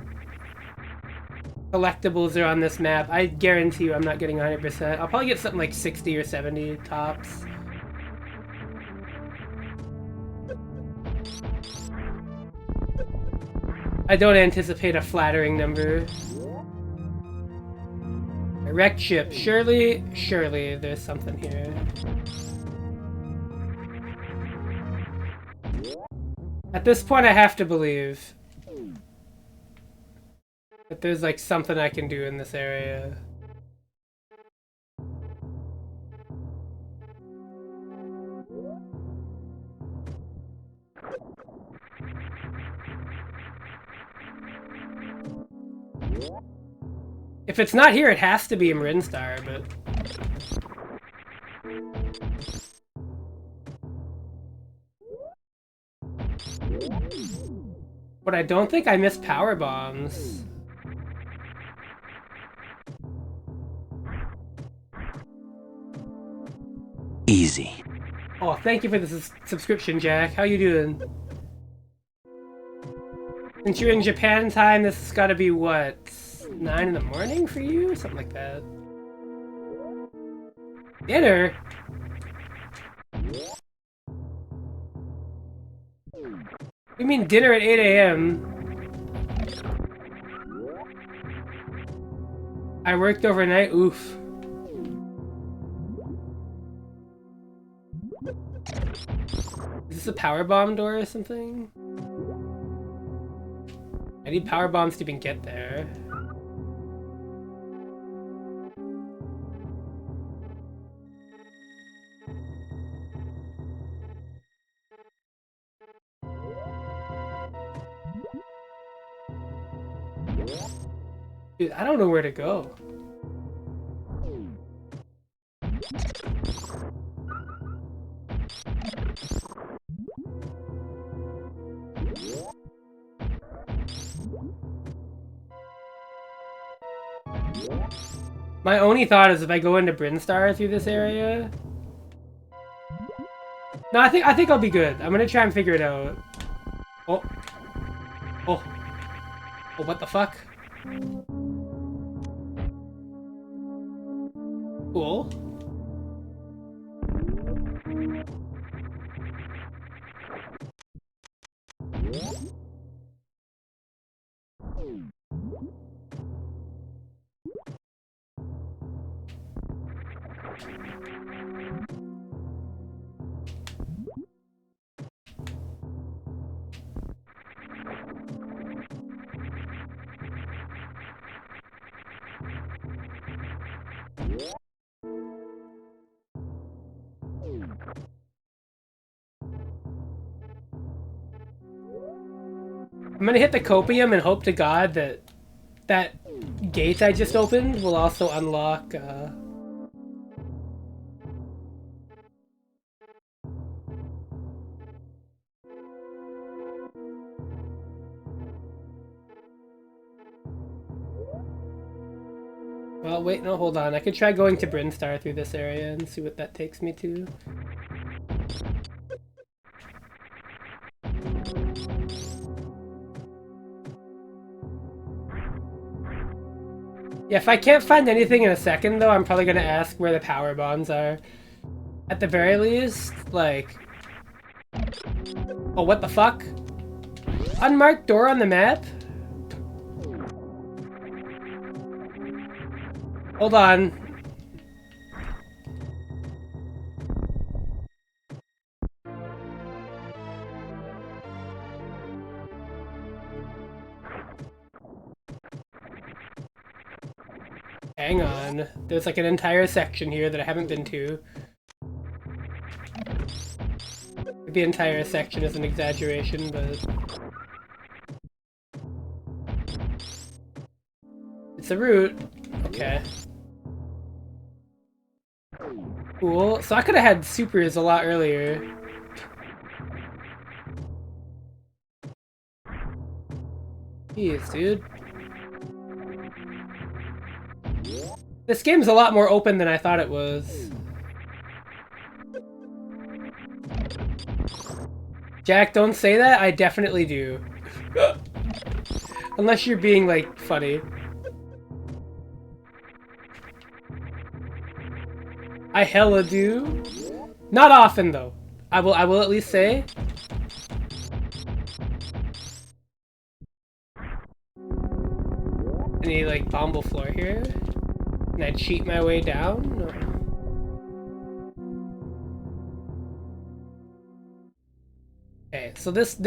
collectibles are on this map. I guarantee you I'm not getting 100%. I'll probably get something like 60 or 70 tops. I don't anticipate a flattering number. A wrecked ship. Surely there's something here. At this point, I have to believe that there's like something I can do in this area. If it's not here, it has to be in Rinstar, but... But I don't think I missed power bombs. Easy. Oh, thank you for the subscription, Jack. How you doing? Since you're in Japan time, this has got to be, what, 9 in the morning for you? Something like that. Dinner? You mean dinner at 8 a.m.? I worked overnight? Oof. Is this a power bomb door or something? I need power bombs to even get there. Dude, I don't know where to go. My only thought is if I go into Brinstar through this area. No, I think I'll be good. I'm gonna try and figure it out. Oh. Oh. Oh, what the fuck? Cool. I'm gonna hit the copium and hope to God that gate I just opened will also unlock well, wait, no, hold on. I could try going to Brinstar through this area and see what that takes me to. Yeah, if I can't find anything in a second, though, I'm probably gonna ask where the power bombs are. At the very least, like... Oh, what the fuck? Unmarked door on the map? Hold on. Hang on. There's like an entire section here that I haven't been to. The entire section is an exaggeration, but... It's a route. Okay. Cool. So I could have had supers a lot earlier. Jeez, dude. This game's a lot more open than I thought it was. Jack, don't say that. I definitely do. Unless you're being, like, funny. I hella do. Not often, though. I will at least say. Any, like, bomble floor here? Can I cheat my way down? No. Okay, so this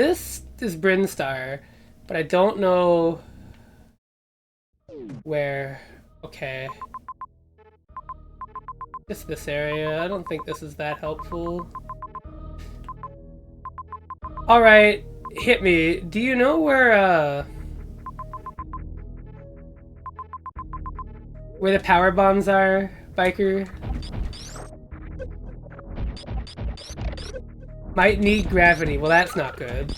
is Brinstar, but I don't know where. Okay. Just this area. I don't think this is that helpful. Alright, hit me. Do you know where the power bombs are, biker? Might need gravity. Well, that's not good.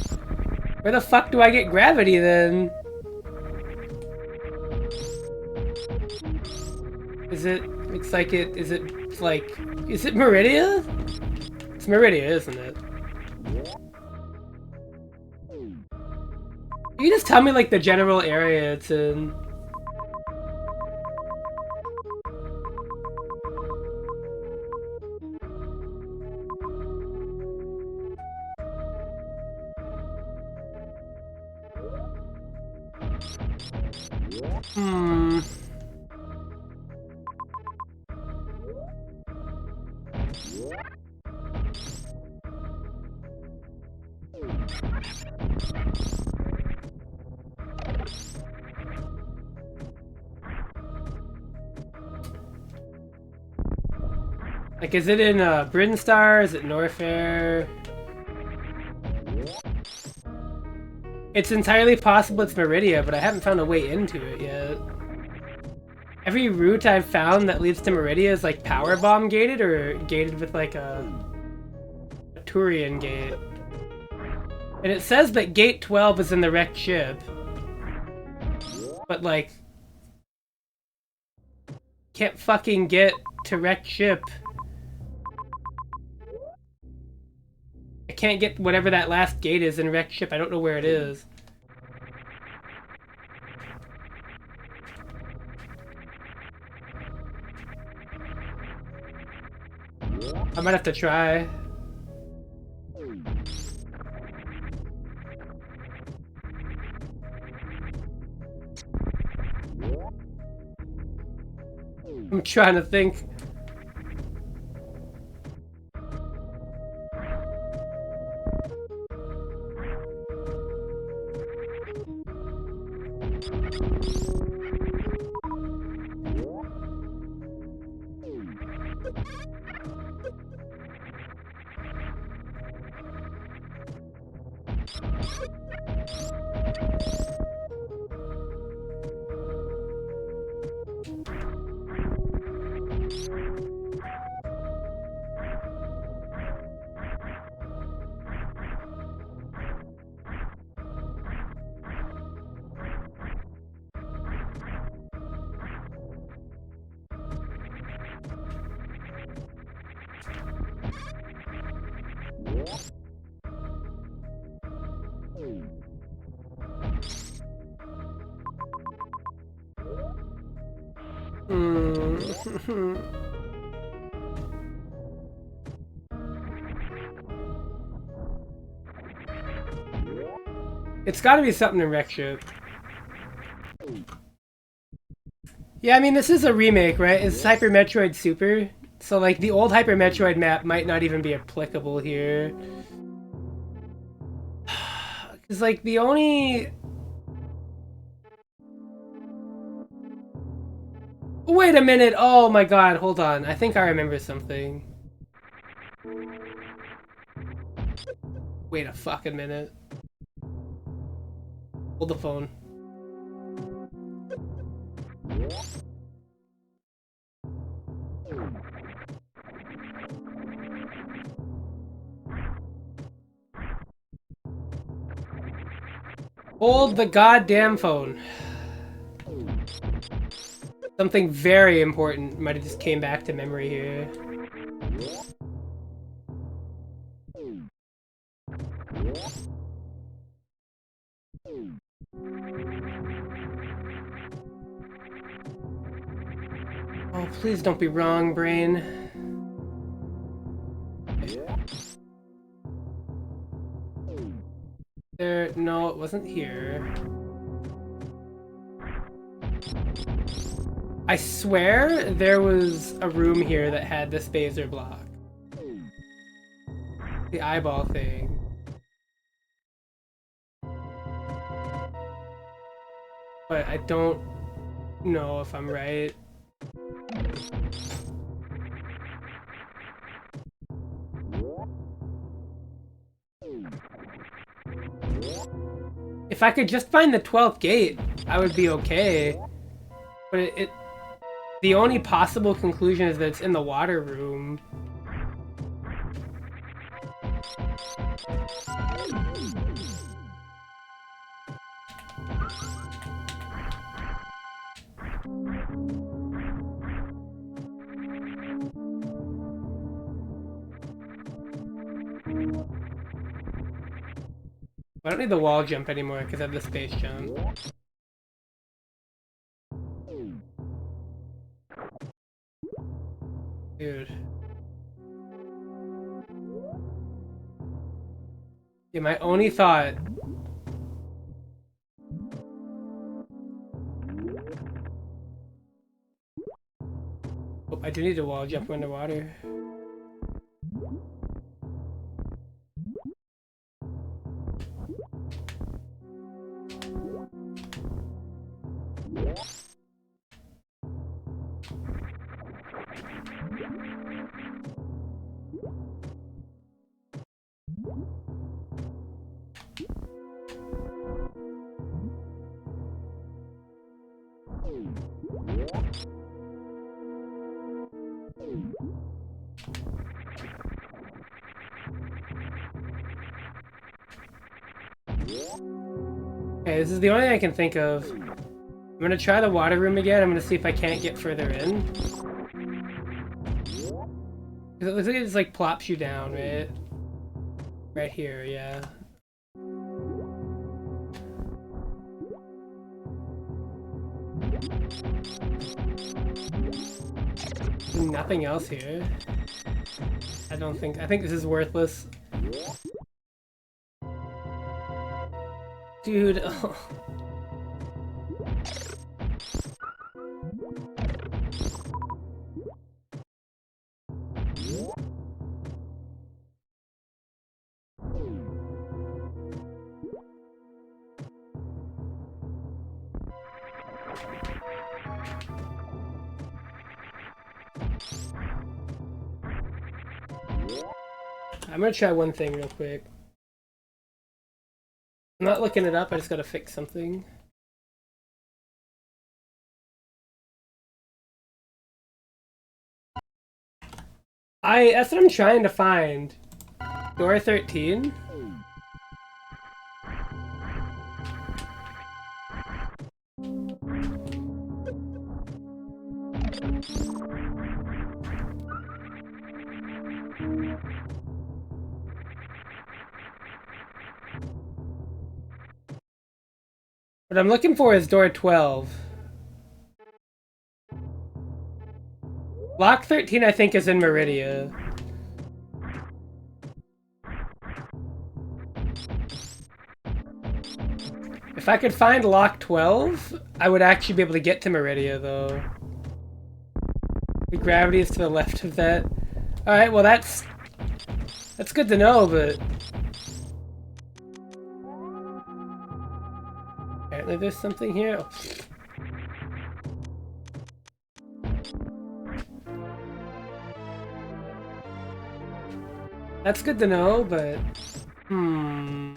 Where the fuck do I get gravity, then? Is it... Looks like it... Is it, like... Is it Meridia? It's Meridia, isn't it? You just tell me, like, the general area it's in. Like, is it in Brinstar? Is it Norfair? It's entirely possible it's Meridia, but I haven't found a way into it yet. Every route I've found that leads to Meridia is like power bomb gated or gated with like a Turian gate. And it says that gate 12 is in the wrecked ship. But like... Can't fucking get to wrecked ship. I can't get whatever that last gate is in wrecked ship. I don't know where it is. I might have to try. I'm trying to think. It's gotta be something in Wreckship. Yeah, I mean, this is a remake, right? It's Hyper Metroid Super. So, like, the old Hyper Metroid map might not even be applicable here. Because, like, the only... Wait a minute! Oh my god, hold on. I think I remember something. Wait a fucking minute. Hold the phone. Hold the goddamn phone. Something very important might have just came back to memory here. Oh, please don't be wrong, brain. No, it wasn't here. I swear there was a room here that had the spacer block. The eyeball thing. But I don't know if I'm right. If I could just find the 12th gate, I would be okay. But the only possible conclusion is that it's in the water room. I don't need the wall jump anymore because I have the space jump. Dude. Yeah, my only thought... Oh, I do need a wall jump underwater. Okay, this is the only thing I can think of. I'm gonna try the water room again. I'm gonna see if I can't get further in. Because it looks like it just like plops you down, right? Right here, yeah. Nothing else here. I think this is worthless. Dude, oh. I'm gonna try one thing real quick. I'm not looking it up, I just gotta fix something. That's what I'm trying to find. Door 13? What I'm looking for is door 12. Lock 13, I think, is in Meridia. If I could find Lock 12, I would actually be able to get to Meridia, though. The gravity is to the left of that. Alright, well that's good to know, but... apparently there's something here. Oh. That's good to know, but... You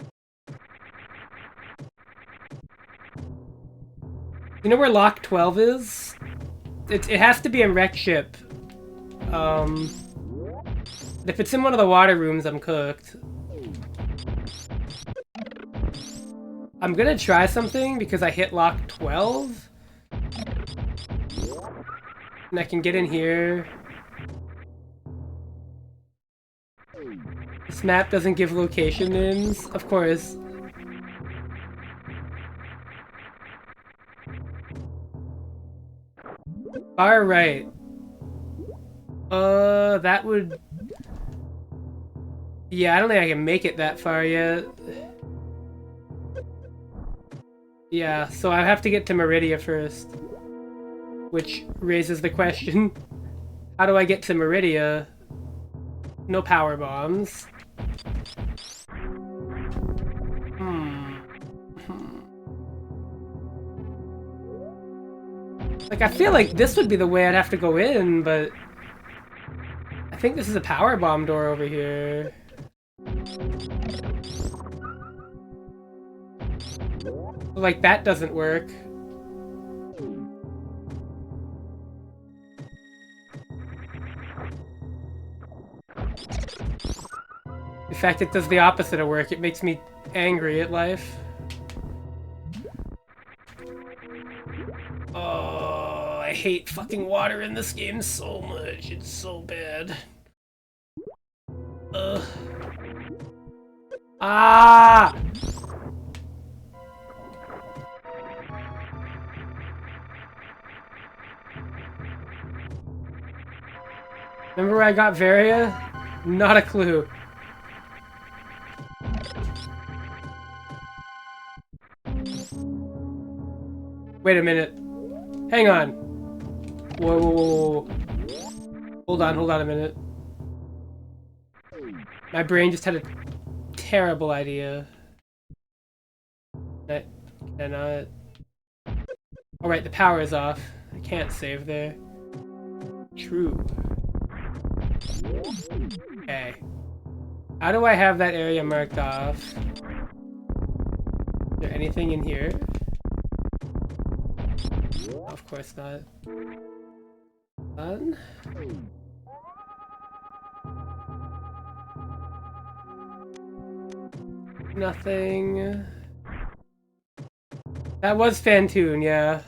know where Lock 12 is? It has to be a wreck ship. If it's in one of the water rooms, I'm cooked. I'm gonna try something because I hit Lock 12. And I can get in here. This map doesn't give location names, of course. Far right. That would... yeah, I don't think I can make it that far yet. Yeah, so I have to get to Meridia first. Which raises the question, how do I get to Meridia? No power bombs. Like, I feel like this would be the way I'd have to go in, but... I think this is a power bomb door over here. Like, that doesn't work. In fact, it does the opposite of work. It makes me angry at life. Oh, I hate fucking water in this game so much. It's so bad. Ugh. Ah! Remember where I got Varia? Not a clue. Wait a minute. Hang on. Whoa, whoa, whoa, whoa. Hold on a minute. My brain just had a terrible idea. I cannot... alright, the power is off. I can't save there. True. Okay. How do I have that area marked off? Is there anything in here? Of course not. Done. Nothing. That was Fantoon, yeah.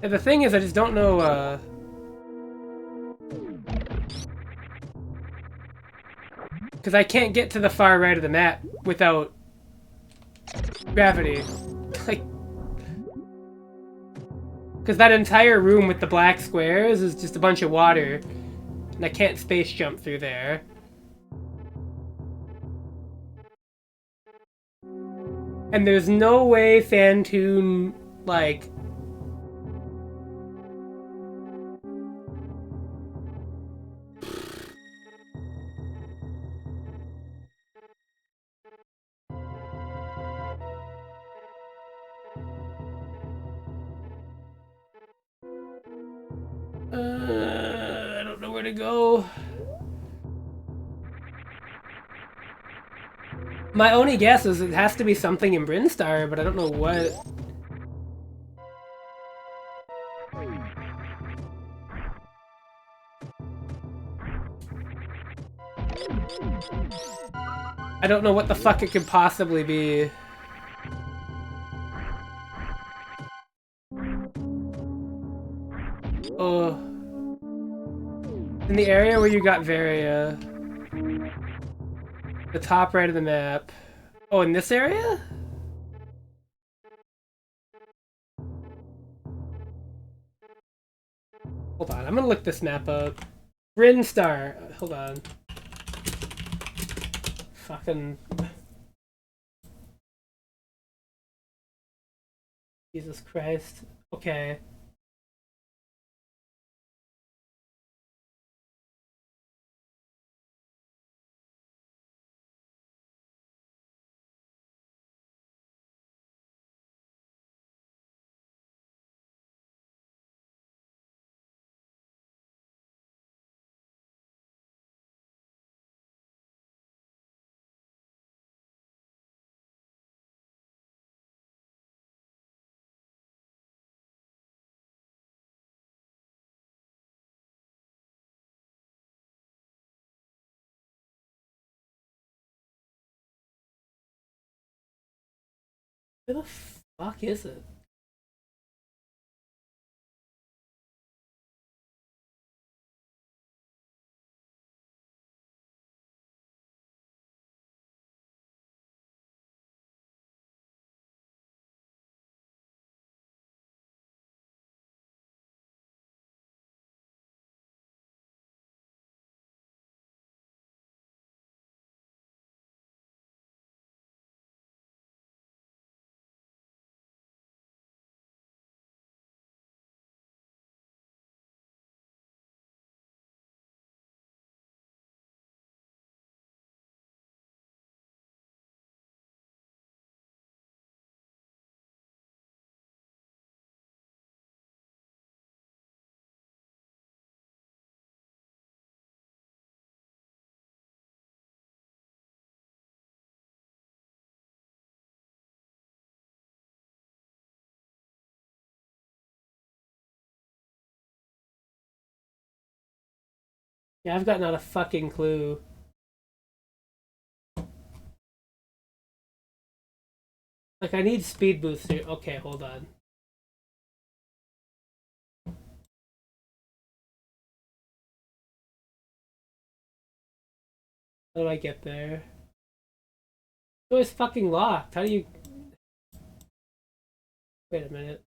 And the thing is, I just don't know, because I can't get to the far right of the map without gravity. Like, because that entire room with the black squares is just a bunch of water, and I can't space jump through there. And there's no way Fantoon, like... I don't know where to go. My only guess is it has to be something in Brinstar, but I don't know what. I don't know what the fuck it could possibly be. Oh. In the area where you got Varia. The top right of the map. Oh, in this area? Hold on, I'm gonna look this map up. Brinstar. Hold on. Fucking... Jesus Christ. Okay. Where the fuck is it? Yeah, I've got not a fucking clue. Like, I need speed boost here. Okay, hold on. How do I get there? Oh, it's fucking locked. How do you... Wait a minute.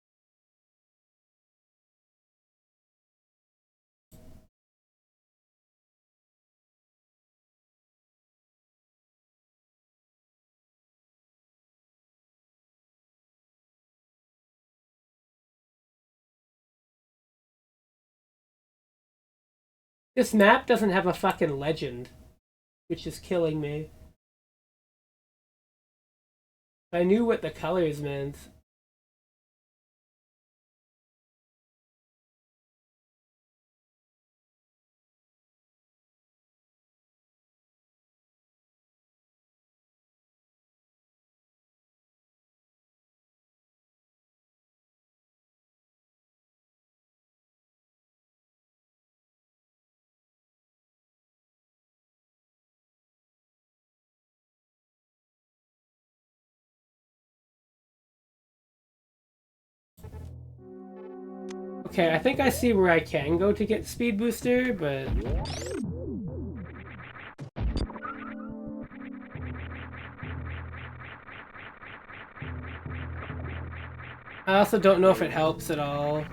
This map doesn't have a fucking legend, which is killing me. I knew what the colors meant. Okay, I think I see where I can go to get speed booster, but... I also don't know if it helps at all.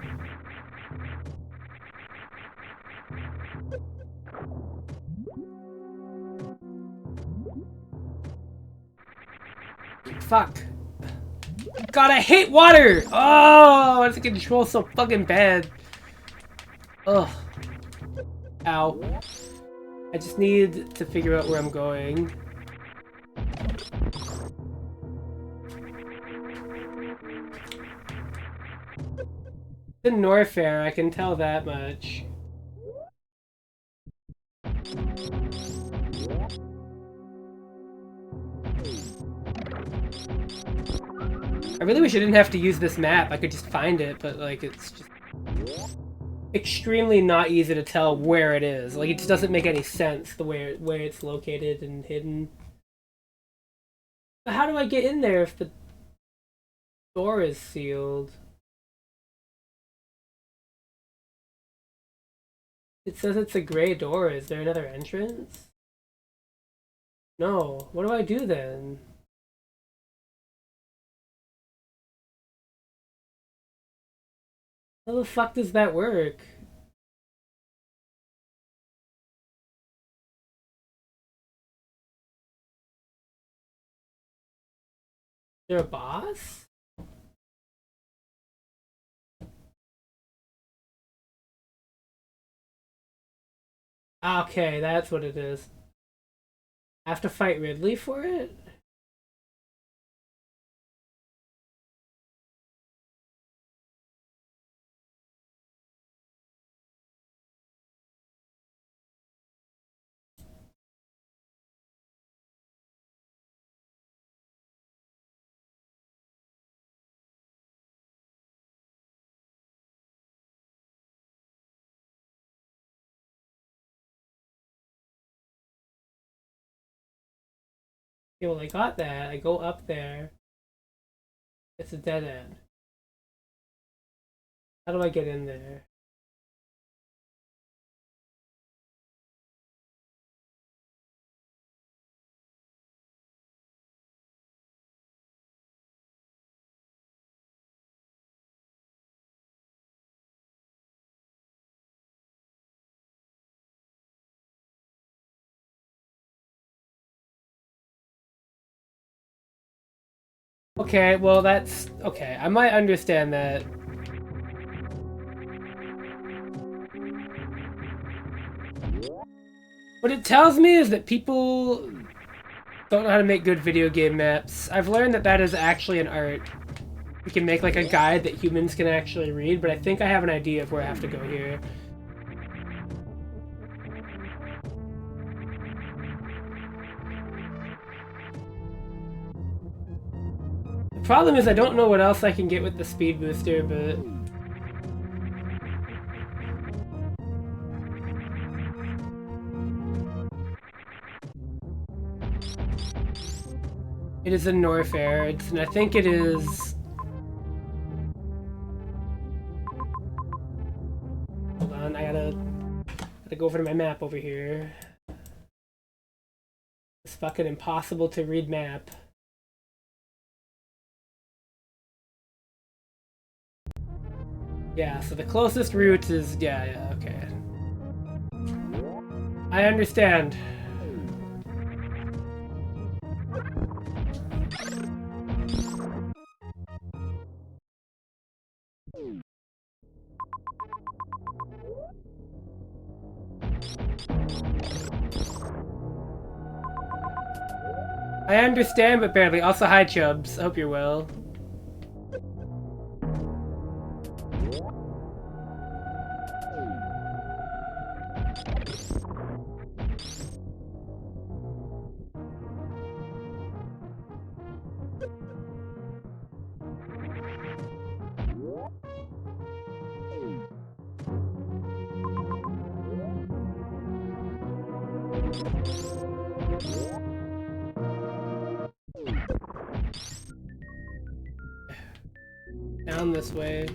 Fuck. God, I hate water! Oh, why does it control so fucking bad? Ugh. Ow. I just need to figure out where I'm going. The Norfair, I can tell that much. I really wish I didn't have to use this map. I could just find it, but like it's just extremely not easy to tell where it is. Like it just doesn't make any sense the where it's located and hidden. But how do I get in there if the door is sealed? It says it's a gray door. Is there another entrance? No. What do I do then? How the fuck does that work? Is there a boss? Okay, that's what it is. I have to fight Ridley for it? Okay, well I got that. I go up there. It's a dead end. How do I get in there? Okay, well that's... Okay, I might understand that. What it tells me is that people don't know how to make good video game maps. I've learned that that is actually an art. We can make like a guide that humans can actually read, but I think I have an idea of where I have to go here. The problem is I don't know what else I can get with the speed booster, but... It is a Norfair, and I think it is... Hold on, I gotta go over to my map over here. It's fucking impossible to read map. Yeah, so the closest route is... Yeah, okay. I understand. I understand, but barely. Also, hi, Chubbs. I hope you're well. Down this way.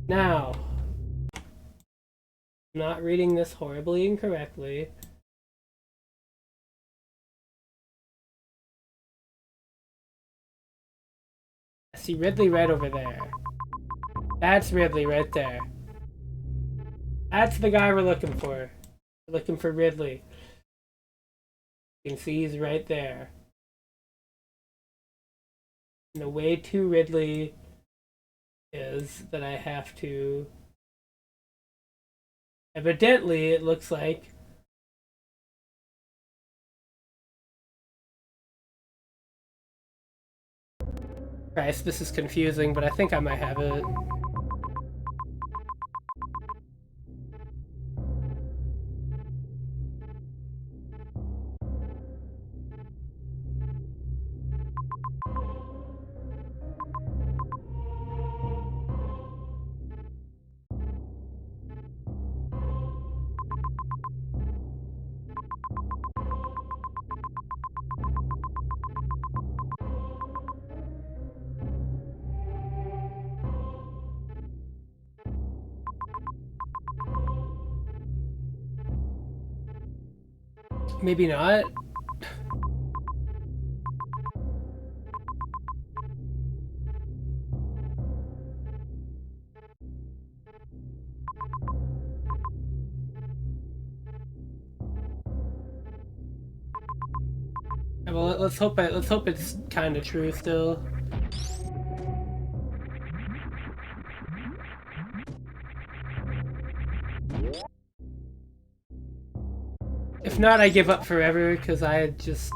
Now, I'm not reading this horribly incorrectly. I see Ridley right over there. That's Ridley right there. That's the guy we're looking for. We're looking for Ridley. You can see he's right there. And the way to Ridley is that I have to... Evidently, it looks like... Christ, this is confusing, but I think I might have it. Maybe not. Well, let's hope it's kind of true still. If not, I give up forever because I just.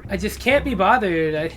I just can't be bothered.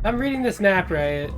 I'm reading this map right.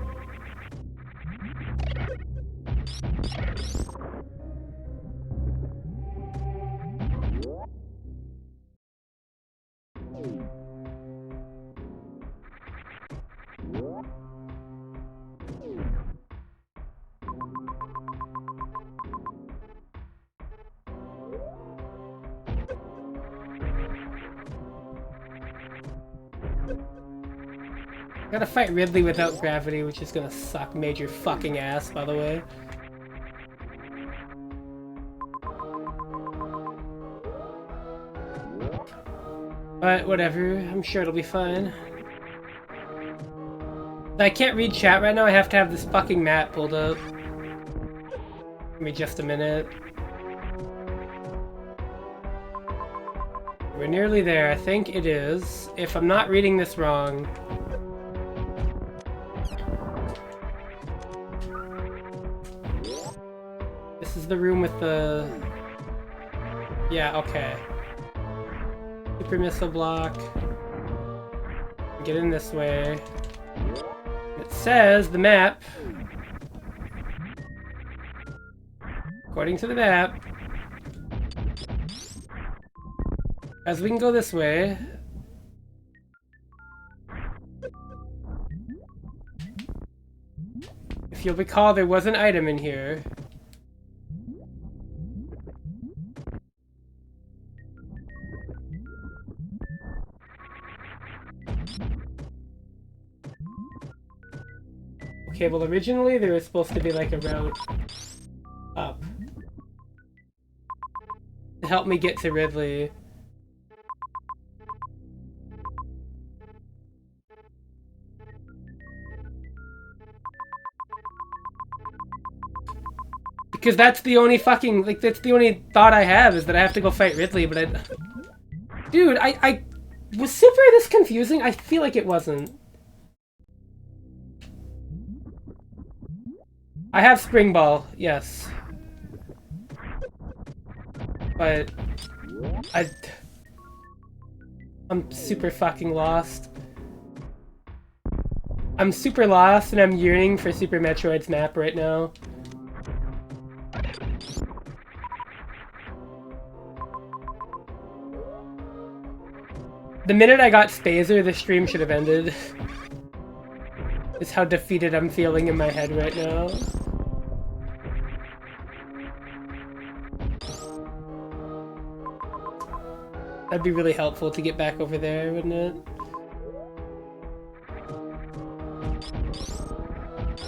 Gotta fight Ridley without gravity, which is gonna suck major fucking ass, by the way. But whatever, I'm sure it'll be fine. I can't read chat right now, I have to have this fucking map pulled up. Give me just a minute. We're nearly there, I think it is. If I'm not reading this wrong. This is the room with the... Yeah, okay. Super missile block. Get in this way. It says the map. According to the map. As we can go this way. If you'll recall, there was an item in here. Okay, well originally there was supposed to be like a route up to help me get to Ridley. Because that's the only fucking, like, that's the only thought I have is that I have to go fight Ridley, but I... Dude, I... Was Super this confusing? I feel like it wasn't. I have Spring Ball, yes. But... I'm super fucking lost. I'm super lost and I'm yearning for Super Metroid's map right now. The minute I got Spazer, the stream should have ended. It's how defeated I'm feeling in my head right now. That'd be really helpful to get back over there, wouldn't it?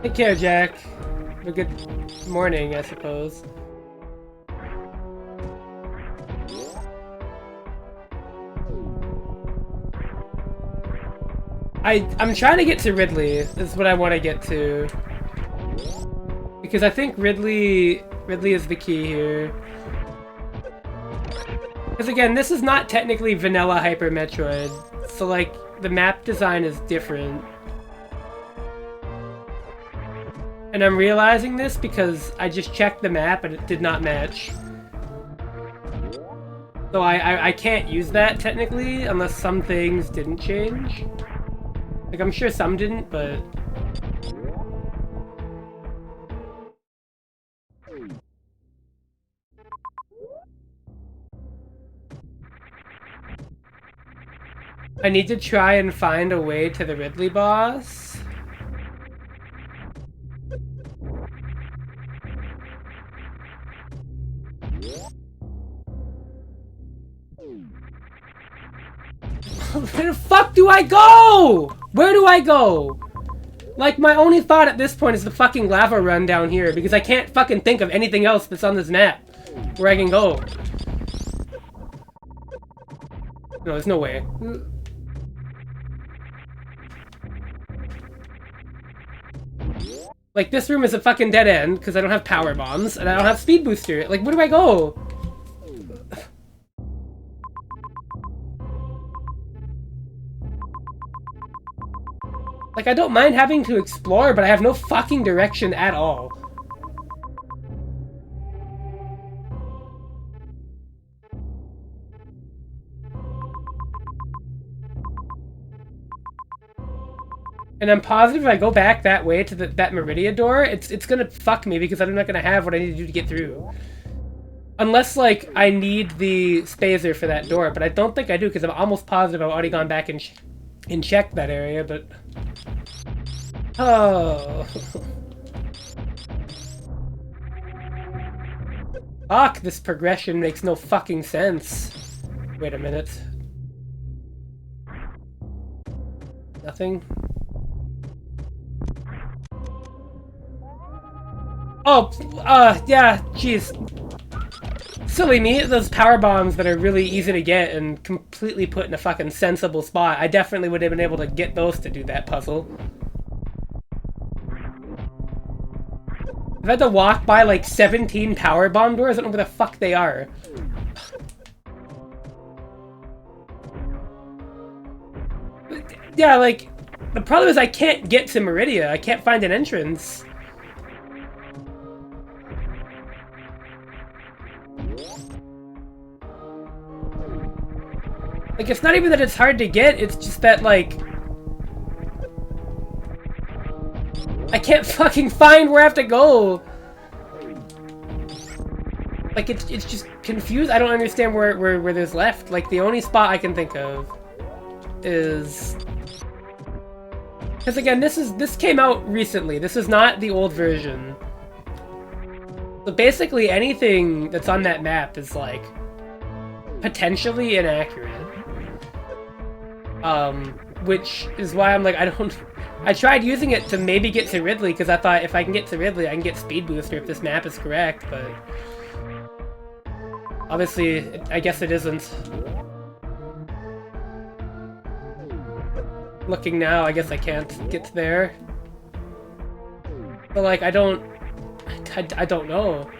Take care, Jack. Have a good morning, I suppose. I'm trying to get to Ridley, is what I want to get to. Because I think Ridley is the key here. Because again, this is not technically vanilla Hyper Metroid, so like, the map design is different. And I'm realizing this because I just checked the map and it did not match. So I can't use that technically unless some things didn't change. Like, I'm sure some didn't, but... I need to try and find a way to the Ridley boss. Where the fuck do I go? Where do I go? Like, my only thought at this point is the fucking lava run down here, because I can't fucking think of anything else that's on this map where I can go. No, there's no way. Like, this room is a fucking dead end, because I don't have power bombs, and I don't have speed booster. Like, where do I go? Like, I don't mind having to explore, but I have no fucking direction at all. And I'm positive if I go back that way to that Meridia door, it's gonna fuck me because I'm not gonna have what I need to do to get through. Unless, like, I need the spazer for that door, but I don't think I do because I'm almost positive I've already gone back and checked that area, but... Oh... Fuck, this progression makes no fucking sense. Wait a minute. Nothing? Oh, yeah, jeez. Silly me, those power bombs that are really easy to get and completely put in a fucking sensible spot. I definitely would have been able to get those to do that puzzle. I've had to walk by like 17 power bomb doors, I don't know where the fuck they are. Yeah, like, the problem is I can't get to Meridia. I can't find an entrance. Like, it's not even that it's hard to get, it's just that, like... I can't fucking find where I have to go! Like, it's just confused. I don't understand where there's left. Like, the only spot I can think of is... Because again, this came out recently. This is not the old version. So basically anything that's on that map is, like, potentially inaccurate. Which is why I'm like, I tried using it to maybe get to Ridley, because I thought if I can get to Ridley, I can get Speed Booster if this map is correct, but... Obviously, I guess it isn't. Looking now, I guess I can't get there. But like, I don't know.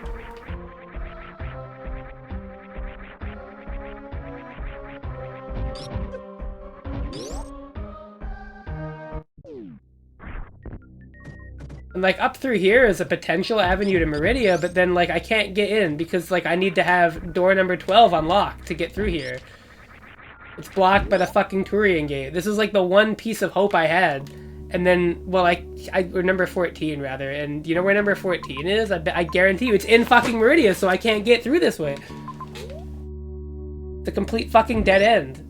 And like, up through here is a potential avenue to Meridia, but then like, I can't get in because like, I need to have door number 12 unlocked to get through here. It's blocked by the fucking Turian gate. This is like the one piece of hope I had. And then, well, or number 14 rather, and you know where number 14 is? I guarantee you it's in fucking Meridia, so I can't get through this way. It's a complete fucking dead end.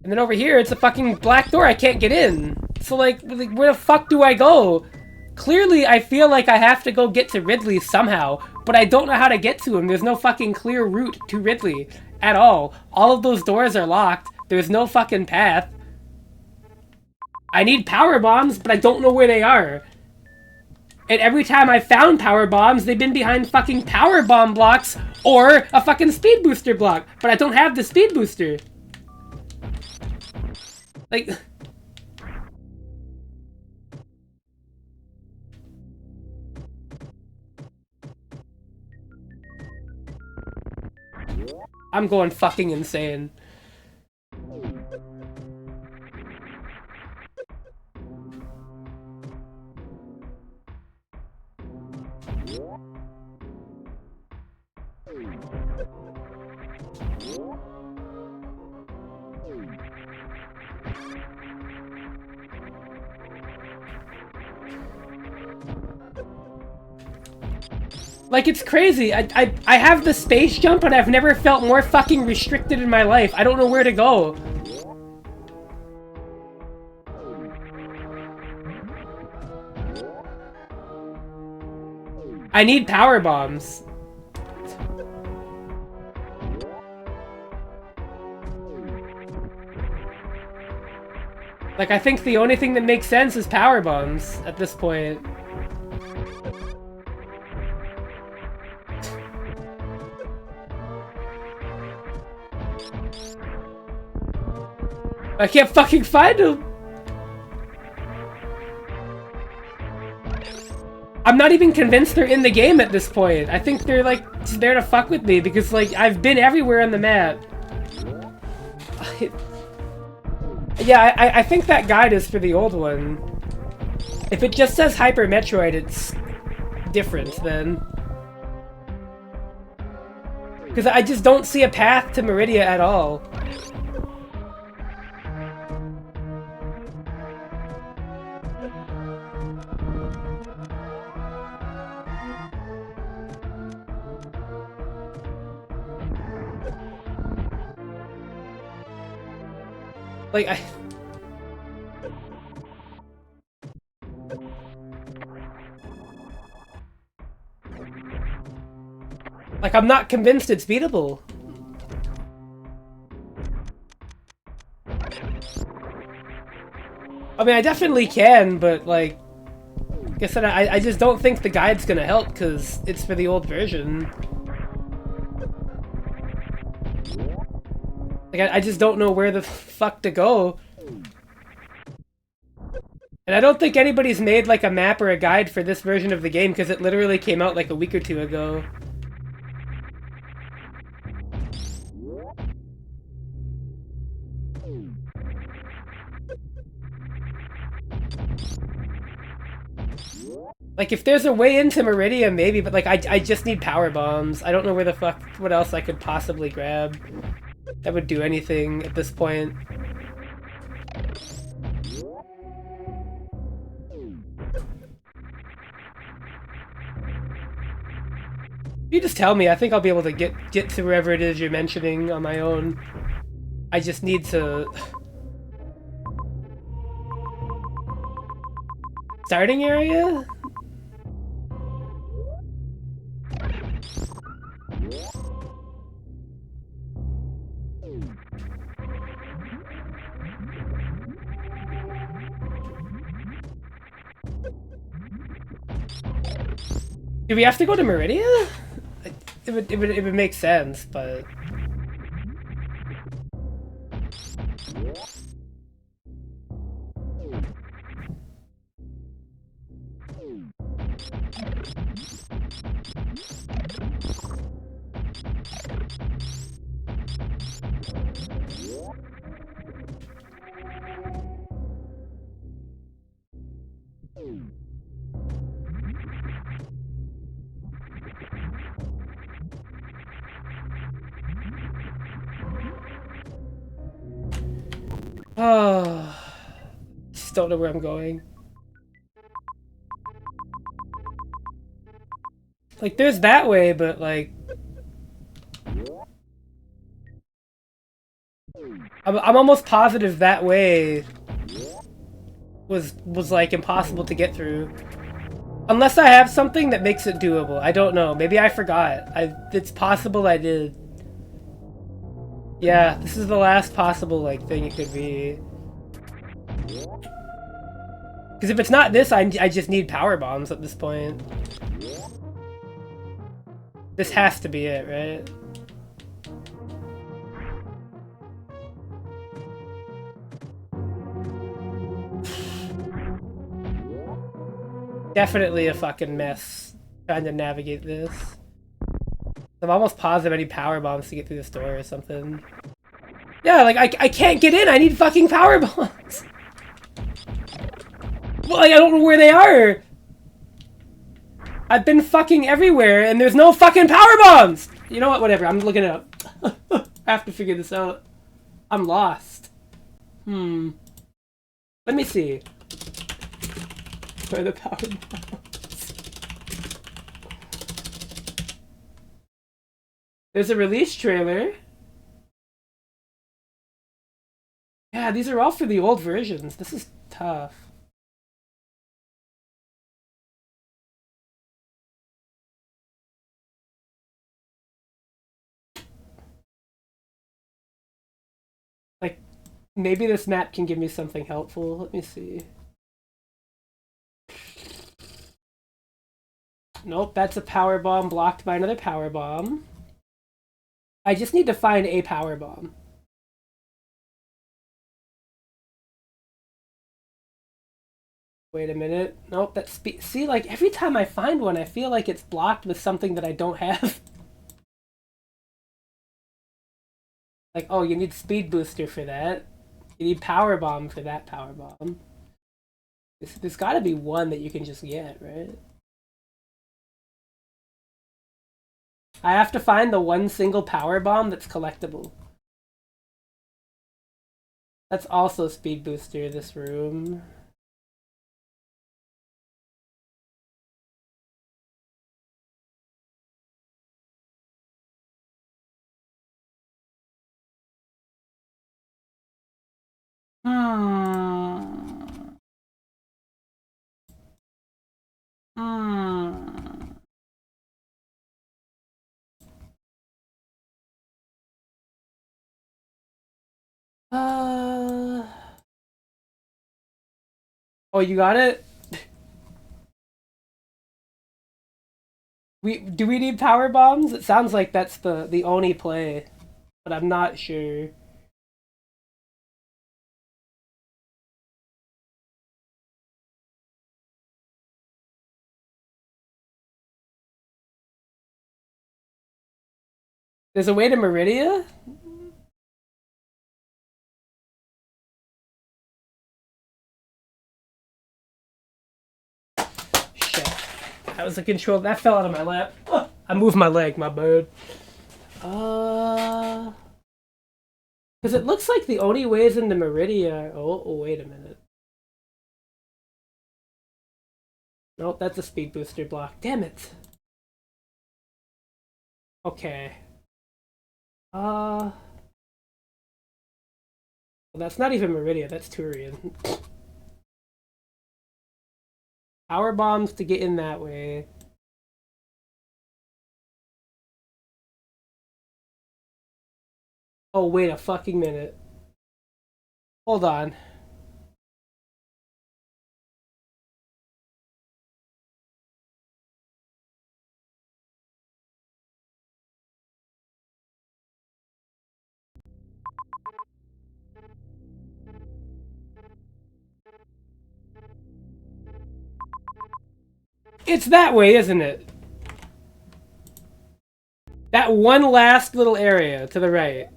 And then over here, it's a fucking black door I can't get in. So like, where the fuck do I go? Clearly, I feel like I have to go get to Ridley somehow, but I don't know how to get to him. There's no fucking clear route to Ridley at all. All of those doors are locked. There's no fucking path. I need power bombs, but I don't know where they are. And every time I found power bombs, they've been behind fucking power bomb blocks or a fucking speed booster block, but I don't have the speed booster. Like, I'm going fucking insane. Like, it's crazy. I have the space jump, and I've never felt more fucking restricted in my life. I don't know where to go. I need power bombs. Like, I think the only thing that makes sense is power bombs at this point. I can't fucking find them. I'm not even convinced they're in the game at this point. I think they're like just there to fuck with me because like I've been everywhere on the map. Yeah, I think that guide is for the old one. If it just says Hyper Metroid, it's different then. Because I just don't see a path to Meridia at all. Like, I'm not convinced it's beatable. I mean, I definitely can, but, like I said, I just don't think the guide's gonna help, because it's for the old version. Like, I just don't know where the fuck to go. And I don't think anybody's made, like, a map or a guide for this version of the game, because it literally came out, like, a week or two ago. Like, if there's a way into Meridia, maybe, but, like, I just need power bombs. I don't know where the fuck, what else I could possibly grab that would do anything at this point. You just tell me, I think I'll be able to get to wherever it is you're mentioning on my own. I just need to... Starting area? Do we have to go to Meridia? It would make sense, but... Oh, just don't know where I'm going. Like, there's that way, but like... I'm almost positive that way was like impossible to get through. Unless I have something that makes it doable. I don't know. Maybe I forgot. It's possible I did. Yeah, this is the last possible, like, thing it could be. Because if it's not this, I just need power bombs at this point. This has to be it, right? Definitely a fucking mess trying to navigate this. I'm almost positive I need power bombs to get through this door or something. Yeah, like, I can't get in! I need fucking power bombs! Well, like, I don't know where they are! I've been fucking everywhere, and there's no fucking power bombs! You know what? Whatever, I'm looking it up. I have to figure this out. I'm lost. Let me see. Where are the power bombs? There's a release trailer. Yeah, these are all for the old versions. This is tough. Like, maybe this map can give me something helpful. Let me see. Nope, that's a power bomb blocked by another power bomb. I just need to find a power bomb. Wait a minute. Nope, that's see, like, every time I find one, I feel like it's blocked with something that I don't have. Like, oh, you need speed booster for that. You need power bomb for that power bomb. There's gotta be one that you can just get, right? I have to find the one single power bomb that's collectible. That's also speed booster, this room. Oh, you got it? Do we need power bombs? It sounds like that's the only play, but I'm not sure. There's a way to Meridia? Shit. That was the control. That fell out of my lap. Oh, I moved my leg, my bad. Because it looks like the only ways into Meridia. Oh, wait a minute. Nope, that's a speed booster block. Damn it. Okay. Well, that's not even Meridia, that's Turian. Power bombs to get in that way. Oh, wait a fucking minute. Hold on. It's that way, isn't it? That one last little area to the right.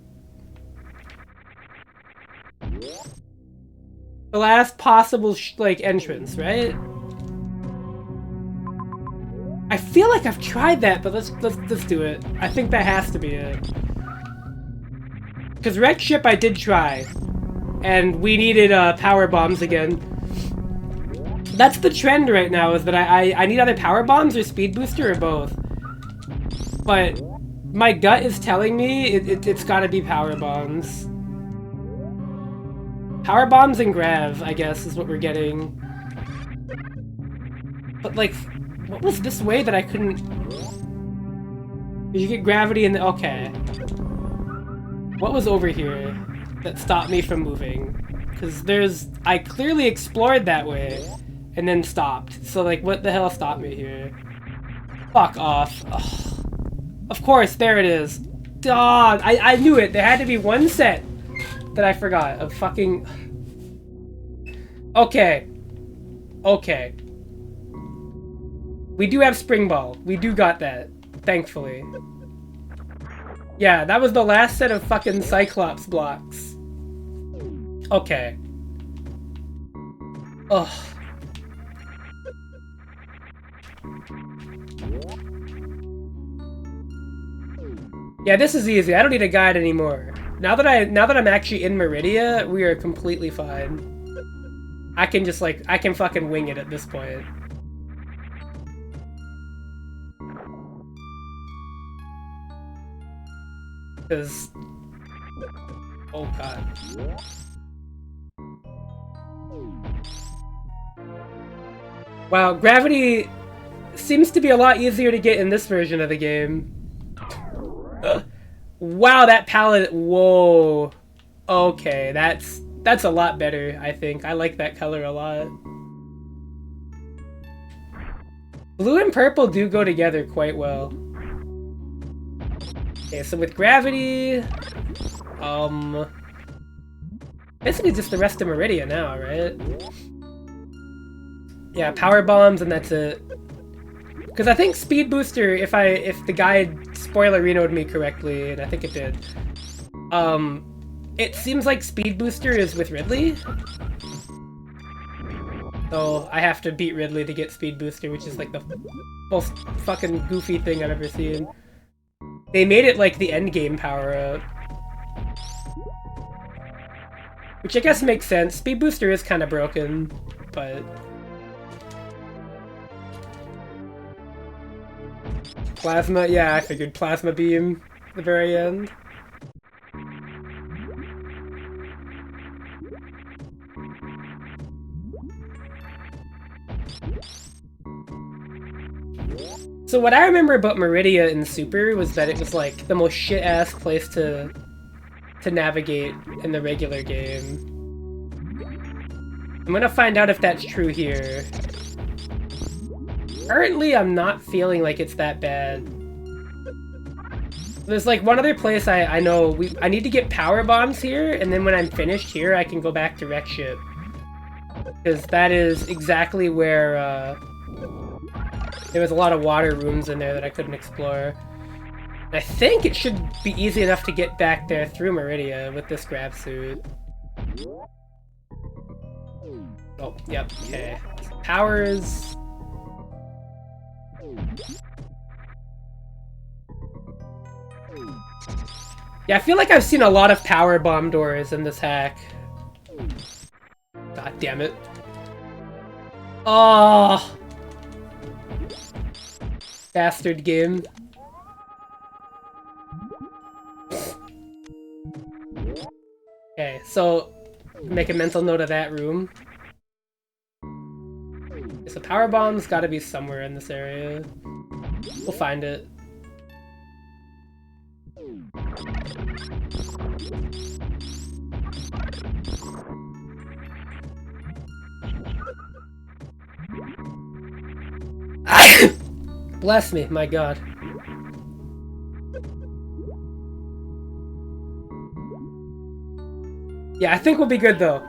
The last possible, like, entrance, right? I feel like I've tried that, but let's do it. I think that has to be it. Because Wreck Ship I did try. And we needed power bombs again. That's the trend right now, is that I need either power bombs or speed booster or both. But my gut is telling me it's gotta be power bombs. Power bombs and grav, I guess, is what we're getting. But like, what was this way that I couldn't... Did you get gravity in the... Okay. What was over here that stopped me from moving? Because I clearly explored that way and then stopped. So like, what the hell stopped me here? Fuck off. Ugh. Of course, there it is. Dog, I knew it. There had to be one set that I forgot of fucking... Okay. Okay. We do have Spring Ball. We do got that. Thankfully. Yeah, that was the last set of fucking Cyclops blocks. Okay. Ugh. Yeah, this is easy. I don't need a guide anymore. Now that I'm actually in Meridia, we are completely fine. I can just like I can fucking wing it at this point. Cause oh god. Wow, gravity seems to be a lot easier to get in this version of the game. Wow, that palette, whoa. Okay, that's a lot better, I think. I like that color a lot. Blue and purple do go together quite well. Okay, so with gravity, basically just the rest of Meridia now, right? Yeah, power bombs and that's it. Because I think Speed Booster, if the guide spoilerinoed me correctly, and I think it did, it seems like Speed Booster is with Ridley. So I have to beat Ridley to get Speed Booster, which is like the most fucking goofy thing I've ever seen. They made it like the endgame power-up. Which I guess makes sense. Speed Booster is kind of broken, but... Plasma, yeah, I figured Plasma Beam at the very end. So what I remember about Meridia in Super was that it was like the most shit-ass place to navigate in the regular game. I'm gonna find out if that's true here. Currently, I'm not feeling like it's that bad. There's like one other place I know I need to get power bombs here, and then when I'm finished here, I can go back to Wreck Ship. Because that is exactly where there was a lot of water rooms in there that I couldn't explore. And I think it should be easy enough to get back there through Meridia with this grab suit. Oh, yep, okay. Powers. Yeah, I feel like I've seen a lot of power bomb doors in this hack. God damn it. Oh! Bastard game. Okay, so make a mental note of that room. So power bomb's gotta be somewhere in this area. We'll find it. Bless me, my god. Yeah, I think we'll be good though.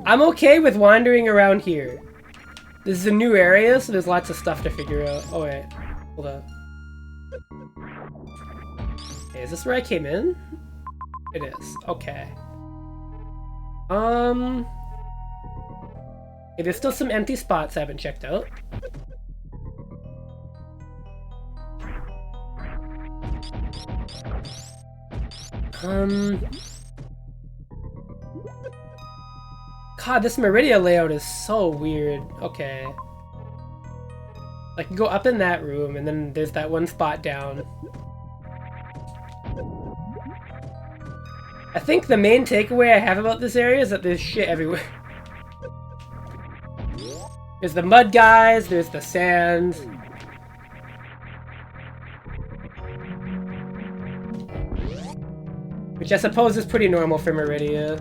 I'm okay with wandering around here. This is a new area, so there's lots of stuff to figure out. Oh wait, hold on. Okay, is this where I came in? It is. Okay. Okay, there's still some empty spots I haven't checked out. God, this Meridia layout is so weird. Okay. I can go up in that room, and then there's that one spot down. I think the main takeaway I have about this area is that there's shit everywhere. There's the mud guys, there's the sand. Which I suppose is pretty normal for Meridia.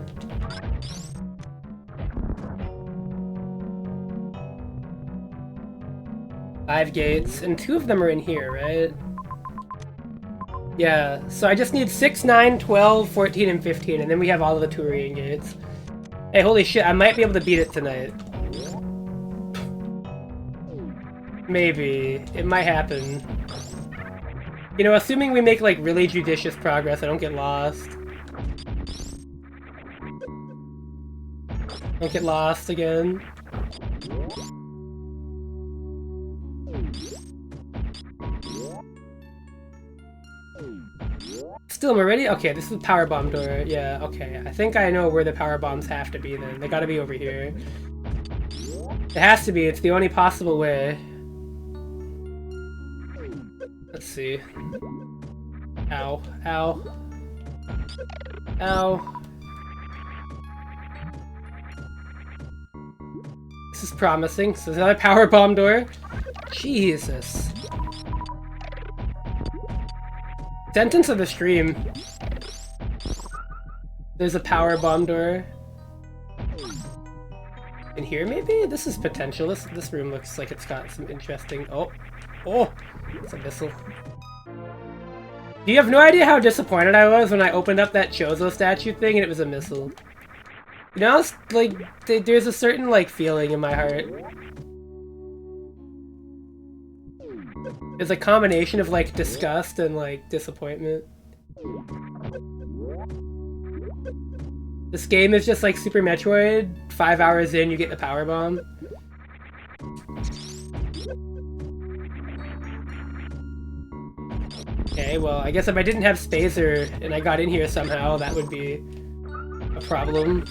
Five gates, and 2 of them are in here, right? Yeah, so I just need 6, 9, 12, 14, and 15, and then we have all of the Turian gates. Hey, holy shit, I might be able to beat it tonight. Maybe. It might happen. You know, assuming we make, like, really judicious progress, I don't get lost. Don't get lost again. Still, we're ready? Okay, this is the power bomb door. Yeah, okay. I think I know where the power bombs have to be then. They gotta be over here. It has to be. It's the only possible way. Let's see. Ow. Ow. Ow. This is promising. So there's another power bomb door. Jesus. Sentence of the stream. There's a power bomb door. In here, maybe? This is potential. This room looks like it's got some interesting... Oh! Oh! It's a missile. You have no idea how disappointed I was when I opened up that Chozo statue thing and it was a missile. You know, it's like, there's a certain, like, feeling in my heart. It's a combination of, like, disgust and, like, disappointment. This game is just like Super Metroid. 5 hours in, you get the power bomb. Okay, well, I guess if I didn't have Spazer and I got in here somehow, that would be a problem.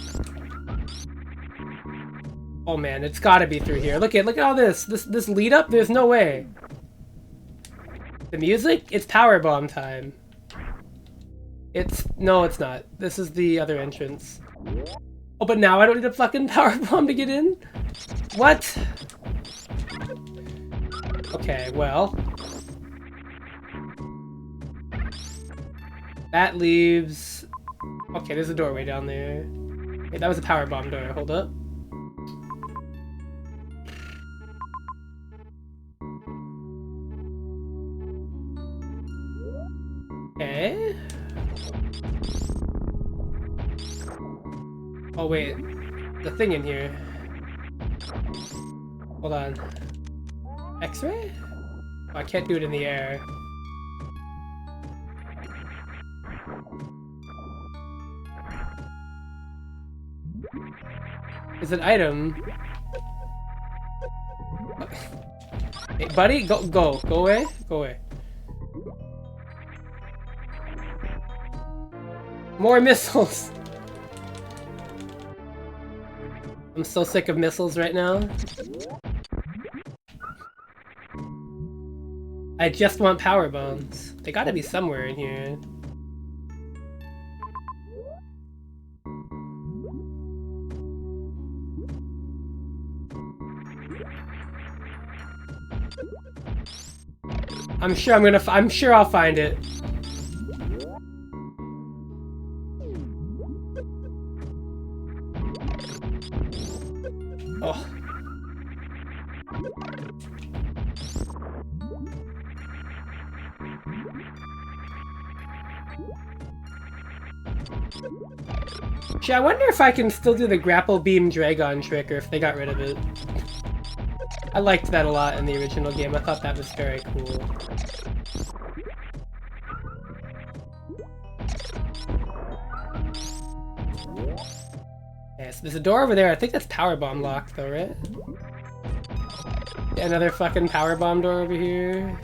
Oh man, it's gotta be through here. Look at all this. This lead up, there's no way. The music? It's power bomb time. No, it's not. This is the other entrance. Oh, but now I don't need a fucking power bomb to get in? What? Okay, well. That leaves... Okay, there's a doorway down there. Wait, that was a power bomb door. Hold up. Okay. Oh wait, the thing in here. Hold on. X-ray? Oh, I can't do it in the air. It's an item. Hey, buddy, go away, go away. More missiles! I'm so sick of missiles right now. I just want power bombs. They gotta be somewhere in here. I'm sure I'll find it. Oh. Gee, I wonder if I can still do the grapple beam Dragon trick or if they got rid of it. I liked that a lot in the original game. I thought that was very cool. Yes, there's a door over there. I think that's power bomb locked though, right? Another fucking power bomb door over here.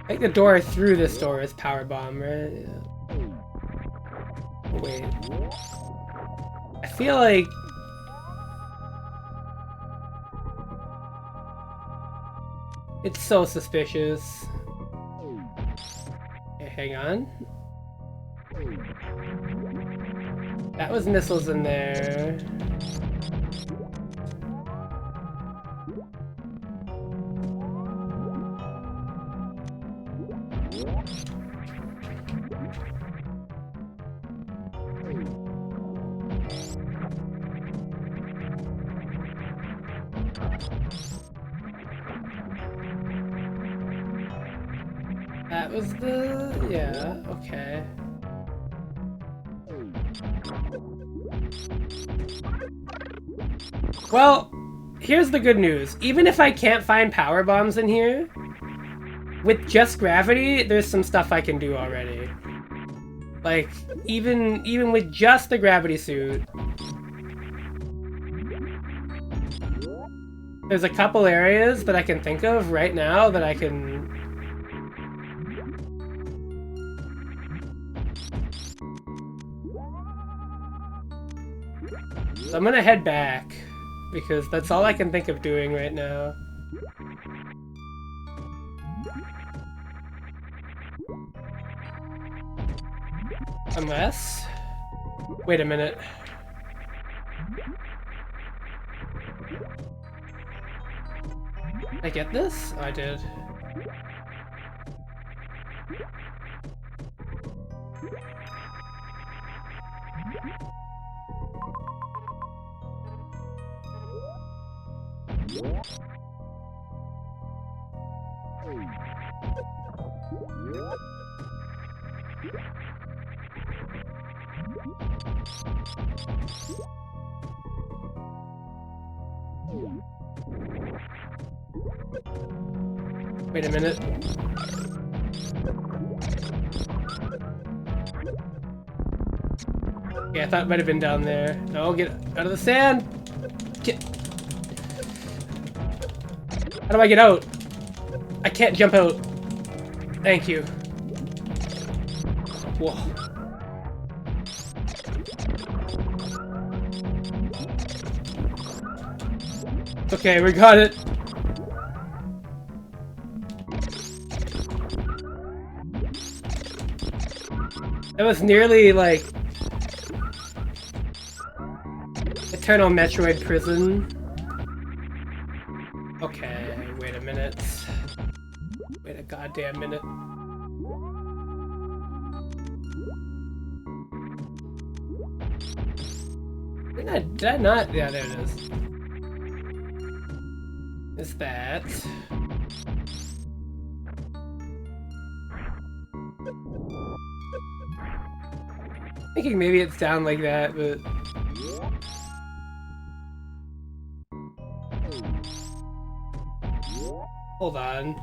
I think the door through this door is power bomb, right? Yeah. Oh, wait. I feel like... It's so suspicious. Okay, hang on. That was missiles in there. That was the... yeah, okay. Well, here's the good news. Even if I can't find power bombs in here, with just gravity, there's some stuff I can do already. Like, even with just the gravity suit, there's a couple areas that I can think of right now that I can... So I'm gonna head back, because that's all I can think of doing right now. Unless... Wait a minute. Did I get this? Oh, I did. Wait a minute. Yeah, I thought it might have been down there. No, get out of the sand! Get... How do I get out? I can't jump out. Thank you. Whoa. Okay, we got it. That was nearly like Eternal Metroid Prison. Okay, wait a minute. Wait a goddamn minute. Did I not? Yeah, there it is. Is that... Thinking maybe it's down like that, but... Hold on.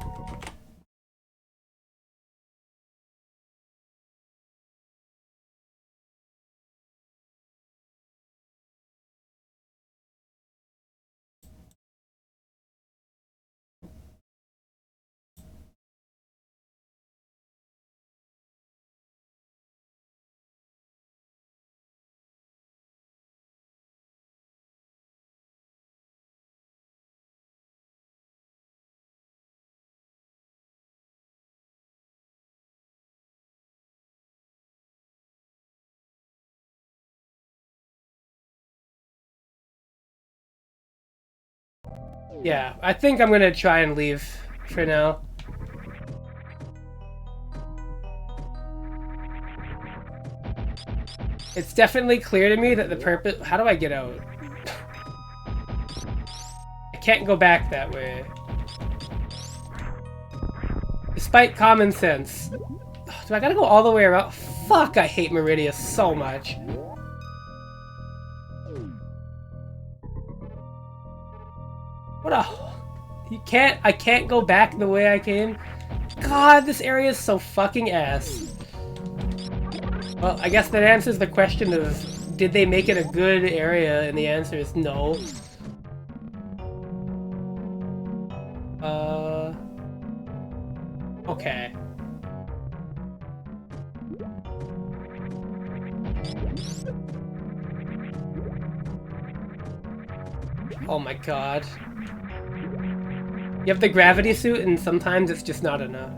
Yeah, I think I'm gonna try and leave for now. It's definitely clear to me that the purpose... How do I get out? I can't go back that way. Despite common sense. Do I gotta go all the way around? Fuck, I hate Meridia so much. What a... I can't go back the way I came? God, this area is so fucking ass. Well, I guess that answers the question of, did they make it a good area? And the answer is no. Okay. Oh my god. You have the gravity suit and sometimes it's just not enough.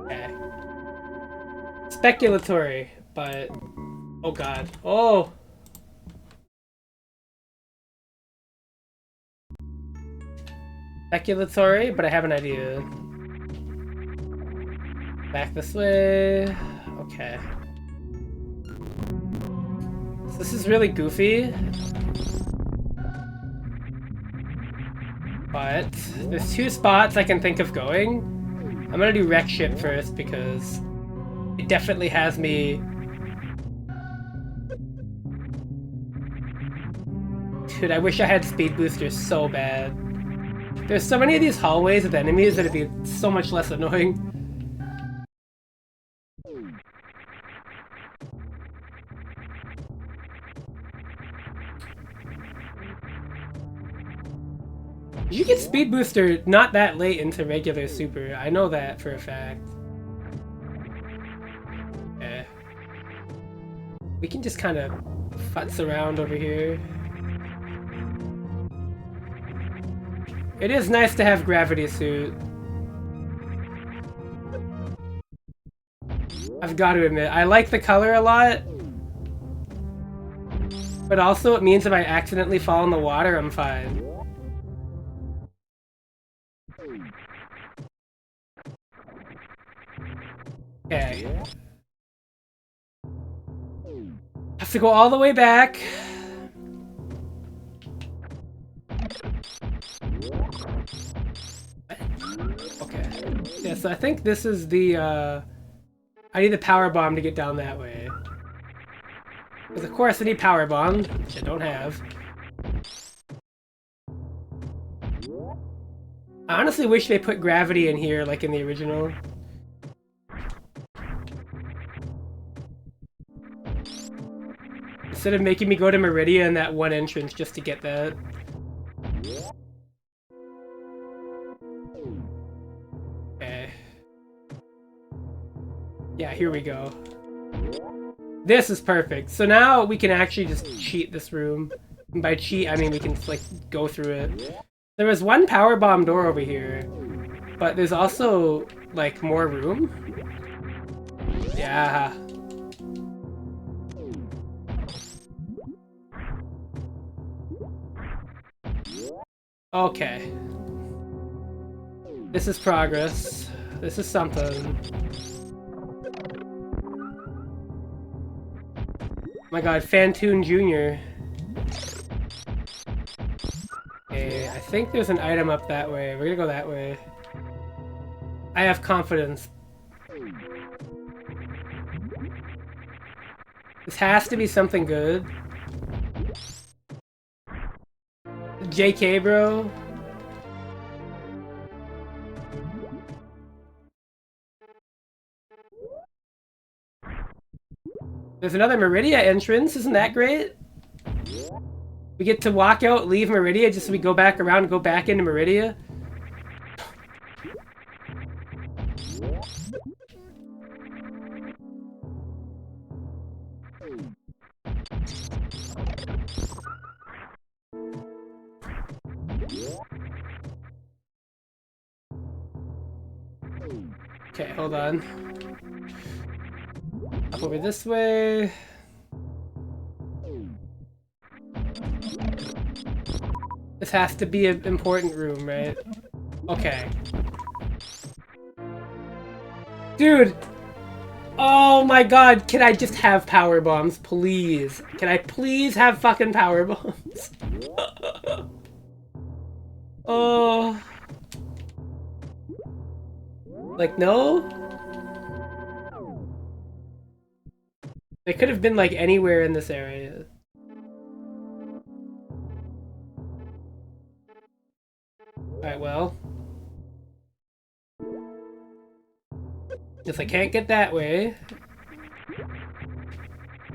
Okay. Speculatory, but... Oh god. Oh! Speculatory, but I have an idea. Back this way. Okay. So this is really goofy. But there's two spots I can think of going. I'm gonna do wreck ship first because it definitely has me. Dude, I wish I had speed boosters so bad. There's so many of these hallways with enemies that it'd be so much less annoying. You get speed booster not that late into regular super. I know that for a fact. Okay. We can just kind of futz around over here. It is nice to have gravity suit. I've got to admit, I like the color a lot. But also it means if I accidentally fall in the water, I'm fine. Okay. Have to go all the way back. Okay. Yeah, so I think this is the, I need the power bomb to get down that way. Because of course I need power bomb, which I don't have. I honestly wish they put gravity in here like in the original. Instead of making me go to Meridia in that one entrance just to get that. Okay. Yeah, here we go. This is perfect. So now we can actually just cheat this room. And by cheat, I mean we can like go through it. There was one power bomb door over here, but there's also like more room. Yeah. Okay. This is progress. This is something. My god, Fantoon Jr. Okay, I think there's an item up that way. We're gonna go that way. I have confidence. This has to be something good. JK, bro. There's another Meridia entrance. Isn't that great? We get to walk out, leave Meridia, just so we go back around and go back into Meridia. Okay, hold on. Up over this way. This has to be an important room, right? Okay. Dude! Oh my god, can I just have power bombs, please? Can I please have fucking power bombs? Oh. Like, no? They could have been, like, anywhere in this area. Alright, well. If I can't get that way,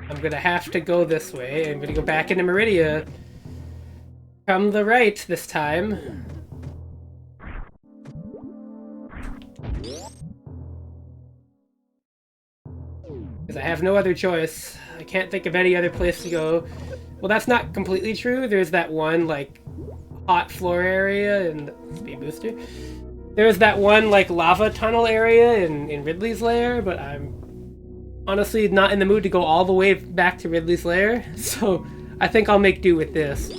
I'm gonna have to go this way. I'm gonna go back into Meridia. From the right this time. Because I have no other choice. I can't think of any other place to go. Well, that's not completely true. There's that one, like, hot floor area in Speed Booster. There's that one, like, lava tunnel area in Ridley's Lair, but I'm honestly not in the mood to go all the way back to Ridley's Lair, so I think I'll make do with this.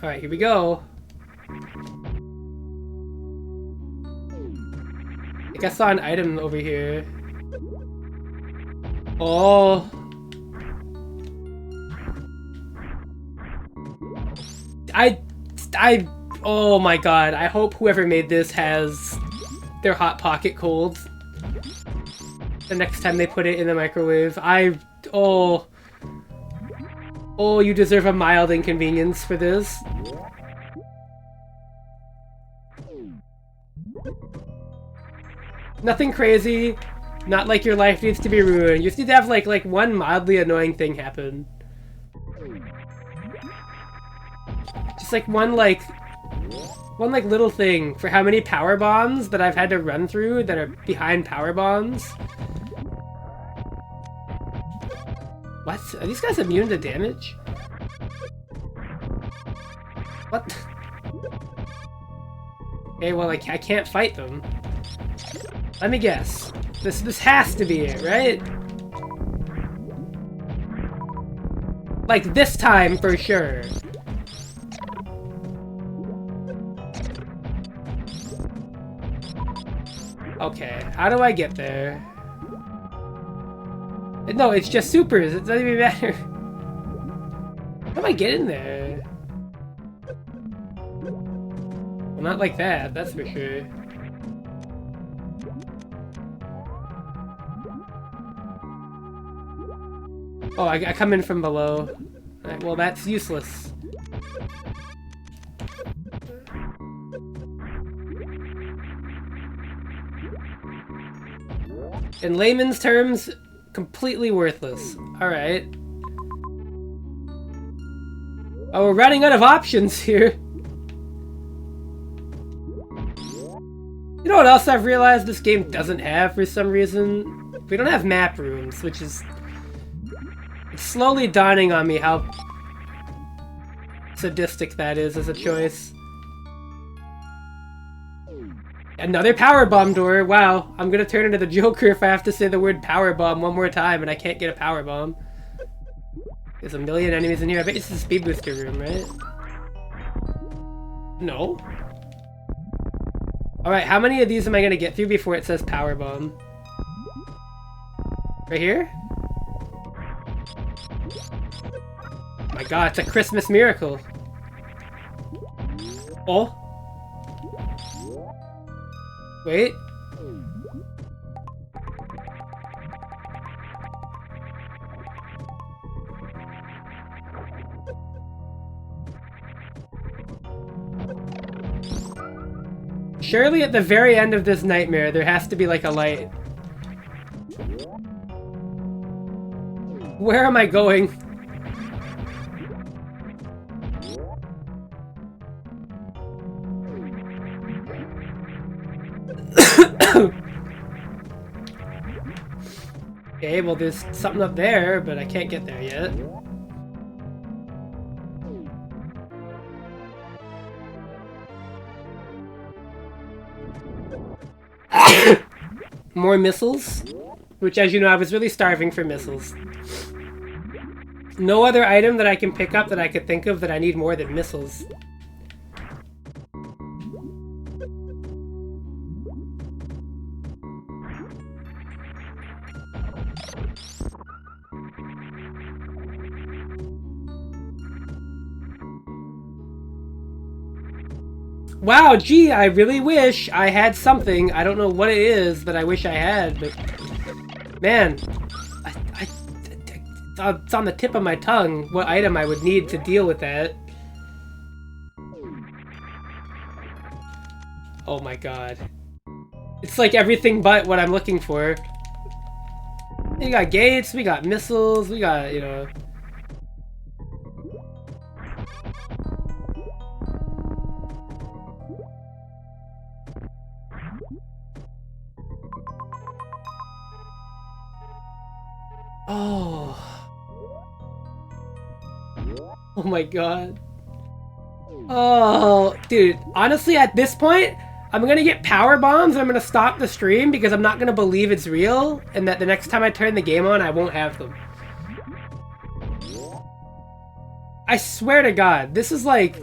Alright, here we go. I think I saw an item over here. Oh. Oh my god, I hope whoever made this has their Hot Pocket cold the next time they put it in the microwave. Oh. Oh, you deserve a mild inconvenience for this. Nothing crazy. Not like your life needs to be ruined. You just need to have like one mildly annoying thing happen. Just like one little thing for how many power bombs that I've had to run through that are behind power bombs. What? Are these guys immune to damage? What? Okay, well I can't fight them. Let me guess. This has to be it, right? Like this time for sure. Okay, how do I get there? No, it's just supers. It doesn't even matter. How do I get in there? Well, not like that, that's for sure. Oh, I come in from below. Right, well, that's useless. In layman's terms, completely worthless. Alright. Oh, we're running out of options here. You know what else I've realized this game doesn't have for some reason? We don't have map rooms, which is... It's slowly dawning on me how sadistic that is as a choice. Another power bomb door. Wow, I'm gonna turn into the Joker if I have to say the word power bomb one more time and I can't get a power bomb. There's a million enemies in here. I bet it's the speed booster room, right? No. Alright, how many of these am I gonna get through before it says power bomb? Right here? My god, it's a Christmas miracle. Oh. Wait. Surely at the very end of this nightmare, there has to be like a light. Where am I going? Okay, well there's something up there, but I can't get there yet. More missiles, which as you know I was really starving for missiles. No other item that I can pick up that I could think of that I need more than missiles. Wow, gee, I really wish I had something. I don't know what it is that I wish I had, but... Man, it's on the tip of my tongue what item I would need to deal with that. Oh my god. It's like everything but what I'm looking for. We got gates, we got missiles, we got, you know... Oh. Oh my god. Oh, dude. Honestly, at this point, I'm gonna get power bombs and I'm gonna stop the stream because I'm not gonna believe it's real and that the next time I turn the game on, I won't have them. I swear to god, this is like...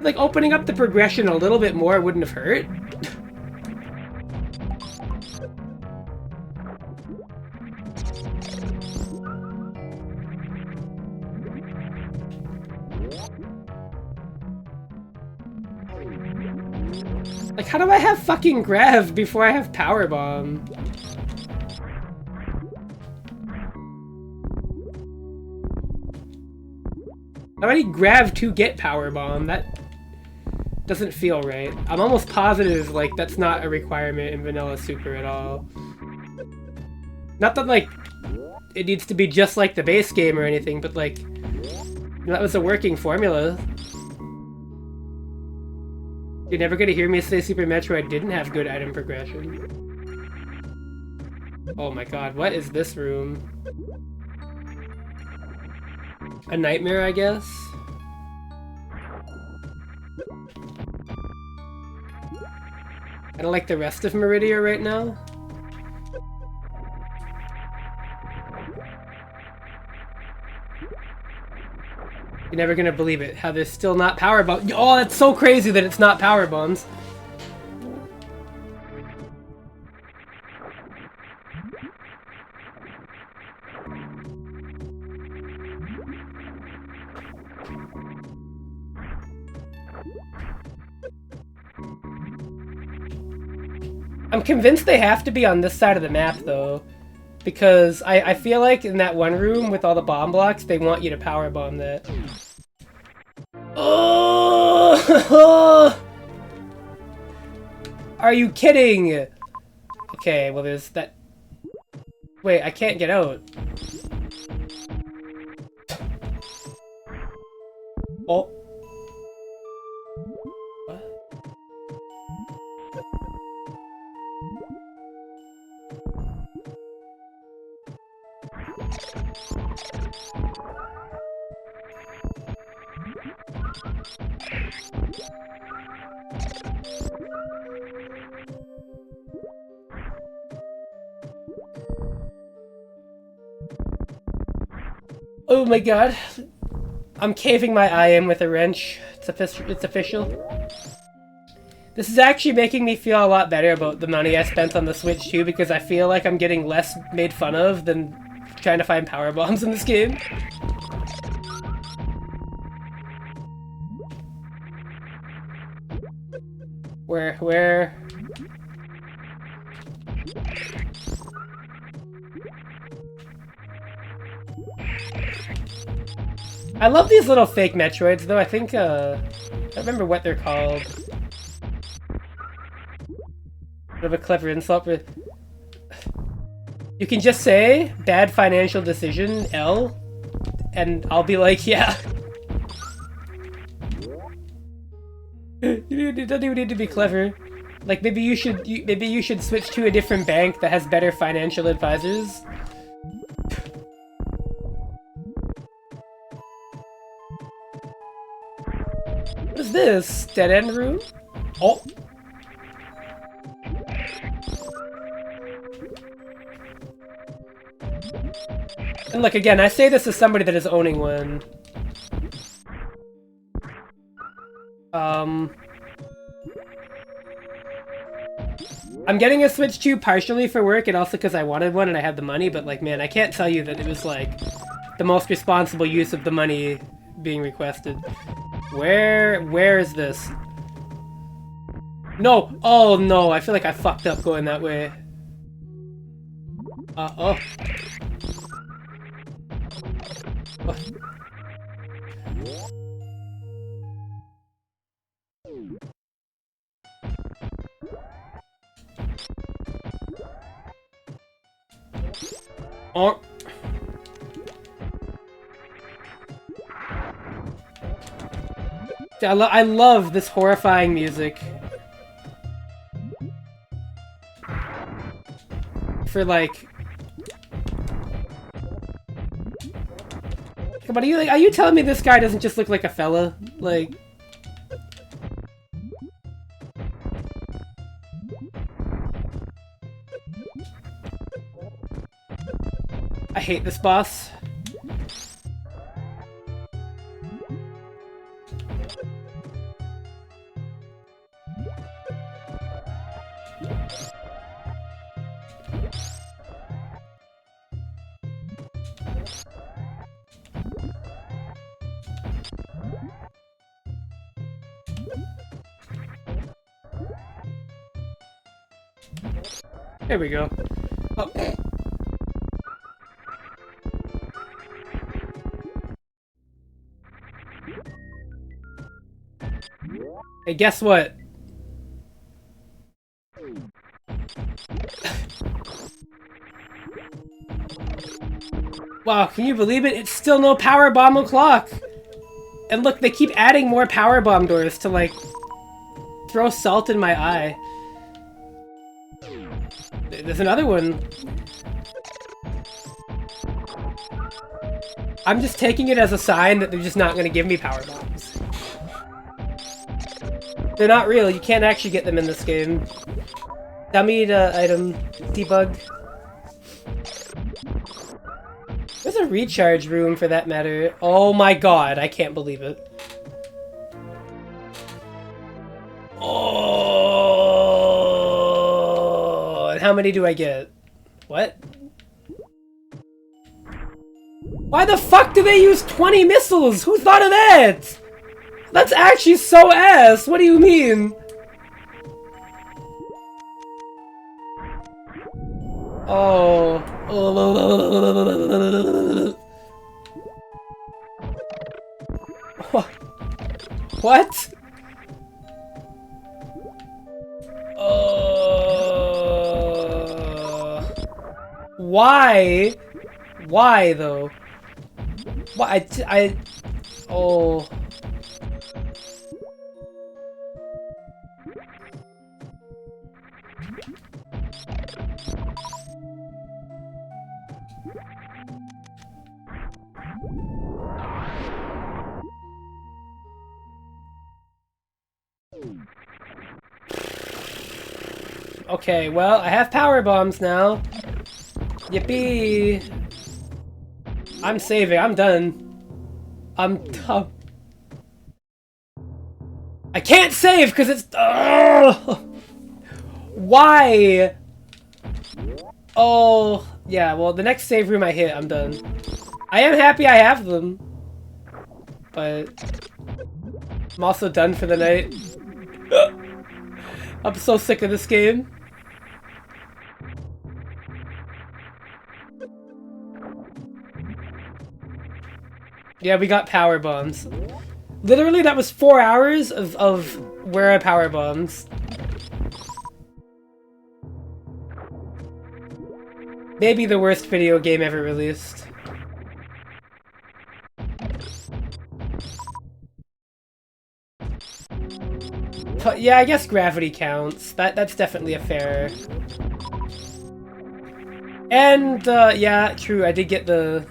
Like, opening up the progression a little bit more wouldn't have hurt. Like, how do I have fucking Grav before I have Power Bomb? How do I need Grav to get Power Bomb? That doesn't feel right. I'm almost positive, like, that's not a requirement in Vanilla Super at all. Not that, like, it needs to be just like the base game or anything, but, like, that was a working formula. You're never gonna hear me say Super Metroid didn't have good item progression. Oh my god, what is this room? A nightmare, I guess? I don't like the rest of Meridia right now. You're never gonna believe it, how there's still not power bombs. Oh, that's so crazy that it's not power bombs. I'm convinced they have to be on this side of the map, though. Because I feel like in that one room with all the bomb blocks, they want you to power bomb that. Oh! Are you kidding? Okay, well there's that... Wait, I can't get out. Oh. What? Oh my god. I'm caving my eye in with a wrench. It's official. This is actually making me feel a lot better about the money I spent on the Switch too, because I feel like I'm getting less made fun of than trying to find power bombs in this game. Where? I love these little fake Metroids, though. I think, I don't remember what they're called. Bit of a clever insult, but... You can just say, bad financial decision, L, and I'll be like, yeah. You don't even need to be clever. Like, maybe you should switch to a different bank that has better financial advisors. What is this? Dead end room? Oh. And look, again, I say this as somebody that is owning one. I'm getting a Switch 2 partially for work and also because I wanted one and I had the money, but like, man, I can't tell you that it was like the most responsible use of the money being requested. Where is this? No! Oh no, I feel like I fucked up going that way. Oh. Oh. I love this horrifying music. For like... Come on, are you telling me this guy doesn't just look like a fella? Like... I hate this boss. There we go. Oh. Hey, guess what? Wow, can you believe it? It's still no power bomb o'clock! And look, they keep adding more power bomb doors to, like, throw salt in my eye. There's another one. I'm just taking it as a sign that they're just not going to give me power bombs. They're not real. You can't actually get them in this game. Dummy to item debug. There's a recharge room for that matter. Oh my god, I can't believe it. Oh, and how many do I get? What? Why the fuck do they use 20 missiles? Who thought of that? That's actually so ass. What do you mean? Oh. What? Why? Why though? Why? Oh. Okay, well, I have power bombs now. Yippee! I'm saving. I'm done. I'm done. I can't save because it's. Why? Oh, yeah. Well, the next save room I hit, I'm done. I am happy I have them, but I'm also done for the night. I'm so sick of this game. Yeah, we got power bombs. Literally, that was 4 hours of where are power bombs. Maybe the worst video game ever released. But yeah, I guess gravity counts. That's definitely a fair. And yeah, true. I did get the.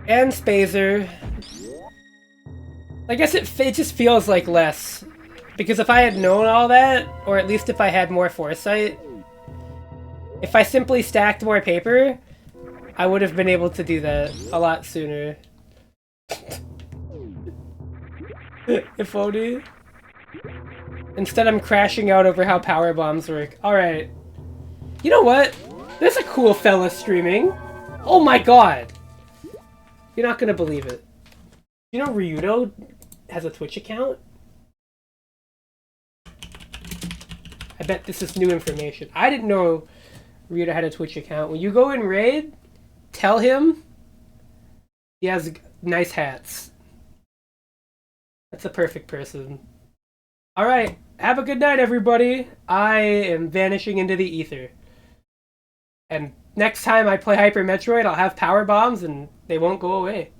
And Spazer. I guess it just feels like less. Because if I had known all that, or at least if I had more foresight, if I simply stacked more paper, I would have been able to do that a lot sooner. If only. Instead I'm crashing out over how power bombs work. Alright. You know what? There's a cool fella streaming. Oh my god! You're not gonna believe it. You know Ryudo has a Twitch account? I bet this is new information. I didn't know Ryudo had a Twitch account. When you go in raid, tell him he has nice hats. That's a perfect person. Alright, have a good night everybody. I am vanishing into the ether. And next time I play Hyper Metroid, I'll have power bombs and they won't go away.